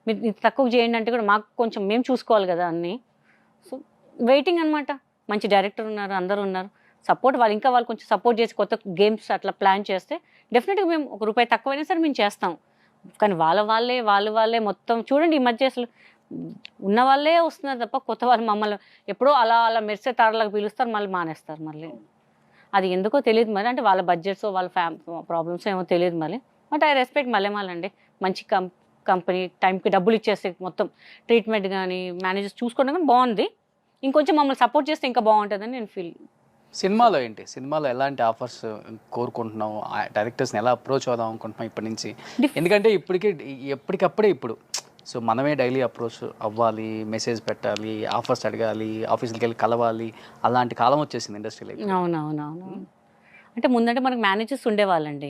మీరు తక్కువ చేయండి అంటే కూడా మాకు కొంచెం మేము చూసుకోవాలి కదా అన్నీ. సో వెయిటింగ్ అనమాట. మంచి డైరెక్టర్ ఉన్నారు, అందరూ ఉన్నారు. సపోర్ట్ వాళ్ళు కొంచెం సపోర్ట్ చేసి కొత్త గేమ్స్ అట్లా ప్లాన్ చేస్తే డెఫినెట్గా మేము ₹1 తక్కువైనా సరే మేము చేస్తాం. కానీ వాళ్ళే మొత్తం చూడండి ఈ మధ్య అసలు ఉన్న వాళ్ళే వస్తున్నారు తప్ప కొత్త వాళ్ళు మమ్మల్ని ఎప్పుడో అలా మెరిసే తారలాగా పిలుస్తారు, మళ్ళీ మానేస్తారు మళ్ళీ. అది ఎందుకో తెలియదు మరి, అంటే వాళ్ళ బడ్జెట్స్ వాళ్ళ ప్రాబ్లమ్స్ ఏమో తెలియదు మళ్ళీ. బట్ ఐ రెస్పెక్ట్ మళ్ళీ మంచి కంపెనీ టైంకి డబ్బులు ఇచ్చేస్తే మొత్తం ట్రీట్మెంట్ కానీ మేనేజర్స్ చూసుకోవడం కానీ బాగుంది. ఇంకొంచెం మమ్మల్ని సపోర్ట్ చేస్తే ఇంకా బాగుంటుందని నేను ఫీల్. సినిమాలో ఏంటి, సినిమాలో ఎలాంటి ఆఫర్స్ కోరుకుంటున్నాం, డైరెక్టర్స్ని ఎలా అప్రోచ్ అవుదాం అనుకుంటున్నాం ఇప్పటి నుంచి? ఎందుకంటే ఎప్పటికప్పుడే ఇప్పుడు సో మనమే డైలీ అప్రోచ్ అవ్వాలి, మెసేజ్ పెట్టాలి, ఆఫర్స్ అడగాలి, ఆఫీసులకి వెళ్ళి కలవాలి, అలాంటి కాలం వచ్చేసింది ఇండస్ట్రీలో. అవునవునవును. అంటే ముందంటే మనకు మేనేజర్స్ ఉండేవాళ్ళండి,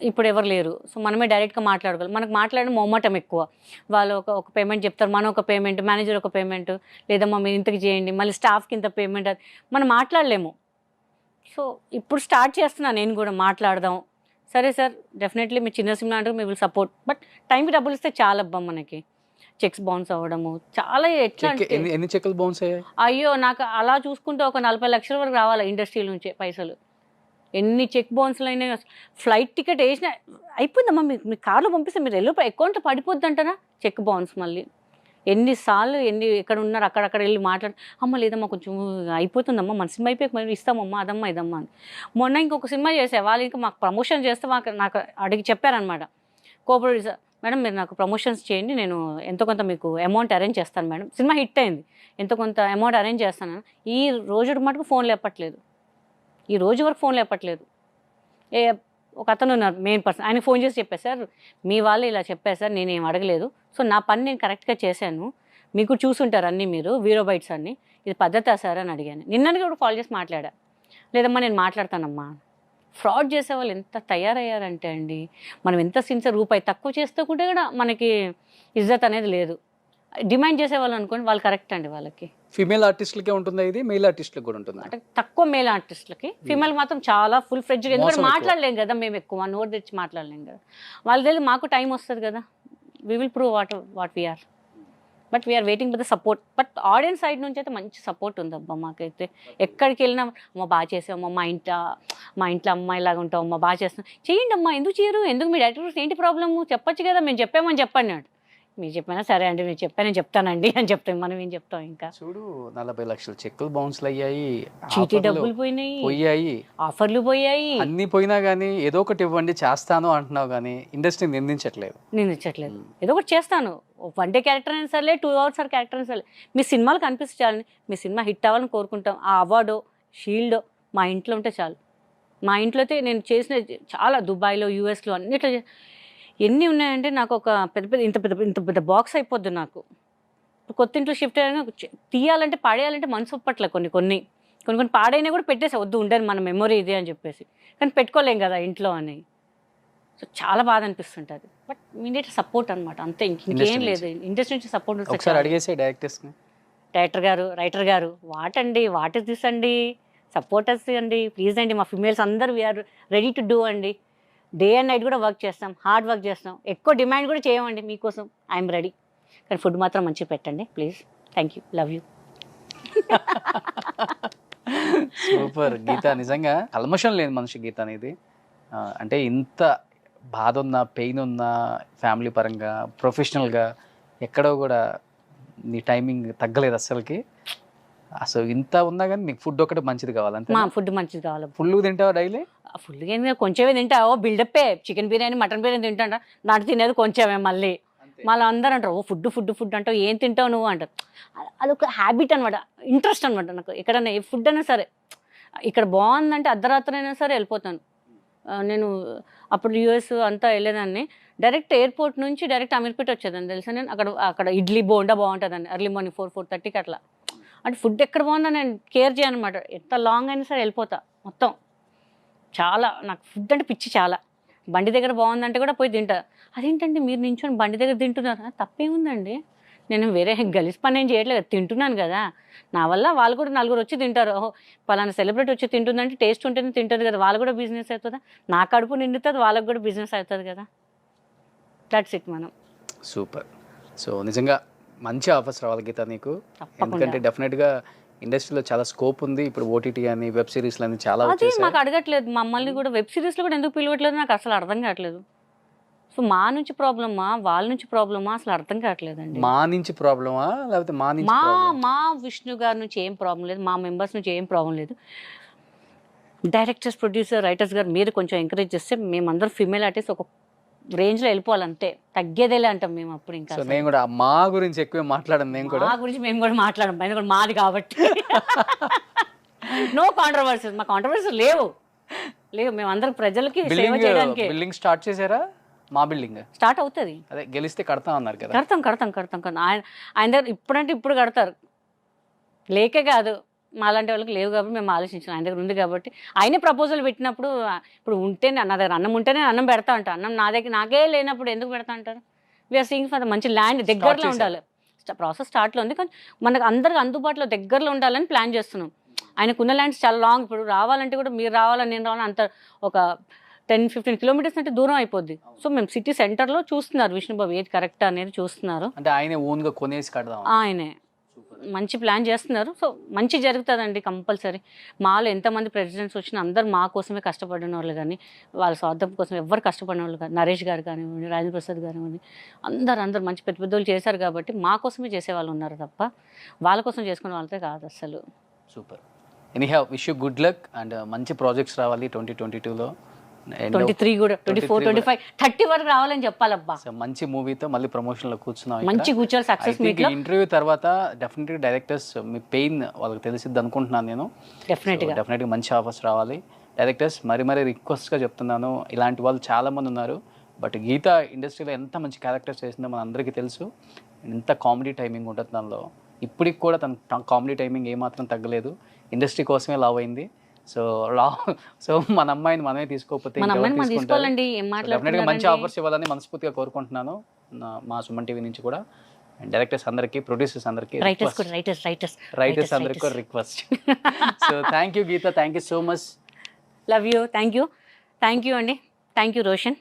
ఇప్పుడు ఎవరు లేరు. సో మనమే డైరెక్ట్గా మాట్లాడగలం. మనకు మాట్లాడడం మొమ్మటం ఎక్కువ. వాళ్ళు ఒక పేమెంట్ చెప్తారు, మనం ఒక పేమెంట్, మేనేజర్ ఒక పేమెంట్, లేదమ్మా మీరు ఇంతకు చేయండి, మళ్ళీ స్టాఫ్కి ఇంత పేమెంట్, అది మనం మాట్లాడలేము. సో ఇప్పుడు స్టార్ట్ చేస్తున్నాను నేను కూడా మాట్లాడదాం. సరే సార్, డెఫినెట్లీ మీరు చిన్న సినిమా అంటారు, మీ విల్ సపోర్ట్, బట్ టైంకి డబ్బులు ఇస్తే చాలా అబ్బా మనకి. చెక్స్ బౌన్స్ అవ్వడము చాలా ఎట్లా ఎన్ని చెక్కులు బౌన్స్ అయ్యాయి? అయ్యో నాకు అలా చూసుకుంటే ఒక 40 లక్షల వరకు రావాలి ఇండస్ట్రీ నుంచి పైసలు. ఎన్ని చెక్ బౌన్స్లు అయినా, ఫ్లైట్ టికెట్ వేసినా అయిపోయిందమ్మా, మీ కార్లో పంపిస్తే మీరు వెళ్ళి అకౌంట్లో పడిపోద్ది అంటారా చెక్ బౌన్స్. మళ్ళీ ఎన్నిసార్లు ఎక్కడ ఉన్నారు అక్కడక్కడ వెళ్ళి మాట్లాడి, అమ్మ లేదమ్మా కొంచెం అయిపోతుందమ్మా, మన సినిమా అయిపోయి మరి ఇస్తామమ్మా, అదమ్మా ఇదమ్మా అని. మొన్న ఇంకొక సినిమా చేసే వాళ్ళు ఇంకా మాకు ప్రమోషన్ చేస్తే నాకు అడిగి చెప్పారనమాట కోఆపరేటివ్, మేడం మీరు నాకు ప్రమోషన్స్ చేయండి, నేను ఎంతో కొంత మీకు అమౌంట్ అరేంజ్ చేస్తాను మేడం. సినిమా హిట్ అయింది, ఎంతో కొంత అమౌంట్ అరేంజ్ చేస్తాను. ఈ రోజు మటుకు ఫోన్ లేపట్లేదు, ఈ రోజు వరకు ఫోన్ లేపట్లేదు. ఒక అతను ఉన్నారు మెయిన్ పర్సన్, ఆయన ఫోన్ చేసి చెప్పారు, సార్ మీ వాళ్ళు ఇలా చెప్పారు సార్, నేనేం అడగలేదు, సో నా పని నేను కరెక్ట్గా చేశాను, మీకు చూసుంటారు అన్నీ మీరు వీడియో బైట్స్ అన్నీ, ఇది పద్ధతా సార్ అని అడిగాను. నిన్నటికి కూడా కాల్ చేసి మాట్లాడా, లేదమ్మా నేను మాట్లాడతానమ్మా. ఫ్రాడ్ చేసేవాళ్ళు ఎంత తయారయ్యారంటే అండి, మనం ఎంత సిన్సియర్ రూపాయి తక్కువ చేస్తే కూడా మనకి ఇజ్జత్ అనేది లేదు. డిమాండ్ చేసేవాళ్ళు అనుకోండి వాళ్ళు కరెక్ట్ అండి, వాళ్ళకి. ఫీమేల్ ఆర్టిస్టులకే ఉంటుందా ఇది, మెయిల్ ఆర్టిస్టులకు కూడా ఉంటుంది? అంటే తక్కువ మేల్ ఆర్టిస్టులకి, ఫీమేల్ మాత్రం చాలా ఫుల్ ఫ్రెడ్జ్గా, ఎందుకంటే మాట్లాడలేం కదా మేము, ఎక్కువ నోరు తెచ్చి మాట్లాడలేం కదా. వాళ్ళ దగ్గర మాకు టైం వస్తుంది కదా, we will prove what we are, but we are waiting for the support. But audience side నుంచి అయితే మంచి సపోర్ట్ ఉంది అబ్బా మాకైతే. ఎక్కడికి వెళ్ళినా అమ్మ బాగా చేసావమ్మా, మా ఇంట్లో అమ్మాయిలాగా ఉంటావు అమ్మ, బాగా చేస్తాం, చేయండి అమ్మా, ఎందుకు చేయరు, ఎందుకు మీ డైరెక్టర్స్ ఏంటి ప్రాబ్లము, చెప్పొచ్చు కదా, మేము చెప్పామని చెప్పండి. మీరు చెప్పినా సరే అండి, మీరు చెప్పాను చెప్తానండి అని చెప్తాం, మనం ఏం చెప్తాం. ఇంకా చూడు 40 లక్షల చెక్కులు బౌన్స్లు అయ్యాయి, చీటీ డబ్బులు పోయినాయి, ఆఫర్లు పోయాయి, అన్ని పోయినా కానీ ఏదో ఒకటి ఇవ్వండి చేస్తాను అంటున్నావు కానీ ఇండస్ట్రీ నిందించట్లేదు. ఏదో ఒకటి చేస్తాను, 1 డే క్యారెక్టర్ అయినా సరే, 2 hours క్యారెక్టర్ అయినా సరే, మీ సినిమాలు కనిపించాలని, మీ సినిమా హిట్ అవ్వాలని కోరుకుంటాం. ఆ అవార్డో షీల్డో మా ఇంట్లో ఉంటే చాలు. మా ఇంట్లో అయితే నేను చేసిన చాలా దుబాయ్లో, యూఎస్లో అన్నిట్లో ఎన్ని ఉన్నాయంటే, నాకు ఒక ఇంత పెద్ద బాక్స్ అయిపోద్ది నాకు. కొత్త ఇంట్లో షిఫ్ట్ అయ్యాను, తీయాలంటే పాడేయాలంటే మనసు ఒప్పట్లే, కొన్ని పాడైనా కూడా పెట్టేసా, వద్దు ఉండని మన మెమొరీ ఇది అని చెప్పేసి, కానీ పెట్టుకోలేం కదా ఇంట్లో అని. సో చాలా బాధ అనిపిస్తుంటుంది. బట్ ఇమీడియట్ సపోర్ట్ అనమాట, అంతే, ఇంకేం లేదు. ఇండస్ట్రీ నుంచి సపోర్ట్ డైరెక్టర్ గారు, రైటర్ గారు, వాట్ ఇస్ దిస్ అండి, సపోర్టర్స్ అండి, ప్లీజ్ అండి, మా ఫిమేల్స్ అందరూ వీఆర్ రెడీ టు డూ అండి. డే అండ్ నైట్ కూడా వర్క్ చేస్తాం, హార్డ్ వర్క్ చేస్తాం, ఎక్కువ డిమాండ్ కూడా చేయమండి మీకోసం, ఐఎమ్ రెడీ. కానీ ఫుడ్ మాత్రం మంచిగా పెట్టండి please. Thank you, love you. Super Geeta, నిజంగా కల్మషం లేదు మనిషి గీత అనేది. అంటే ఇంత బాధ ఉన్నా, పెయిన్ ఉన్నా, ఫ్యామిలీ పరంగా, ప్రొఫెషనల్గా ఎక్కడో కూడా నీ టైమింగ్ తగ్గలేదు అస్సలకి. అసలు ఇంత ఉన్నా కానీ నీకు ఫుడ్ ఒకటి మంచిది కావాలంటే, మా ఫుడ్ మంచిది కావాలి. ఫుల్ తింటావా డైలీ? ఫుల్గా ఏం కొంచెమే తింటావో, బిల్డప్పే, చికెన్ బిర్యానీ మటన్ బిర్యానీ తింటా, నాటు తినేది కొంచెమే. మళ్ళీ అందరూ అంటారు, ఓ ఫుడ్ అంటావు, ఏం తింటావు నువ్వు అంటారు. అదొక హ్యాబిట్ అనమాట, ఇంట్రెస్ట్ అనమాట నాకు. ఎక్కడైనా ఏ ఫుడ్ అయినా సరే, ఇక్కడ బాగుందంటే అర్ధరాత్రి అయినా సరే వెళ్ళిపోతాను. నేను అప్పుడు యూఎస్ అంతా వెళ్ళేదాన్ని, డైరెక్ట్ ఎయిర్పోర్ట్ నుంచి డైరెక్ట్ అమీర్పేట వచ్చేదాన్ని తెలుసా. నేను అక్కడ ఇడ్లీ బోండా బాగుంటుందండి, ఎర్లీ మార్నింగ్ 4-4:30కి అట్లా. అంటే ఫుడ్ ఎక్కడ బాగుందో నేను కేర్ చేయనమాట, ఎంత లాంగ్ అయినా సరే వెళ్ళిపోతా మొత్తం. చాలా నాకు ఫుడ్ అంటే పిచ్చి చాలా. బండి దగ్గర బాగుందంటే కూడా పోయి తింటా. అదేంటంటే మీరు నించొని బండి దగ్గర తింటున్నారా, తప్పేముందండి, నేను వేరే గలీజ్ పని ఏం చేయట్లేదు, తింటున్నాను కదా, నా వల్ల వాళ్ళు కూడా నలుగురు వచ్చి తింటారు. ఓహో పలానా సెలబ్రిటీ వచ్చి తింటుందంటే టేస్ట్ ఉంటేనే తింటుంది కదా, వాళ్ళు కూడా బిజినెస్ అవుతుందా, నా కడుపు నిండుతుంది, వాళ్ళకి కూడా బిజినెస్ అవుతుంది కదా. దట్స్ ఇట్ మనం. సూపర్. సో నిజంగా మంచి ఆఫర్స్ రావాలి గీత నీకు, తప్పకుండా. ఎందుకంటే డెఫినెట్గా ఇండస్ట్రీలో చాలా స్కోప్ ఉంది. ఇప్పుడు ఓటీటీ అని వెబ్ సిరీస్లు అని చాలా అది వచ్చేసాయి. మాకు అడగట్లేదు, మమ్మల్ని కూడా వెబ్ సిరీస్లో కూడా ఎందుకు పిలవట్లేదు నాకు అసలు అర్థం కావట్లేదు. సో మా నుంచి ప్రాబ్లమా వాళ్ళ నుంచి ప్రాబ్లమా అసలు అర్థం కావట్లేదండి. మా నుంచి ప్రాబ్లమా లేకపోతే మా నుంచి మా ప్రాబ్లమా? మా విష్ణు గారి నుంచి ఏం ప్రాబ్లం లేదు, మా మెంబర్స్ నుంచి ఏం ప్రాబ్లం లేదు. డైరెక్టర్స్, ప్రొడ్యూసర్, రైటర్స్ గారు మీరు కొంచెం ఎంకరేజ్ చేస్తే మేమందరం ఫీమేల్ ఆర్టిస్ట్ ఒక రేంజ్లో వెళ్ళిపోవాలంతే, తగ్గేదేలే అంటాం మేము అప్పుడు. ఇంకా సో నేను కూడా మా గురించి ఎక్కువ మాట్లాడను, నేను కూడా మా గురించి మేము కూడా మాట్లాడం, పైన కూడా మాది కాబట్టి నో కాంట్రవర్సీస్, మా కాంట్రవర్సీస్ లేవు మేము అందరికి ప్రజలకి సేవ చేయడానికి. బిల్డింగ్ స్టార్ట్ చేశారా? మా బిల్డింగ్ స్టార్ట్ అవుతుంది, అదే గెలిస్తే కడతాం అన్నారు కదా. కడతాం ఆయన దగ్గర ఇప్పుడంటే ఇప్పుడు కడతారు, లేకే కాదు మాలాంటి వాళ్ళకి లేవు కాబట్టి మేము ఆలోచించాం. ఆయన దగ్గర ఉంది కాబట్టి ఆయనే ప్రపోజల్ పెట్టినప్పుడు ఇప్పుడు ఉంటేనే నా దగ్గర అన్నం ఉంటేనే అన్నం పెడతా అంట, అన్నం నా దగ్గర నాకే లేనప్పుడు ఎందుకు పెడతా అంటారు? వీఆర్ సీయింగ్ ఫర్ మంచి ల్యాండ్ దగ్గరలో ఉండాలి, ప్రాసెస్ స్టార్ట్లో ఉంది కానీ మనకు అందరికి అందుబాటులో దగ్గరలో ఉండాలని ప్లాన్ చేస్తున్నాం. ఆయనకున్న ల్యాండ్స్ చాలా లాంగ్, ఇప్పుడు రావాలంటే కూడా మీరు రావాలని నేను రావాలని అంత ఒక 10-15 కిలోమీటర్స్ అంటే దూరం అయిపోద్ది. సో మేము సిటీ సెంటర్లో చూస్తున్నారు విష్ణుబాబు ఏది కరెక్ట్ అనేది చూస్తున్నారు. అంటే ఆయన ఓన్గా కొనేసి కడదాం ఆయనే మంచి ప్లాన్ చేస్తున్నారు. సో మంచి జరుగుతుందండి కంపల్సరీ. మాలో ఎంతమంది ప్రెసిడెంట్స్ వచ్చినా అందరు మా కోసమే కష్టపడిన వాళ్ళు, కానీ వాళ్ళ స్వార్థం కోసం ఎవరు కష్టపడిన వాళ్ళు కాదు. నరేష్ గారు కానివ్వండి, రాజేంద్ర ప్రసాద్ కానివ్వండి, అందరు మంచి పెద్ద పెద్దోళ్ళు చేశారు కాబట్టి మా కోసమే చేసేవాళ్ళు ఉన్నారు తప్ప వాళ్ళ కోసం చేసుకునే వాళ్ళతో కాదు అసలు. Super. Anyhow wish you good luck and మంచి ప్రాజెక్ట్స్ రావాలి 2022లో, 23 కూడా 24, 25, 30 వరకు రావాలని చెప్పాలబ్బా. మంచి మూవీతో మళ్ళీ ప్రమోషన్ లో కూర్చున్నాం. మంచి కూర్చోవాలి సక్సెస్ మీట్ లో. ఇంటర్వ్యూ తర్వాత డెఫినెట్గా డైరెక్టర్స్ మీ పెయిన్ వాళ్ళకి తెలిసిద్ది అనుకుంటున్నాను నేను. డెఫినెట్గా మంచి ఆఫర్స్ రావాలి. డైరెక్టర్స్ మరి రిక్వెస్ట్గా చెప్తున్నాను, ఇలాంటి వాళ్ళు చాలా మంది ఉన్నారు, బట్ గీత ఇండస్ట్రీలో ఎంత మంచి క్యారెక్టర్స్ చేసిందో మన అందరికీ తెలుసు. ఎంత కామెడీ టైమింగ్ ఉంటుంది దానిలో, ఇప్పటికి కూడా తన కామెడీ టైమింగ్ ఏమాత్రం తగ్గలేదు, ఇండస్ట్రీ కోసమే లవ్ అయింది. సో మన అమ్మాయిని మనమే తీసుకోకపోతే డెఫినెట్గా మంచి ఆఫర్స్ ఇవ్వాలని మనస్ఫూర్తిగా కోరుకుంటున్నాను మా సుమన్ టీవీ నుంచి కూడా. డైరెక్టర్స్ అందరికి, ప్రొడ్యూసర్స్ అందరికి, రైటర్స్ అందరికి కూడా request. So thank you Geeta, thank you so much. Love you, thank you అండి, thank you Roshan.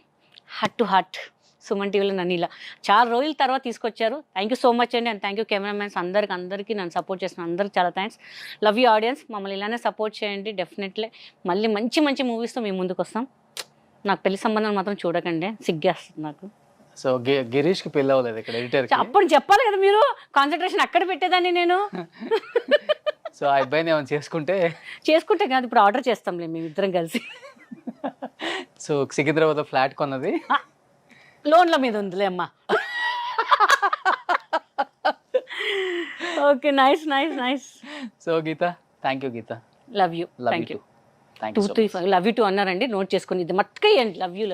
Heart to heart Suman టీవీలో నన్ను ఇలా చాలా రోజుల తర్వాత తీసుకొచ్చారు. థ్యాంక్ యూ సో మచ్ అండి. అండ్ థ్యాంక్ యూ కెమెరామెన్స్ అందరికీ నన్ను సపోర్ట్ చేసిన అందరికి చాలా థ్యాంక్స్. లవ్ యూ ఆడియన్స్, మమ్మల్ని ఇలానే సపోర్ట్ చేయండి. డెఫినెట్లీ మళ్ళీ మంచి మూవీస్తో మేము ముందుకు వస్తాం. నాకు పెళ్లి సంబంధాలు మాత్రం చూడకండి, సిగ్గేస్తుంది నాకు. సో గిరీష్కి పెళ్ళి అవ్వలేదు ఇక్కడ ఎడిటర్, అప్పుడు చెప్పాలి కదా మీరు, కాన్సన్ట్రేషన్ అక్కడ పెట్టేదాన్ని నేను. సో ఆ అబ్బాయిని ఏమైనా చేసుకుంటే కాదు, ఇప్పుడు ఆర్డర్ చేస్తాంలే మేము ఇద్దరం కలిసి. సో సికింద్రాబాద్ ఫ్లాట్ కొన్నది లోన్ల మీద ఉందిలే అమ్మా. Okay, nice. So Geetha, thank you Geetha. Love you, thank you. 235 love you 2 అన్నారండి, నోట్ చేసుకుని ఇది మట్టుకయ్యండి. Love you.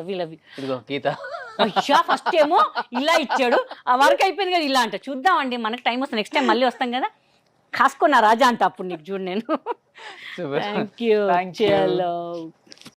ఇదిగో గీత. అయ్యా ఫస్ట్ ఏమో ఇలా ఇచ్చాడు, ఆ వర్క్ అయిపోయింది కదా ఇలా అంట. చూద్దామండి, మనకి టైం వస్తుంది, నెక్స్ట్ టైం మళ్ళీ వస్తాం కదా, కాసుకున్నా రాజా అంట అప్పుడు నీకు చూడు నేను. Thank you.